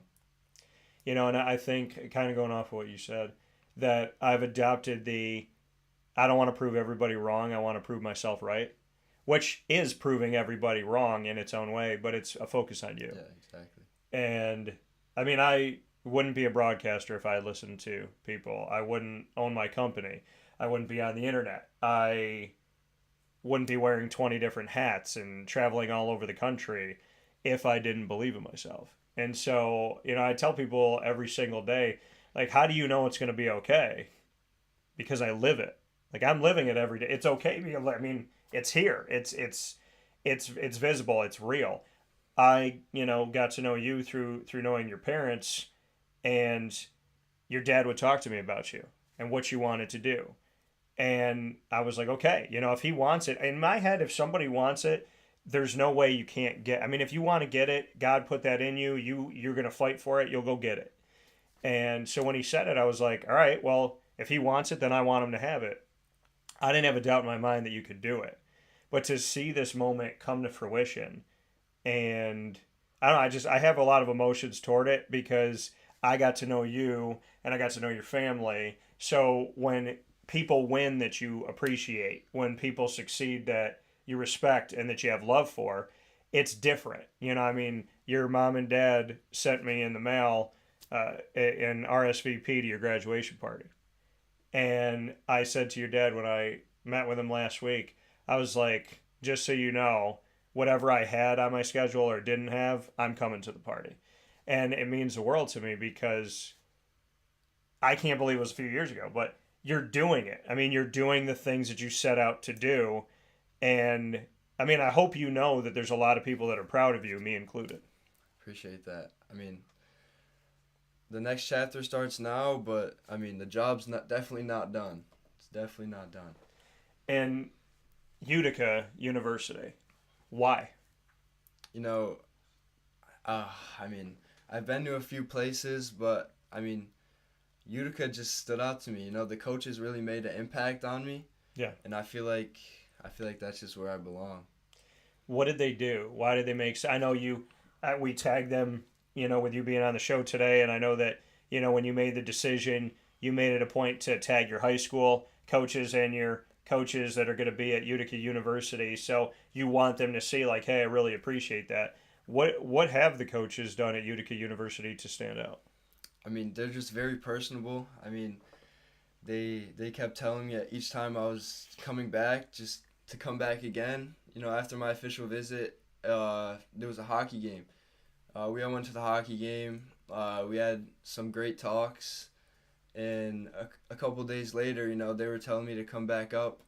And I think, kind of going off of what you said, that I've adopted I don't want to prove everybody wrong, I want to prove myself right, which is proving everybody wrong in its own way, but it's a focus on you. Yeah, exactly. And, I wouldn't be a broadcaster if I listened to people. I wouldn't own my company. I wouldn't be on the internet. I wouldn't be wearing 20 different hats and traveling all over the country if I didn't believe in myself. And so, I tell people every single day, how do you know it's going to be okay? Because I live it. I'm living it every day. It's okay. It's here. It's visible. It's real. I, got to know you through knowing your parents, and your dad would talk to me about you and what you wanted to do. And I was like, okay, if he wants it, in my head, if somebody wants it, there's no way you can't get. If you want to get it, God put that in you. You're going to fight for it. You'll go get it. And so when he said it, I was like, all right, well, if he wants it, then I want him to have it. I didn't have a doubt in my mind that you could do it. But to see this moment come to fruition, and I don't know, I have a lot of emotions toward it because I got to know you and I got to know your family. So when people win that you appreciate, when people succeed that you respect and that you have love for, it's different. You know, I mean, your mom and dad sent me in the mail an RSVP to your graduation party. And I said to your dad when I met with him last week, I was like, just so you know, whatever I had on my schedule or didn't have, I'm coming to the party. And it means the world to me because I can't believe it was a few years ago, but you're doing it. I mean, you're doing the things that you set out to do. And I mean, I hope you know that there's a lot of people that are proud of you, me included. Appreciate that. I mean, the next chapter starts now, but I mean, the job's definitely not done. It's definitely not done. And Utica University, why? You know, I mean, I've been to a few places, but I mean, Utica just stood out to me. You know, the coaches really made an impact on me. Yeah. And I feel like that's just where I belong. What did they do? Why did they make? I know we tagged them, you know, with you being on the show today, and I know that, you know, when you made the decision, you made it a point to tag your high school coaches and your coaches that are going to be at Utica University. So you want them to see, like, hey, I really appreciate that. What have the coaches done at Utica University to stand out? I mean, they're just very personable. I mean, they kept telling me each time I was coming back, just to come back again. You know, after my official visit, there was a hockey game. We all went to the hockey game. We had some great talks. And a couple days later, you know, they were telling me to come back up.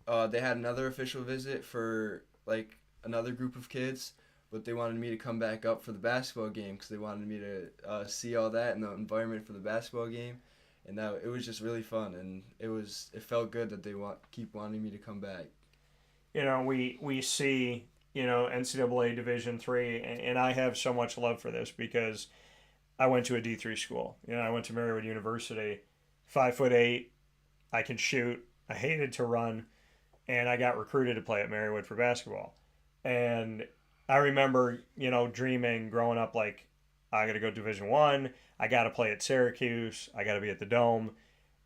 They had another official visit for, like, another group of kids, but they wanted me to come back up for the basketball game because they wanted me to see all that and the environment for the basketball game. And it was just really fun, and it felt good that they keep wanting me to come back. You know, we see, you know, NCAA Division III, and I have so much love for this because I went to a D3 school. You know, I went to Marywood University, 5'8", I can shoot, I hated to run, and I got recruited to play at Marywood for basketball. And I remember, you know, dreaming growing up, like, I got to go Division I got to play at Syracuse, I got to be at the Dome.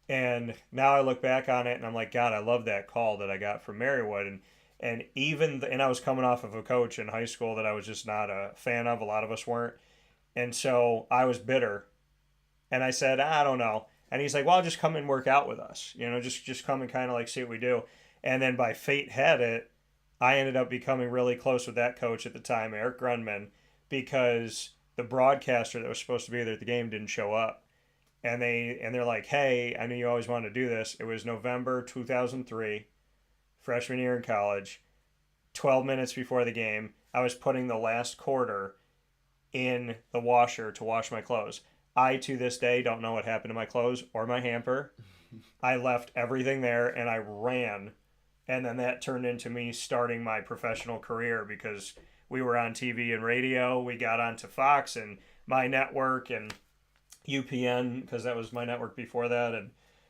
And now I look back on it and I'm like, God, I love that call that I got from Marywood. And I was coming off of a coach in high school that I was just not a fan of. A lot of us weren't. And so I was bitter. And I said, I don't know. And he's like, well, just come and work out with us. You know, just come and kind of like see what we do. And then by fate had it, I ended up becoming really close with that coach at the time, Eric Grunman, because the broadcaster that was supposed to be there at the game didn't show up. And they're like, hey, I knew you always wanted to do this. It was November 2003, freshman year in college. 12 minutes before the game, I was putting the last quarter in the washer to wash my clothes. I, to this day, don't know what happened to my clothes or my hamper. I left everything there and I ran. And then that turned into me starting my professional career because we were on TV and radio. We got onto Fox and my network and UPN because that was my network before that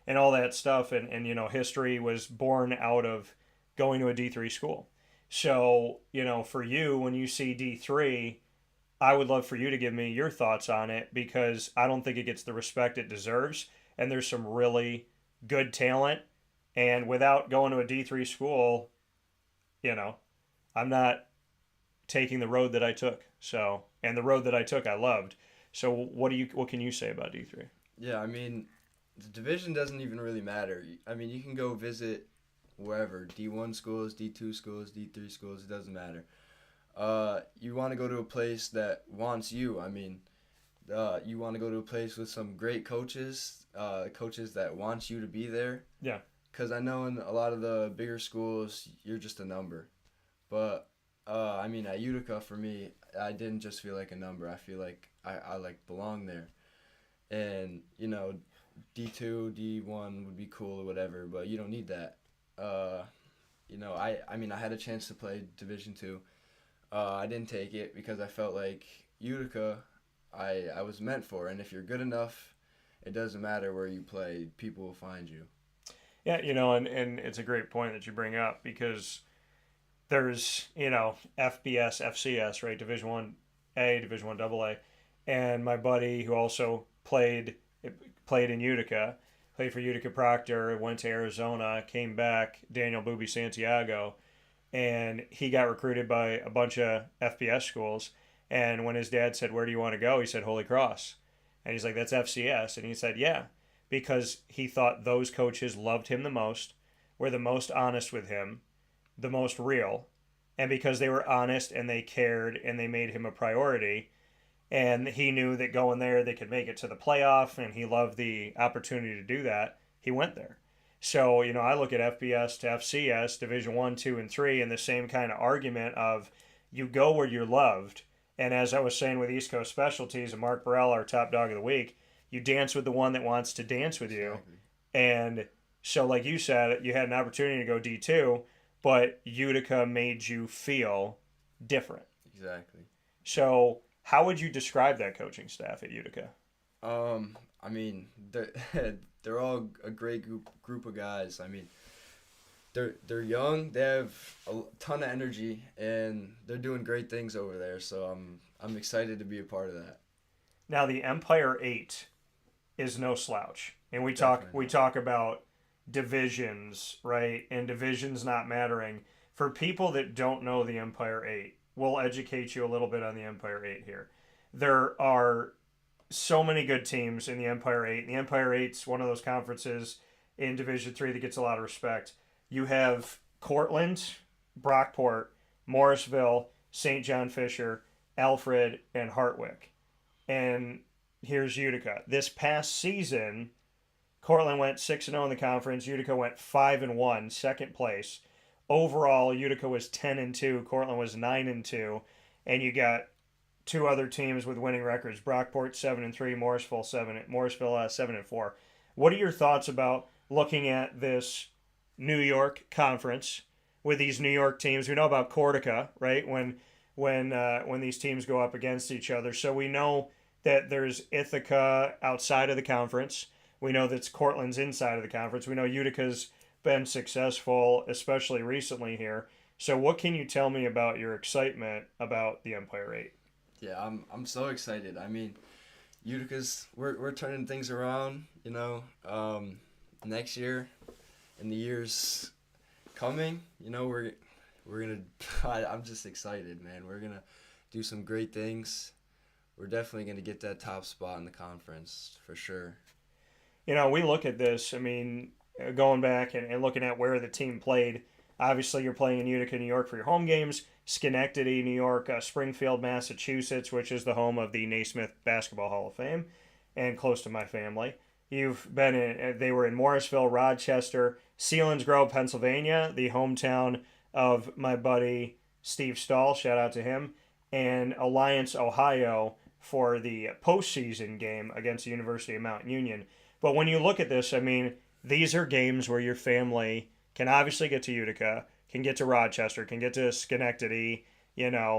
and all that stuff. And, you know, history was born out of going to a D3 school. So, you know, for you, when you see D3, I would love for you to give me your thoughts on it because I don't think it gets the respect it deserves. And there's some really good talent. And without going to a D3 school, you know, I'm not taking the road that I took. So, and the road that I took, I loved. So what can you say about D3? Yeah, I mean, the division doesn't even really matter. I mean, you can go visit wherever, D1 schools, D2 schools, D3 schools, it doesn't matter. You want to go to a place that wants you. I mean, you want to go to a place with some great coaches, coaches that want you to be there. Yeah. Because I know in a lot of the bigger schools, you're just a number. But, I mean, at Utica, for me, I didn't just feel like a number. I feel like I like belong there. And, you know, D2, D1 would be cool or whatever, but you don't need that. You know, I mean, I had a chance to play Division II. I didn't take it because I felt like Utica, I was meant for. And if you're good enough, it doesn't matter where you play. People will find you. Yeah, you know, and it's a great point that you bring up because there's, you know, FBS, FCS, right? Division 1A, Division 1AA. and my buddy who also played in Utica, played for Utica Proctor, went to Arizona, came back, Daniel Booby Santiago, and he got recruited by a bunch of FBS schools. And when his dad said, "Where do you want to go?" he said, "Holy Cross." And he's like, "That's FCS." And he said, "Yeah," because he thought those coaches loved him the most, were the most honest with him, the most real, and because they were honest and they cared and they made him a priority. And he knew that going there, they could make it to the playoff, and he loved the opportunity to do that. He went there. So, I look at FBS to FCS, Division 1, 2, and 3, and the same kind of argument of you go where you're loved. And as I was saying with East Coast Specialties and Mark Burrell, our top dog of the week, you dance with the one that wants to dance with you. Exactly. And so, like you said, you had an opportunity to go D2, but Utica made you feel different. Exactly. So, how would you describe that coaching staff at Utica? I mean, they're all a great group of guys. I mean, they're young, they have a ton of energy, and they're doing great things over there. So I'm excited to be a part of that. Now, the Empire 8 is no slouch, and we talk about divisions, right? And divisions not mattering. For people that don't know the Empire 8, we'll educate you a little bit on the Empire 8 here. There are so many good teams in the Empire 8. The Empire 8's one of those conferences in Division 3 that gets a lot of respect. You have Cortland, Brockport, Morrisville, St. John Fisher, Alfred, and Hartwick. And here's Utica. This past season, Cortland went 6-0 in the conference. Utica went 5-1, second place. Overall, Utica was 10-2. Cortland was 9-2. And you got two other teams with winning records: Brockport 7-3, Morrisville 7-4. What are your thoughts about looking at this New York conference with these New York teams? We know about Cortica, right? When these teams go up against each other, so we know that there's Ithaca outside of the conference. We know that Cortland's inside of the conference. We know Utica's been successful, especially recently here. So what can you tell me about your excitement about the Empire 8? Yeah, I'm so excited. I mean, Utica's we're turning things around, next year and the years coming, we're going to I'm just excited, man. We're going to do some great things. We're definitely going to get that top spot in the conference for sure. We look at this, I mean, going back and looking at where the team played. Obviously, you're playing in Utica, New York for your home games. Schenectady, New York, Springfield, Massachusetts, which is the home of the Naismith Basketball Hall of Fame and close to my family. They were in Morrisville, Rochester, Selinsgrove, Pennsylvania, the hometown of my buddy Steve Stahl, shout out to him, and Alliance, Ohio for the postseason game against the University of Mount Union. But when you look at this, I mean, these are games where your family can obviously get to Utica, can get to Rochester, can get to Schenectady, Alfred,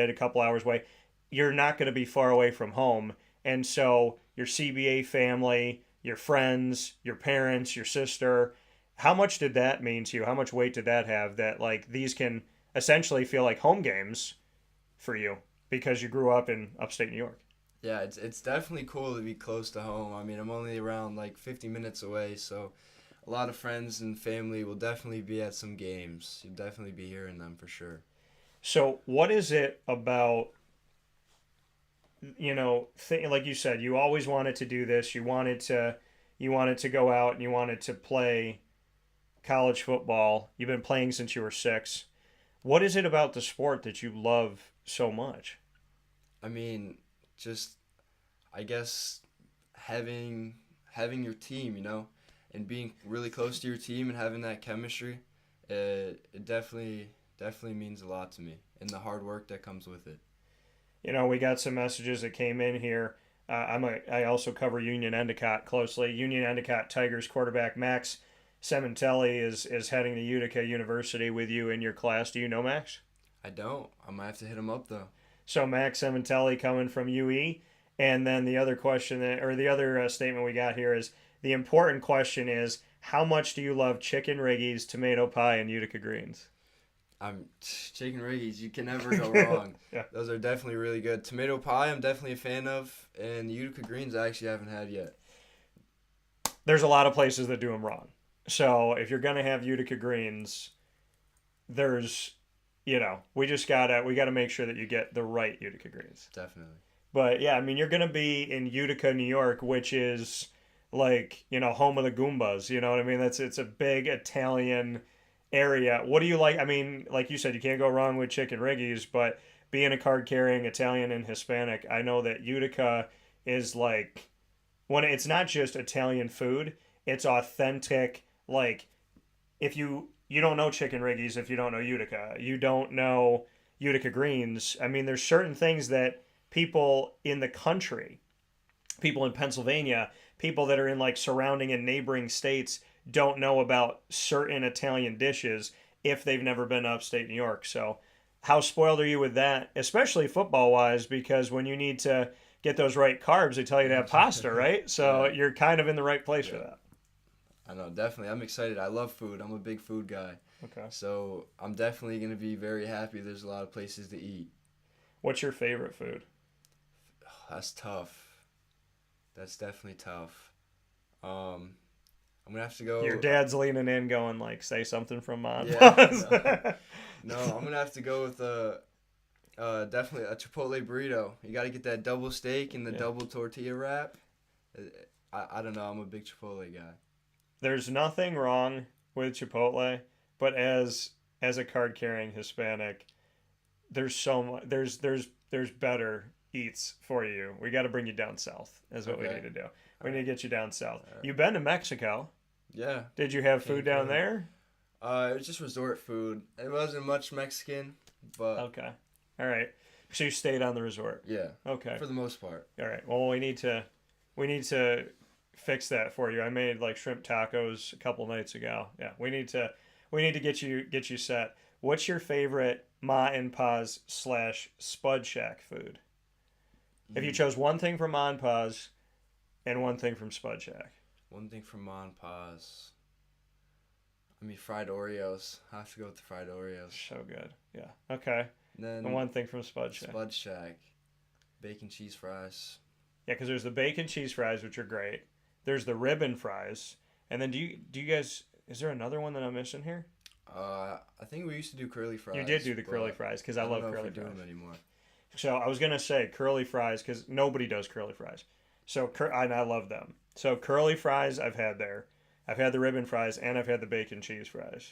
a couple hours away. You're not going to be far away from home. And so your CBA family, your friends, your parents, your sister, how much did that mean to you? How much weight did that have that, these can essentially feel like home games for you because you grew up in upstate New York? Yeah, it's definitely cool to be close to home. I mean, I'm only around 50 minutes away, so a lot of friends and family will definitely be at some games. You'll definitely be hearing them for sure. So what is it about, like you said, you always wanted to do this. You wanted to go out and you wanted to play college football. You've been playing since you were 6. What is it about the sport that you love so much? I mean, just, I guess, having your team, and being really close to your team and having that chemistry, it definitely means a lot to me, and the hard work that comes with it. We got some messages that came in here. I also cover Union Endicott closely. Union Endicott Tigers quarterback Max Sementelli is heading to Utica University with you in your class. Do you know Max? I don't. I might have to hit him up though. So Max Sementelli coming from UE, and then the other question the other statement we got here is the important question is, how much do you love chicken riggies, tomato pie, and Utica greens? Chicken Riggies. You can never go wrong. Yeah. Those are definitely really good. Tomato pie, I'm definitely a fan of, and Utica greens I actually haven't had yet. There's a lot of places that do them wrong. So if you're gonna have Utica greens, there's, we gotta make sure that you get the right Utica greens. Definitely. But yeah, I mean, you're gonna be in Utica, New York, which is like, home of the Goombas. You know what I mean? It's a big Italian area. What do you like? I mean, like you said, you can't go wrong with chicken riggies, but being a card carrying Italian and Hispanic, I know that Utica is like, when it's not just Italian food, it's authentic. Like, if you don't know chicken riggies, if you don't know Utica, you don't know Utica greens. I mean, there's certain things that people in the country, people in Pennsylvania, people that are in like surrounding and neighboring states don't know about certain Italian dishes if they've never been to upstate New York. So how spoiled are you with that, especially football wise, because when you need to get those right carbs, they tell you to have pasta, right? So Yeah. You're kind of in the right place for that. I know, definitely. I'm excited. I love food. I'm a big food guy. Okay. So I'm definitely going to be very happy there's a lot of places to eat. What's your favorite food? That's tough. That's definitely tough. I'm gonna have to go. Your dad's leaning in, going like, "Say something from Mom." Yeah. No, I'm gonna have to go with definitely a Chipotle burrito. You got to get that double steak and the double tortilla wrap. I don't know. I'm a big Chipotle guy. There's nothing wrong with Chipotle, but as a card carrying Hispanic, there's so much. There's better eats for you. We got to bring you down south. Is what we need to do. We need to get you down south. You've been to Mexico. Yeah. Did you have food down there? It was just resort food. It wasn't much Mexican, but okay. All right. So you stayed on the resort. Yeah. Okay. For the most part. All right. Well, we need to fix that for you. I made like shrimp tacos a couple nights ago. Yeah. We need to get you set. What's your favorite Ma and Pa's / Spud Shack food? If you chose one thing from Ma and Pa's and one thing from Spud Shack. One thing from Ma and Pa's. I mean, fried Oreos. I have to go with the fried Oreos. So good. Yeah. Okay. And one thing from Spud Shack. Spud Shack. Bacon cheese fries. Yeah, because there's the bacon cheese fries, which are great. There's the ribbon fries. And then do you guys, is there another one that I'm missing here? I think we used to do curly fries. You did do the curly fries, because I love curly fries. I don't know if we do them anymore. So I was going to say curly fries, because nobody does curly fries. So, and I love them. So curly fries I've had there. I've had the ribbon fries, and I've had the bacon cheese fries.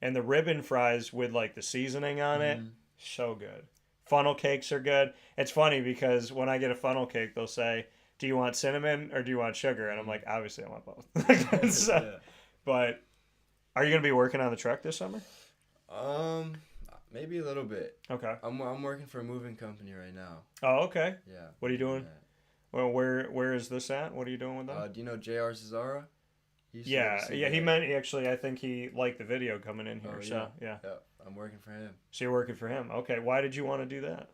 And the ribbon fries with like the seasoning on it, so good. Funnel cakes are good. It's funny because when I get a funnel cake, they'll say, "Do you want cinnamon or do you want sugar?" And I'm like, obviously I want both. So, but are you going to be working on the truck this summer? Maybe a little bit. Okay. I'm working for a moving company right now. Oh, okay. Yeah. What are you doing? Well, where is this at? What are you doing with them? Do you know J.R. Cesara? Yeah. He meant actually. I think he liked the video coming in here. So yeah. Yeah. I'm working for him. So you're working for him. Okay. Why did you want to do that?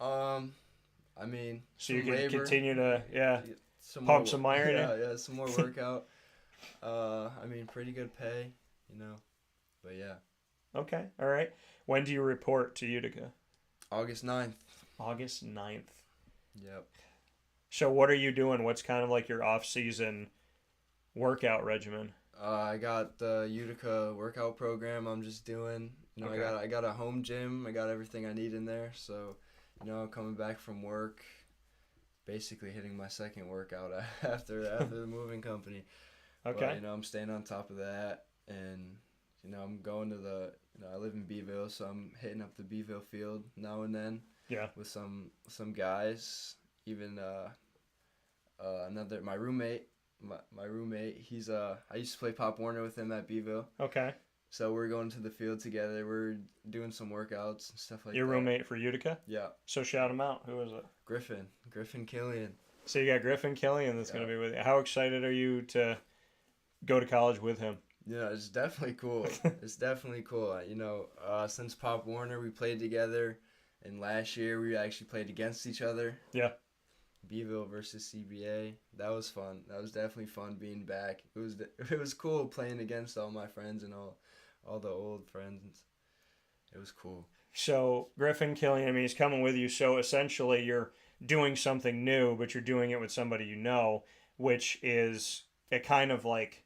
I mean, so you can labor, continue to pump some iron in. Yeah, some more workout. I mean, pretty good pay, but yeah. Okay. All right. When do you report to Utica? August 9th. August 9th. Yep. So what are you doing? What's kind of like your off-season workout regimen? I got the Utica workout program I'm just doing. Okay. I got a home gym. I got everything I need in there. So, coming back from work, basically hitting my second workout after the moving company. Okay. But, I'm staying on top of that, and I'm going to I live in Beeville, so I'm hitting up the Beeville field now and then. Yeah. With some guys, even my roommate. My roommate, he's I used to play Pop Warner with him at Beeville. Okay. So we're going to the field together. We're doing some workouts and stuff like that. Your roommate for Utica? Yeah. So shout him out. Who is it? Griffin Killian. So you got Griffin Killian that's going to be with you. How excited are you to go to college with him? Yeah, it's definitely cool. It's definitely cool. Since Pop Warner, we played together, and last year we actually played against each other. Yeah. Beeville versus CBA. That was fun. That was definitely fun being back. It was cool playing against all my friends and all the old friends. It was cool. So Griffin, Killian, I mean, he's coming with you. So essentially, you're doing something new, but you're doing it with somebody you know, which is a kind of like,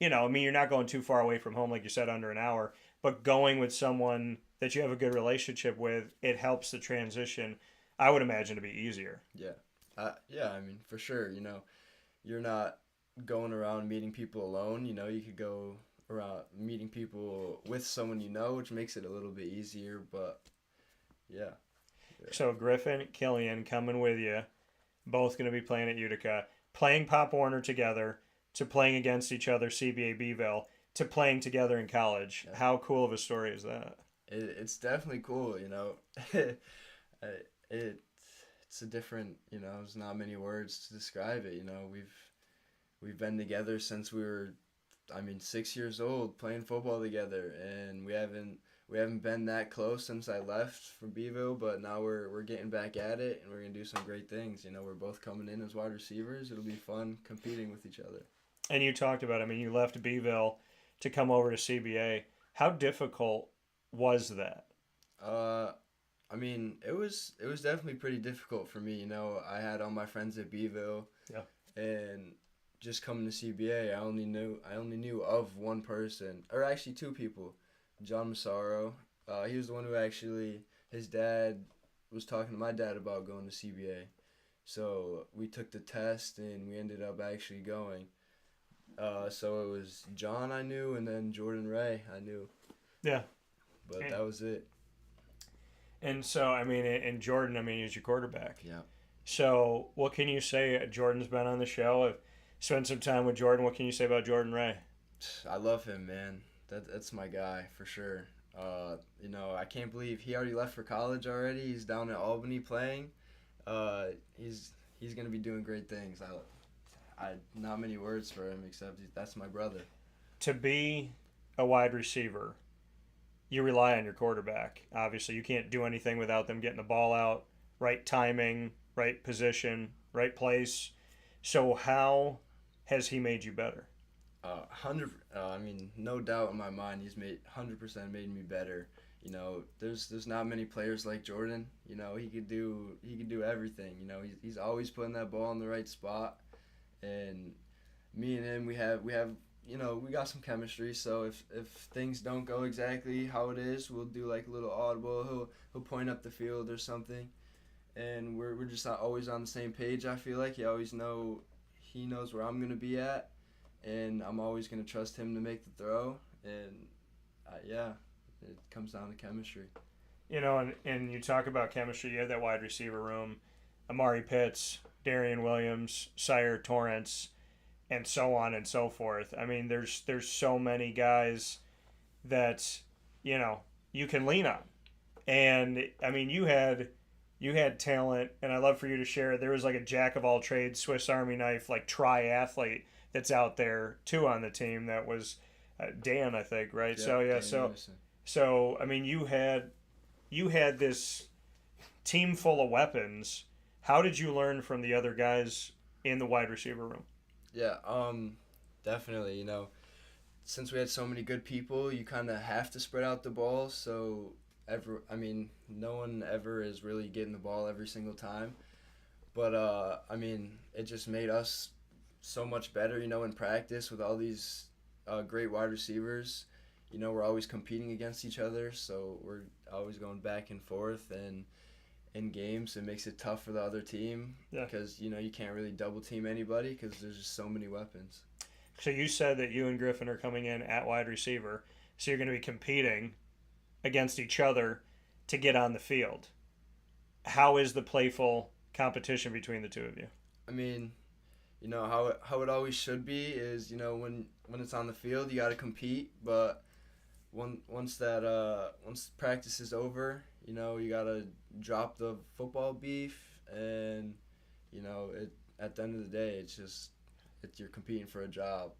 I mean, you're not going too far away from home, like you said, under an hour, but going with someone that you have a good relationship with, it helps the transition, I would imagine, to be easier. Yeah. Yeah, I mean, for sure. You're not going around meeting people alone. You could go around meeting people with someone which makes it a little bit easier, but yeah. So Griffin, Killian coming with you, both going to be playing at Utica, playing Pop Warner together, to playing against each other, CBA Beeville, to playing together in college. Yeah. How cool of a story is that? It's definitely cool, It's a different, there's not many words to describe it. We've been together since we were, 6 years old, playing football together, and we haven't been that close since I left from Beeville, but now we're getting back at it, and we're gonna do some great things. We're both coming in as wide receivers. It'll be fun competing with each other. And you talked about, you left Beeville to come over to CBA. How difficult was that? It was definitely pretty difficult for me. I had all my friends at Beeville. Yeah. And just coming to CBA, I only knew of one person, or actually two people, John Massaro. He was the one who his dad was talking to my dad about going to CBA. So we took the test and we ended up actually going. So it was John I knew, and then Jordan Ray I knew. Yeah. But that was it. And so, and Jordan, he was your quarterback. Yeah. So what can you say? Jordan's been on the show. I've spent some time with Jordan. What can you say about Jordan Ray? I love him, man. That's my guy, for sure. I can't believe he already left for college already. He's down at Albany playing. He's going to be doing great things. I not many words for him except that's my brother. To be a wide receiver, you rely on your quarterback. Obviously, you can't do anything without them getting the ball out, right timing, right position, right place. So how has he made you better? No doubt in my mind, he's 100% made me better. There's not many players like Jordan. He could do everything. He's always putting that ball in the right spot. And me and him, we got some chemistry. So if things don't go exactly how it is, we'll do like a little audible. He'll point up the field or something, and we're just not always on the same page. I feel like he knows where I'm gonna be at, and I'm always gonna trust him to make the throw. And it comes down to chemistry. And you talk about chemistry. You have that wide receiver room, Amari Pitts, Darian Williams, Sire Torrance, and so on and so forth. There's so many guys that you can lean on, and you had talent, and I'd love for you to share it. There was like a jack of all trades, Swiss Army knife, like triathlete that's out there too on the team. That was Dan, I think, right? Yeah, so you had this team full of weapons. How did you learn from the other guys in the wide receiver room? Yeah, definitely. Since we had so many good people, you kind of have to spread out the ball. So no one ever is really getting the ball every single time. But it just made us so much better. In practice with all these great wide receivers. We're always competing against each other, so we're always going back and forth, and in games it makes it tough for the other team because you can't really double team anybody because there's just so many weapons. So you said that you and Griffin are coming in at wide receiver, so you're going to be competing against each other to get on the field. How is the playful competition between the two of you? How it always should be is when it's on the field you got to compete, but once practice is over, you gotta drop the football beef, and at the end of the day, you're competing for a job,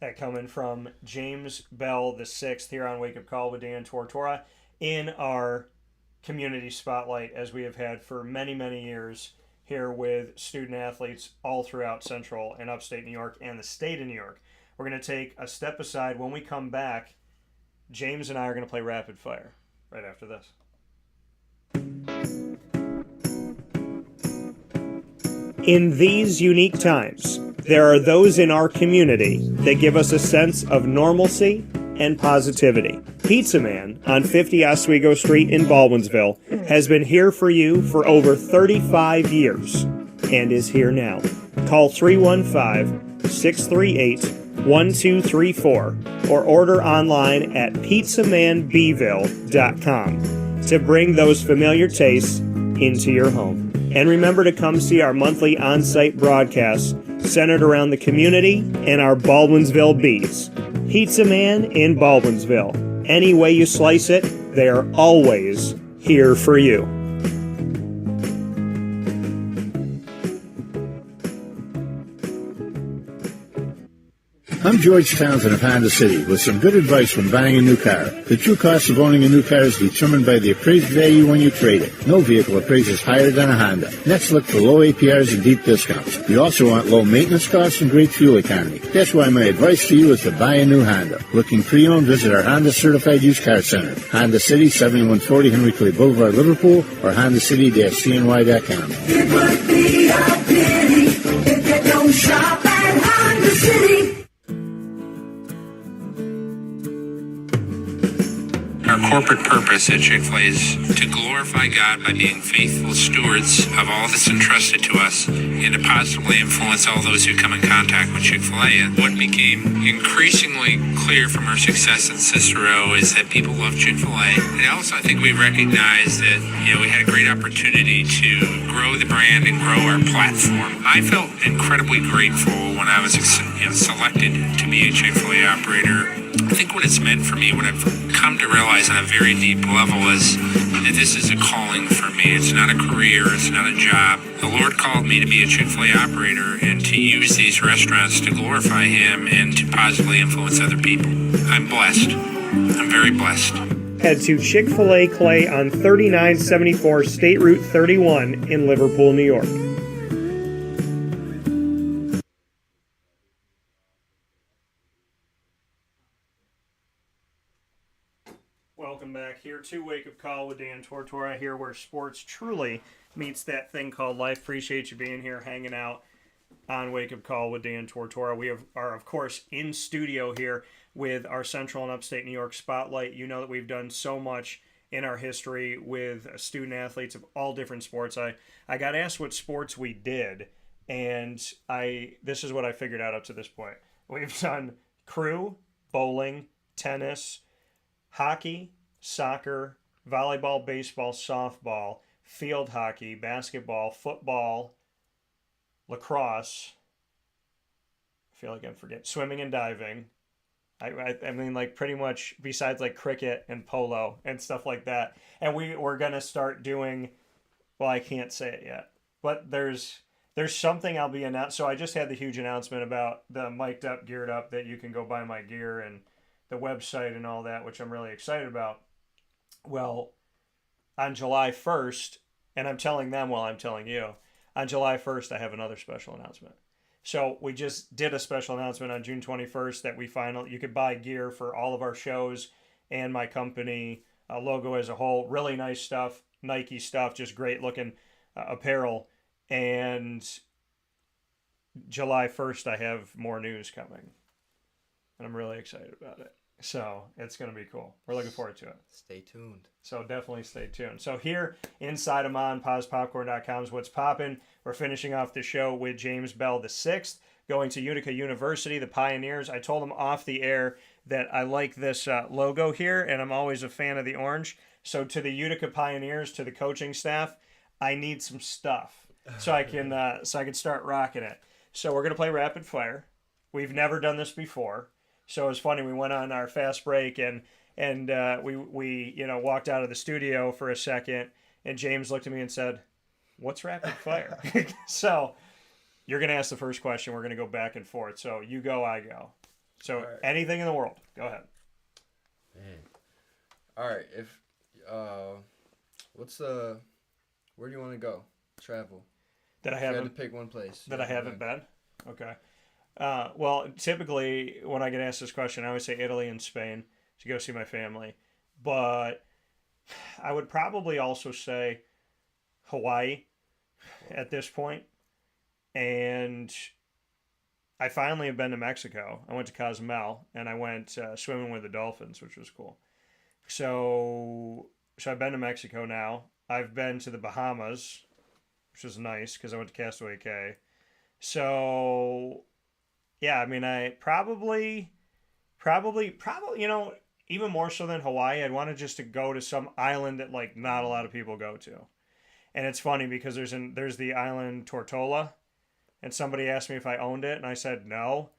That coming from James Bell the Sixth here on Wake Up Call with Dan Tortora in our community spotlight, as we have had for many, many years here with student athletes all throughout Central and Upstate New York and the state of New York. We're going to take a step aside. When we come back, James and I are going to play rapid fire right after this. In these unique times, there are those in our community that give us a sense of normalcy and positivity. Pizza Man on 50 Oswego Street in Baldwinsville has been here for you for over 35 years and is here now. Call 315-638-1234 or order online at pizzamanbeville.com to bring those familiar tastes into your home. And remember to come see our monthly on-site broadcasts centered around the community and our Baldwinsville Bees. Pizza Man in Baldwinsville. Any way you slice it, they are always here for you. I'm George Townsend of Honda City with some good advice when buying a new car. The true cost of owning a new car is determined by the appraised value when you trade it. No vehicle appraises higher than a Honda. Next, look for low APRs and deep discounts. You also want low maintenance costs and great fuel economy. That's why my advice to you is to buy a new Honda. Looking pre-owned, visit our Honda Certified Used Car Center. Honda City, 7140 Henry Clay Boulevard, Liverpool, or HondaCity-CNY.com. It would be a pity if you don't shop at Honda City. Our corporate purpose at Chick-fil-A is to glorify God by being faithful stewards of all that's entrusted to us and to positively influence all those who come in contact with Chick-fil-A. And what became increasingly clear from our success in Cicero is that people love Chick-fil-A. And also, I think we recognized that, we had a great opportunity to grow the brand and grow our platform. I felt incredibly grateful when I was selected to be a Chick-fil-A operator. I think what it's meant for me, what I've come to realize on a very deep level is that this is a calling for me. It's not a career. It's not a job. The Lord called me to be a Chick-fil-A operator and to use these restaurants to glorify Him and to positively influence other people. I'm blessed. I'm very blessed. Head to Chick-fil-A Clay on 3974 State Route 31 in Liverpool, New York. Welcome back here to Wake Up Call with Dan Tortora, here where sports truly meets that thing called life. Appreciate you being here, hanging out on Wake Up Call with Dan Tortora. We are, of course, in studio here with our Central and Upstate New York Spotlight. You know that we've done so much in our history with student athletes of all different sports. I got asked what sports we did, and this is what I figured out up to this point. We've done crew, bowling, tennis, hockey, soccer, volleyball, baseball, softball, field hockey, basketball, football, lacrosse. I feel like I'm forgetting. Swimming and diving. I mean, like, pretty much besides like cricket and polo and stuff like that. And we're going to start doing, well, I can't say it yet, but there's something I'll be announced. So I just had the huge announcement about the Mic'd Up, Geared Up, that you can go buy my gear and the website and all that, which I'm really excited about. Well, on July 1st, and I'm telling them while I'm telling you, on July 1st, I have another special announcement. So we just did a special announcement on June 21st that you could buy gear for all of our shows and my company logo as a whole. Really nice stuff, Nike stuff, just great looking apparel. And July 1st, I have more news coming. And I'm really excited about it. So it's going to be cool. We're looking forward to it. Stay tuned. So definitely stay tuned. So here inside of MonPazPopcorn.com is what's popping. We're finishing off the show with James Bell VI, going to Utica University, the Pioneers. I told him off the air that I like this logo here, and I'm always a fan of the orange. So to the Utica Pioneers, to the coaching staff, I need some stuff so I can start rocking it. So we're going to play rapid fire. We've never done this before. So it was funny. We went on our fast break and we walked out of the studio for a second, and James looked at me and said, "What's rapid fire?" So you're going to ask the first question. We're going to go back and forth. So you go, I go. So right. Anything in the world. Go ahead. Man. All right. Where do you want to go? Travel. That I haven't. You had to pick one place. That I haven't been. Okay. Well, typically when I get asked this question, I always say Italy and Spain. to go see my family. But I would probably also say Hawaii at this point. And I finally have been to Mexico. I went to Cozumel and I went swimming with the dolphins, which was cool. So I've been to Mexico now. I've been to the Bahamas, which was nice because I went to Castaway Cay. So yeah, I mean, I probably, even more so than Hawaii, I'd want to just to go to some island that like not a lot of people go to. And it's funny because there's the island Tortola, and somebody asked me if I owned it, and I said no.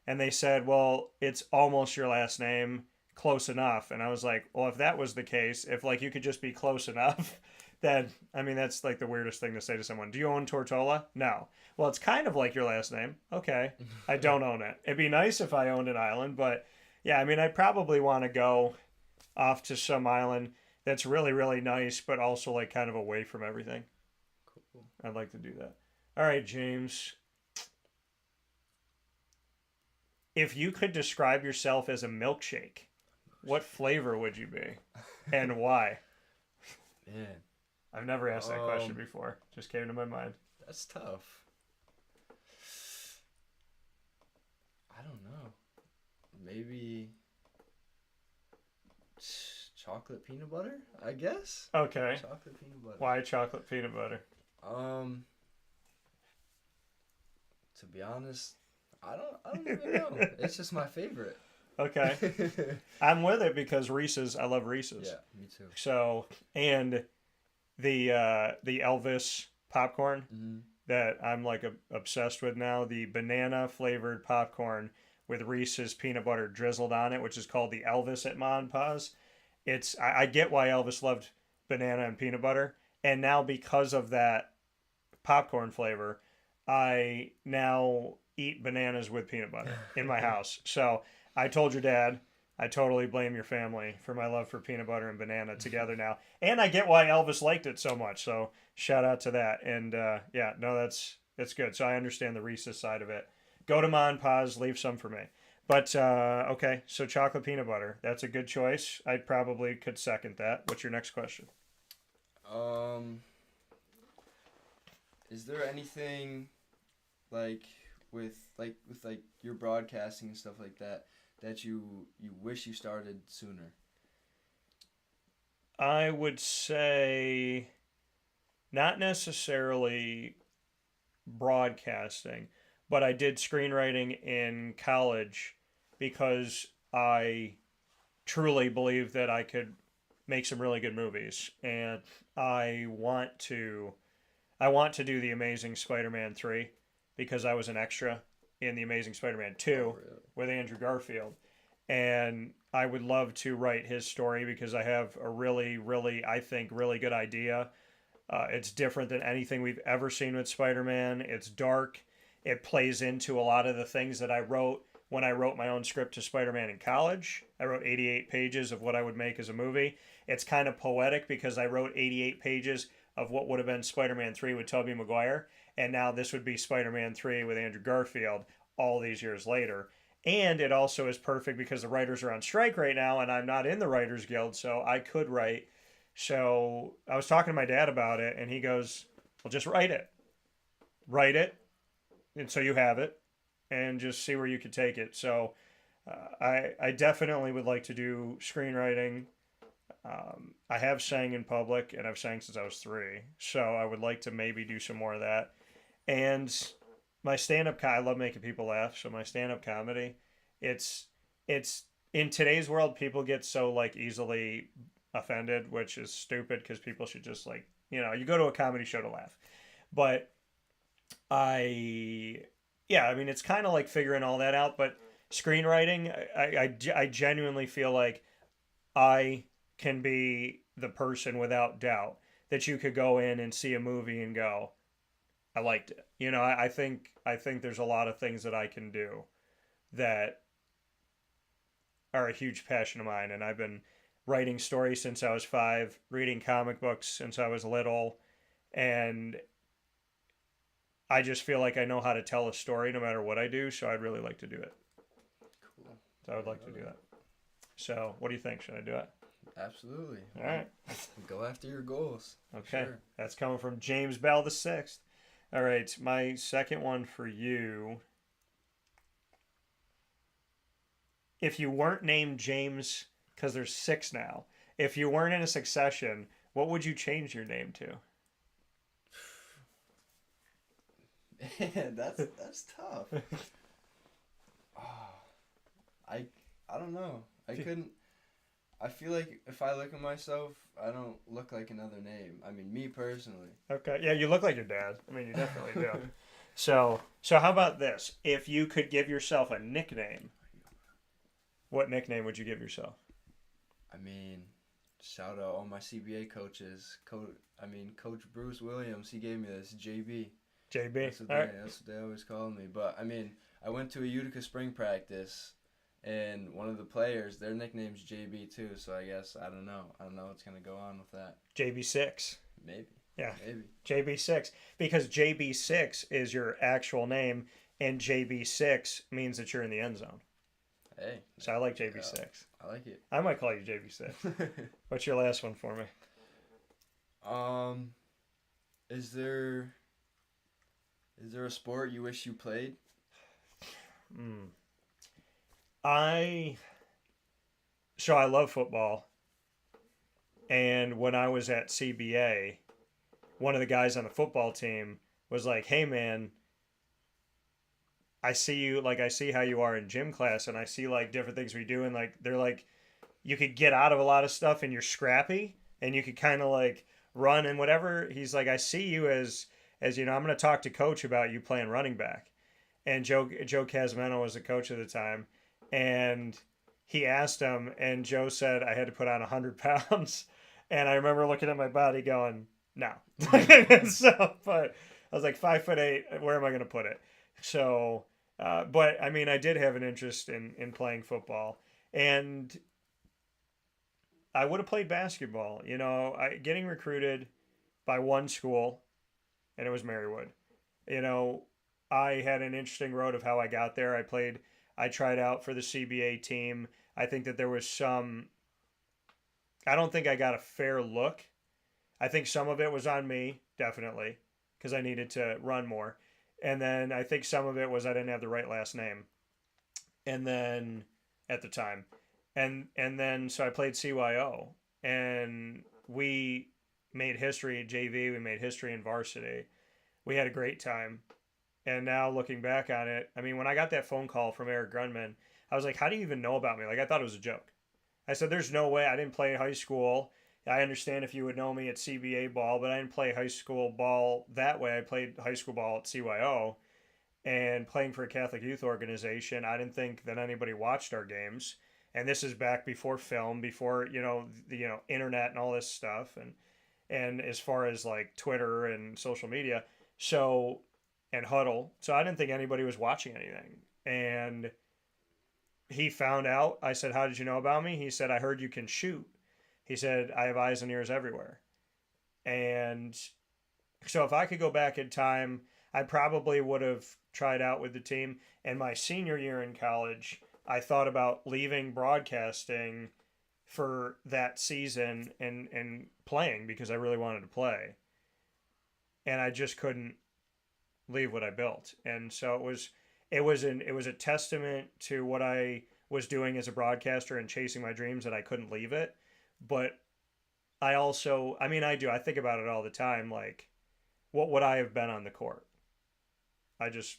And they said, well, it's almost your last name, close enough. And I was like, well, if that was the case, if like you could just be close enough, then, I mean, that's like the weirdest thing to say to someone. Do you own Tortola? No. Well, it's kind of like your last name. Okay. I don't own it. It'd be nice if I owned an island, but yeah, I mean, I'd probably want to go off to some island that's really, really nice, but also like kind of away from everything. Cool. I'd like to do that. All right, James. If you could describe yourself as a milkshake, what flavor would you be and why? Man. I've never asked that question before. Just came to my mind. That's tough. I don't know. Maybe chocolate peanut butter, I guess. Okay. Chocolate peanut butter. Why chocolate peanut butter? To be honest, I don't even know. It's just my favorite. Okay. I'm with it because Reese's, I love Reese's. Yeah, me too. So, and the Elvis popcorn that I'm like obsessed with now, the banana flavored popcorn with Reese's peanut butter drizzled on it, which is called the Elvis at Ma and Pa's. I get why Elvis loved banana and peanut butter, and now because of that popcorn flavor, I now eat bananas with peanut butter in my house. So I told your dad, I totally blame your family for my love for peanut butter and banana together now. And I get why Elvis liked it so much. So shout out to that. And yeah, no, that's good. So I understand the Reese's side of it. Go to Ma and Pa's, leave some for me. But okay, so chocolate peanut butter. That's a good choice. I probably could second that. What's your next question? Is there anything like with your broadcasting and stuff like that that you wish you started sooner? I would say not necessarily broadcasting, but I did screenwriting in college because I truly believe that I could make some really good movies, and I want to do The Amazing Spider-Man 3 because I was an extra in The Amazing Spider-Man 2 with Andrew Garfield. And I would love to write his story because I have a really, really, I think, really good idea. It's different than anything we've ever seen with Spider-Man. It's dark. It plays into a lot of the things that I wrote when I wrote my own script to Spider-Man in college. I wrote 88 pages of what I would make as a movie. It's kind of poetic because I wrote 88 pages of what would have been Spider-Man 3 with Tobey Maguire, and now this would be Spider-Man 3 with Andrew Garfield all these years later. And it also is perfect because the writers are on strike right now, and I'm not in the Writers Guild, so I could write. So I was talking to my dad about it, and he goes, well, just write it. Write it, and so you have it, and just see where you could take it. So I definitely would like to do screenwriting. I have sang in public, and I've sang since I was 3, so I would like to maybe do some more of that. And my stand-up, I love making people laugh, so my stand-up comedy, it's in today's world, people get so like easily offended, which is stupid because people should just like, you go to a comedy show to laugh. But I mean, it's kind of like figuring all that out, but screenwriting, I genuinely feel like I can be the person without doubt that you could go in and see a movie and go, I liked it. I think there's a lot of things that I can do that are a huge passion of mine. And I've been writing stories since I was 5, reading comic books since I was little. And I just feel like I know how to tell a story no matter what I do. So I'd really like to do it. Cool. So I would like to do that. So, what do you think? Should I do it? Absolutely. All right. Go after your goals. Okay. Sure. That's coming from James Bell the Sixth. All right. My second one for you. If you weren't named James, because there's 6 now, if you weren't in a succession, what would you change your name to? Man, that's tough. I don't know. I couldn't. I feel like if I look at myself, I don't look like another name. I mean, me personally. Okay. Yeah, you look like your dad. I mean, you definitely do. So how about this? If you could give yourself a nickname, what nickname would you give yourself? I mean, shout out all my CBA coaches. Coach Bruce Williams, he gave me this, JB. JB. That's what they always call me. But, I mean, I went to a Utica spring practice, and one of the players, their nickname's JB too, so I guess, I don't know what's going to go on with that. JB6. Maybe. Yeah. Maybe. JB6. Because JB6 is your actual name, and JB6 means that you're in the end zone. Hey. So I like JB6. Yeah, I like it. I might call you JB6. What's your last one for me? Is there a sport you wish you played? I love football. And when I was at CBA, one of the guys on the football team was like, "Hey man, I see how you are in gym class, and I see like different things we do, and like they're like, you could get out of a lot of stuff, and you're scrappy, and you could kind of like run and whatever." He's like, "I see you as you know, I'm going to talk to coach about you playing running back." And Joe Casamento was the coach at the time, and he asked him, and Joe said I had to put on 100 pounds, and I remember looking at my body going, "No." So, but I was like 5'8", where am I going to put it? So. But I mean, I did have an interest in playing football, and I would have played basketball. You know, getting recruited by one school, and it was Marywood. You know, I had an interesting road of how I got there. I tried out for the CBA team. I think that there was I don't think I got a fair look. I think some of it was on me, definitely, because I needed to run more. And then I think some of it was I didn't have the right last name. And then at the time. And then so I played CYO, and we made history at JV, we made history in varsity. We had a great time. And now looking back on it, I mean, when I got that phone call from Eric Grunman, I was like, "How do you even know about me?" Like, I thought it was a joke. I said, "There's no way. I didn't play high school. I understand if you would know me at CBA ball, but I didn't play high school ball that way. I played high school ball at CYO, and playing for a Catholic youth organization, I didn't think that anybody watched our games. And this is back before film, before, the internet and all this stuff. And as far as like Twitter and social media, and Huddle. So I didn't think anybody was watching anything. And he found out. I said, "How did you know about me?" He said, "I heard you can shoot." He said, "I have eyes and ears everywhere." And so if I could go back in time, I probably would have tried out with the team. And my senior year in college, I thought about leaving broadcasting for that season and playing because I really wanted to play. And I just couldn't leave what I built. And so it was a testament to what I was doing as a broadcaster and chasing my dreams that I couldn't leave it. But I also, I think about it all the time. Like, what would I have been on the court? I just,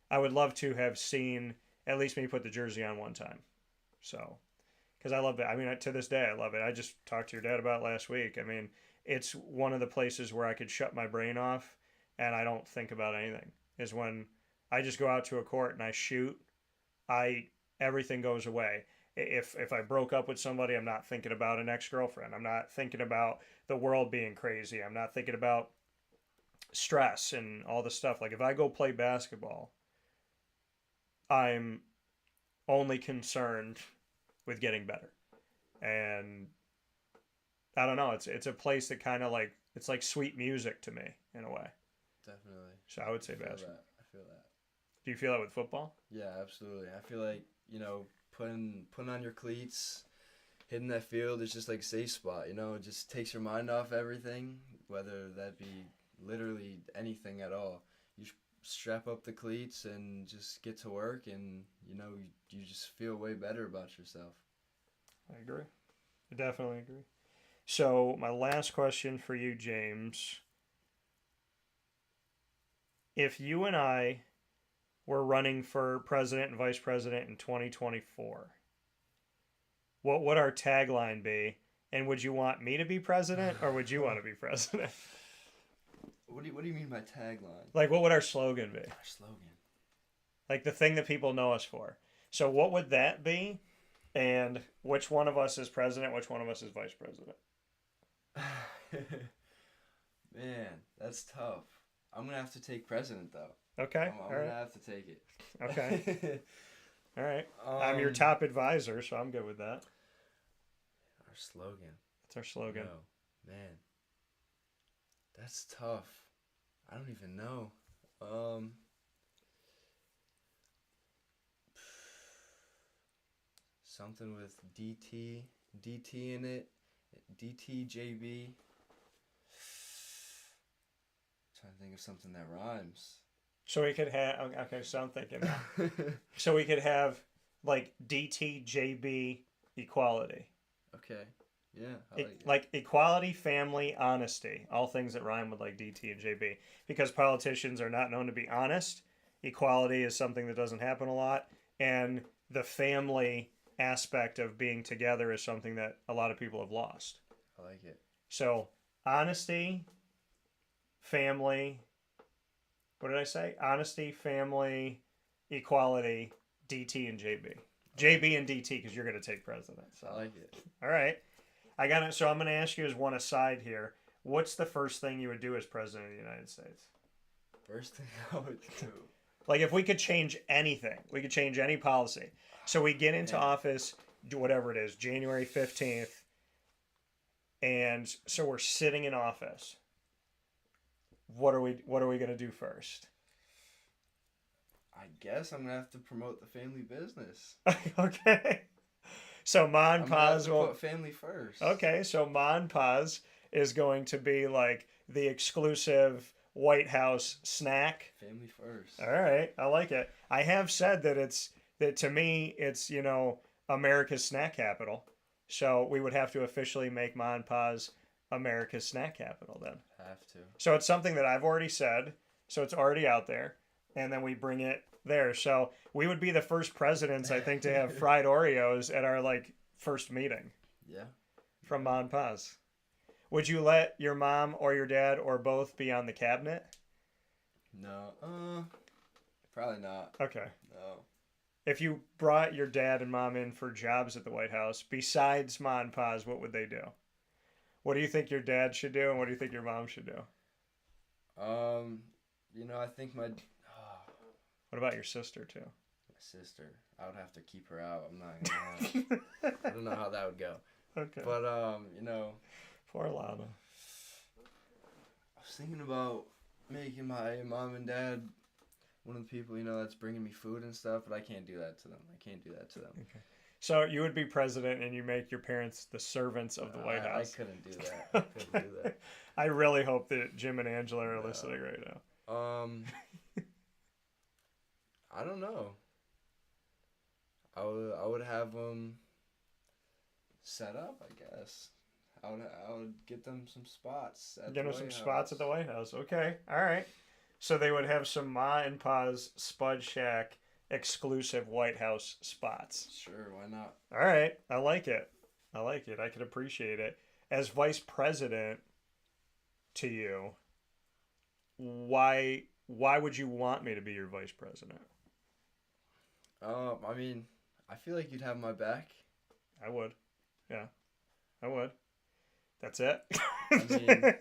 I would love to have seen at least me put the jersey on one time. So, because I love it. I mean, to this day, I love it. I just talked to your dad about it last week. I mean, it's one of the places where I could shut my brain off and I don't think about anything. Is when I just go out to a court and I shoot, everything goes away. If I broke up with somebody, I'm not thinking about an ex-girlfriend. I'm not thinking about the world being crazy. I'm not thinking about stress and all the stuff. Like, if I go play basketball, I'm only concerned with getting better. And I don't know, it's a place that kind of like, it's like sweet music to me in a way. Definitely. So I would say basketball. I feel that. Do you feel that with football? Yeah, absolutely. I feel like, putting on your cleats, hitting that field is just like a safe spot. You know, it just takes your mind off everything, whether that be literally anything at all. You strap up the cleats and just get to work, and you know, you just feel way better about yourself. I agree. I definitely agree. So my last question for you, James. If you and I were running for president and vice president in 2024, what would our tagline be? And would you want me to be president, or would you want to be president? What do you mean by tagline? Like, what would our slogan be? Our slogan. Like the thing that people know us for. So what would that be? And which one of us is president? Which one of us is vice president? Man, that's tough. I'm going to have to take president, though. Okay. I'm going to have to take it. Okay. All right. I'm your top advisor, so I'm good with that. Our slogan. That's our slogan. No, man. That's tough. I don't even know. Something with DT in it. DTJB. Trying to think of something that rhymes. So we could have, okay, so I'm thinking, so we could have like DTJB equality. Okay. Yeah. Like equality, family, honesty, all things that rhyme with like DT and JB. Because politicians are not known to be honest. Equality is something that doesn't happen a lot. And the family aspect of being together is something that a lot of people have lost. I like it. So honesty, family, what did I say? Honesty, family, equality, DT and JB. JB and DT, because you're going to take president. So. I like it. All right. I got it. So I'm going to ask you as one aside here. What's the first thing you would do as president of the United States? First thing I would do. Like if we could change anything, we could change any policy. So we get into office, do whatever it is, January 15th. And so we're sitting in office. What are we going to do first? I guess I'm gonna have to promote the family business. Okay. So Ma and Pa's will put family first. Okay, so Ma and Pa's is going to be like the exclusive White House snack. Family first. All right, I like it. I have said that to me it's, you know, America's snack capital. So we would have to officially make Ma and Pa's America's snack capital then. Have to. So it's something that I've already said. So it's already out there. And then we bring it there. So we would be the first presidents, I think, to have fried Oreos at our like first meeting. Yeah. From Ma and Pa's. Would you let your mom or your dad or both be on the cabinet? No. Probably not. Okay. No. If you brought your dad and mom in for jobs at the White House, besides Ma and Pa's, what would they do? What do you think your dad should do, and what do you think your mom should do? You know, I think my... What about your sister, too? My sister. I would have to keep her out. I'm not going to... I don't know how that would go. Okay. But, you know... Poor Lana. I was thinking about making my mom and dad one of the people, you know, that's bringing me food and stuff, but I can't do that to them. Okay. So you would be president and you make your parents the servants of the White House. I couldn't do that. I really hope that Jim and Angela are listening right now. I don't know. I would have them set up, I guess. I would get them some spots at the White House. Get them some spots at the White House. Okay. All right. So they would have some Ma and Pa's Spud Shack exclusive White House spots. Sure, why not? All right. I like it. I could appreciate it. As vice president to you, why would you want me to be your vice president? I mean, I feel like you'd have my back. I would. Yeah. I would. That's it. I mean,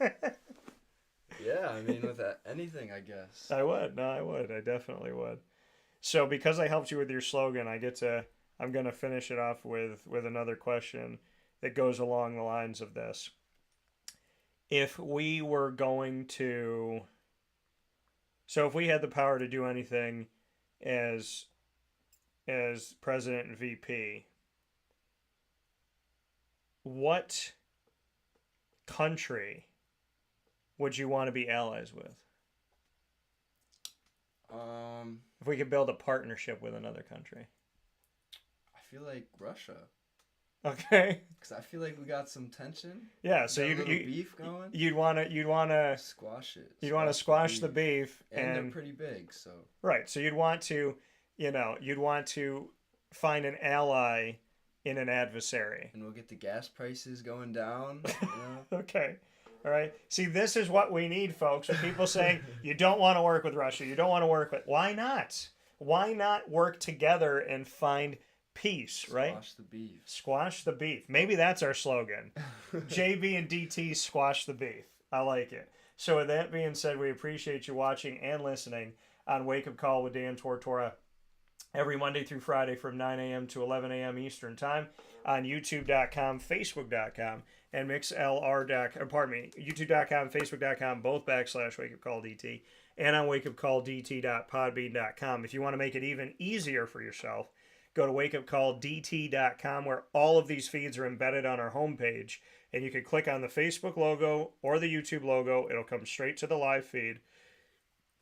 yeah, I mean, with anything, I guess. I would. No, I would. I definitely would. So because I helped you with your slogan, I'm going to finish it off with another question that goes along the lines of this. If we were going to... So if we had the power to do anything as as president and VP, what country would you want to be allies with? If we could build a partnership with another country. I feel like Russia. Okay. Because I feel like we got some tension. Yeah, so you beef going. You'd want to squash it. You'd want to squash the beef, and they're pretty big, so. Right, so you'd want to, find an ally in an adversary. And we'll get the gas prices going down. Okay. All right. See, this is what we need, folks. When people saying you don't want to work with Russia, you don't want to work with. Why not? Why not work together and find peace, right? Squash the beef. Squash the beef. Maybe that's our slogan. JB and DT squash the beef. I like it. So with that being said, we appreciate you watching and listening on Wake Up Call with Dan Tortora every Monday through Friday from 9 a.m. to 11 a.m. Eastern Time on YouTube.com, Facebook.com, and YouTube.com, Facebook.com, both /WakeUpCallDT, and on WakeUpCallDT.podbean.com. If you want to make it even easier for yourself, go to WakeUpCallDT.com, where all of these feeds are embedded on our homepage, and you can click on the Facebook logo or the YouTube logo. It'll come straight to the live feed.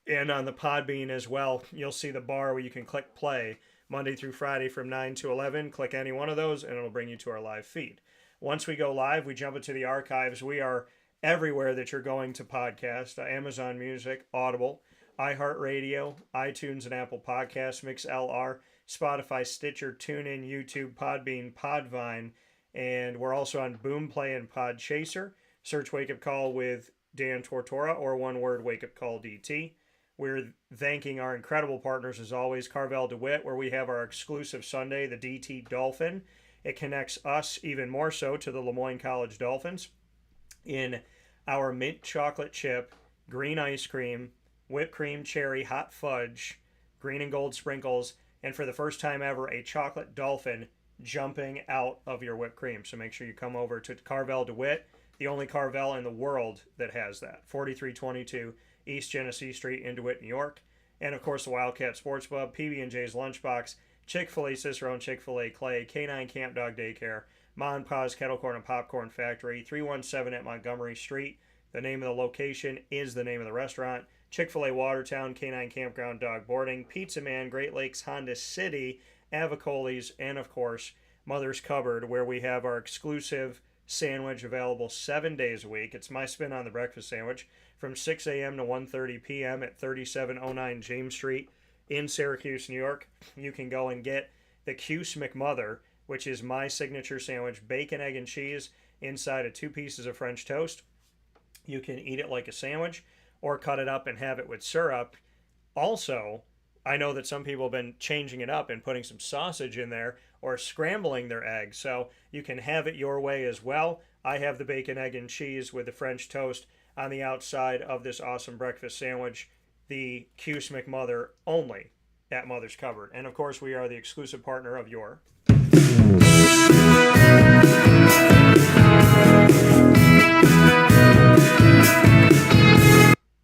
And on the Podbean as well, you'll see the bar where you can click play Monday through Friday from 9 to 11. Click any one of those, and it'll bring you to our live feed. Once we go live, we jump into the archives. We are everywhere that you're going to podcast. Amazon Music, Audible, iHeartRadio, iTunes and Apple Podcasts, MixLR, Spotify, Stitcher, TuneIn, YouTube, Podbean, Podvine, and we're also on Boomplay and Podchaser. Search Wake Up Call with Dan Tortora, or one word, Wake Up Call DT. We're thanking our incredible partners, as always, Carvel DeWitt, where we have our exclusive Sunday, the DT Dolphin. It connects us even more so to the Lemoyne College Dolphins in our mint chocolate chip, green ice cream, whipped cream, cherry, hot fudge, green and gold sprinkles, and for the first time ever, a chocolate dolphin jumping out of your whipped cream. So make sure you come over to Carvel DeWitt, the only Carvel in the world that has that. 4322 East Genesee Street in DeWitt, New York. And of course, the Wildcat Sports Pub, PB&J's Lunchbox, Chick-fil-A Cicero and Chick-fil-A Clay, K9 Camp Dog Daycare, Ma and Pa's Kettle Corn and Popcorn Factory, 317 at Montgomery Street. The name of the location is the name of the restaurant. Chick-fil-A Watertown, K9 Kampground Dog Boarding, Pizza Man, Great Lakes, Honda City, Avicoli's, and of course, Mother's Cupboard, where we have our exclusive sandwich available 7 days a week. It's my spin on the breakfast sandwich from 6 a.m. to 1:30 p.m. at 3709 James Street in Syracuse, New York. You can go and get the Cuse McMother, which is my signature sandwich, bacon, egg, and cheese inside of 2 pieces of French toast. You can eat it like a sandwich or cut it up and have it with syrup. Also, I know that some people have been changing it up and putting some sausage in there or scrambling their eggs, so you can have it your way as well. I have the bacon, egg, and cheese with the French toast on the outside of this awesome breakfast sandwich, the Cuse McMother, only at Mother's Cupboard. And of course, we are the exclusive partner of your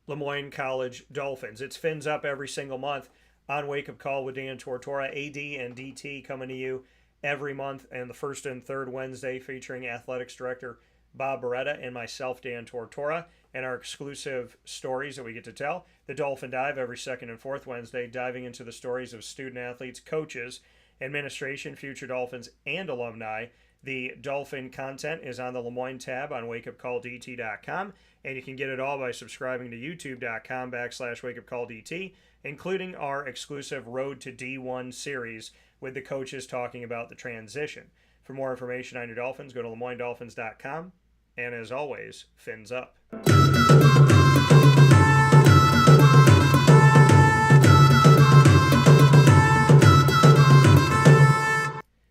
Lemoyne College Dolphins. It's Fins Up every single month on Wake Up Call with Dan Tortora, AD and DT, coming to you every month, and the first and third Wednesday featuring Athletics Director Bob Beretta and myself, Dan Tortora, and our exclusive stories that we get to tell. The Dolphin Dive every second and fourth Wednesday, diving into the stories of student athletes, coaches, administration, future Dolphins, and alumni. The Dolphin content is on the Lemoyne tab on wakeupcalldt.com, and you can get it all by subscribing to youtube.com /wakeupcalldt, including our exclusive Road to D1 series with the coaches talking about the transition. For more information on your Dolphins, go to LemoyneDolphins.com, and as always, Fins Up.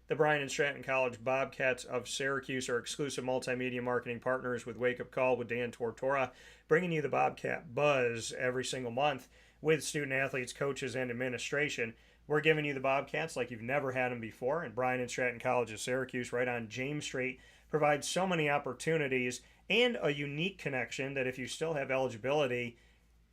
The Bryan and Stratton College Bobcats of Syracuse are exclusive multimedia marketing partners with Wake Up Call with Dan Tortora, bringing you the Bobcat Buzz every single month with student athletes, coaches, and administration. We're giving you the Bobcats like you've never had them before, and Bryan and Stratton College of Syracuse, right on James Street, provides so many opportunities and a unique connection that if you still have eligibility,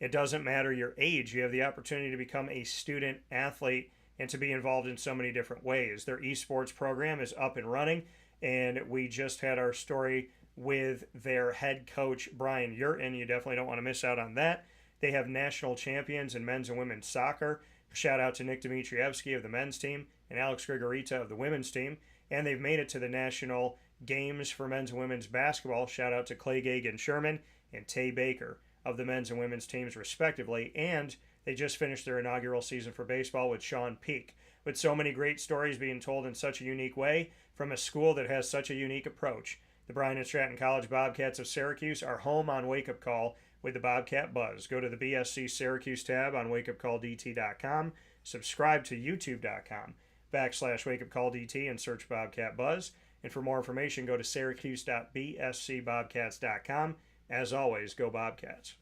it doesn't matter your age. You have the opportunity to become a student athlete and to be involved in so many different ways. Their esports program is up and running, and we just had our story with their head coach, Brian Yurton. You definitely don't want to miss out on that. They have national champions in men's and women's soccer. Shout out to Nick Dmitrievsky of the men's team and Alex Grigorita of the women's team. And they've made it to the national games for men's and women's basketball. Shout out to Clay Gagan Sherman and Tay Baker of the men's and women's teams, respectively. And they just finished their inaugural season for baseball with Sean Peak. With so many great stories being told in such a unique way from a school that has such a unique approach. The Bryan and Stratton College Bobcats of Syracuse are home on Wake Up Call with the Bobcat Buzz. Go to the BSC Syracuse tab on wakeupcalldt.com. Subscribe to youtube.com/wakeupcalldt and search Bobcat Buzz. And for more information, go to syracuse.bscbobcats.com. As always, go Bobcats.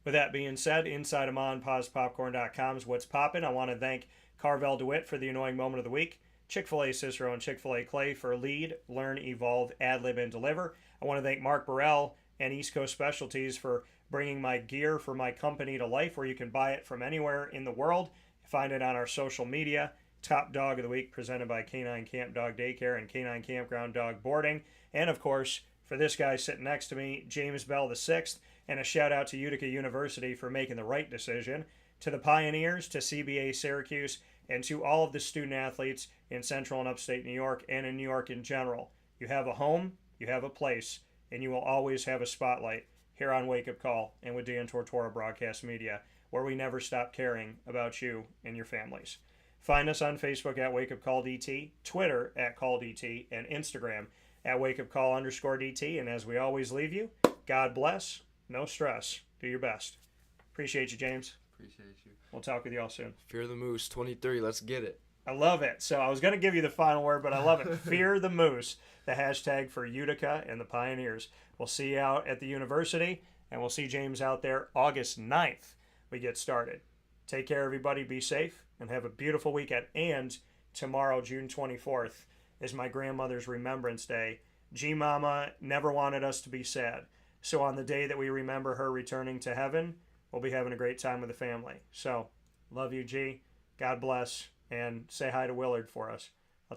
With that being said, inside of MonPazPopcorn.com is what's poppin'. I want to thank Carvel DeWitt for the annoying moment of the week, Chick-fil-A Cicero and Chick-fil-A Clay for lead, learn, evolve, ad-lib, and deliver. I want to thank Mark Burrell and East Coast Specialties for bringing my gear for my company to life, where you can buy it from anywhere in the world. Find it on our social media. Top Dog of the Week presented by Canine Camp Dog Daycare and Canine Kampground Dog Boarding. And of course, for this guy sitting next to me, James Bell VI, and a shout out to Utica University for making the right decision, to the Pioneers, to CBA Syracuse, and to all of the student athletes in Central and Upstate New York and in New York in general. You have a home, you have a place, and you will always have a spotlight here on Wake Up Call and with Dan Tortora Broadcast Media, where we never stop caring about you and your families. Find us on Facebook at Wake Up Call DT, Twitter at Call DT, and Instagram at Wake Up Call _DT. And as we always leave you, God bless, no stress, do your best. Appreciate you, James. Appreciate you. We'll talk with you all soon. Fear the Moose 23. Let's get it. I love it. So I was going to give you the final word, but I love it. Fear the Moose, the hashtag for Utica and the Pioneers. We'll see you out at the university, and we'll see James out there August 9th. We get started. Take care, everybody. Be safe, and have a beautiful weekend. And tomorrow, June 24th, is my grandmother's Remembrance Day. G-Mama never wanted us to be sad. So on the day that we remember her returning to heaven, we'll be having a great time with the family. So, love you, G. God bless. And say hi to Willard for us.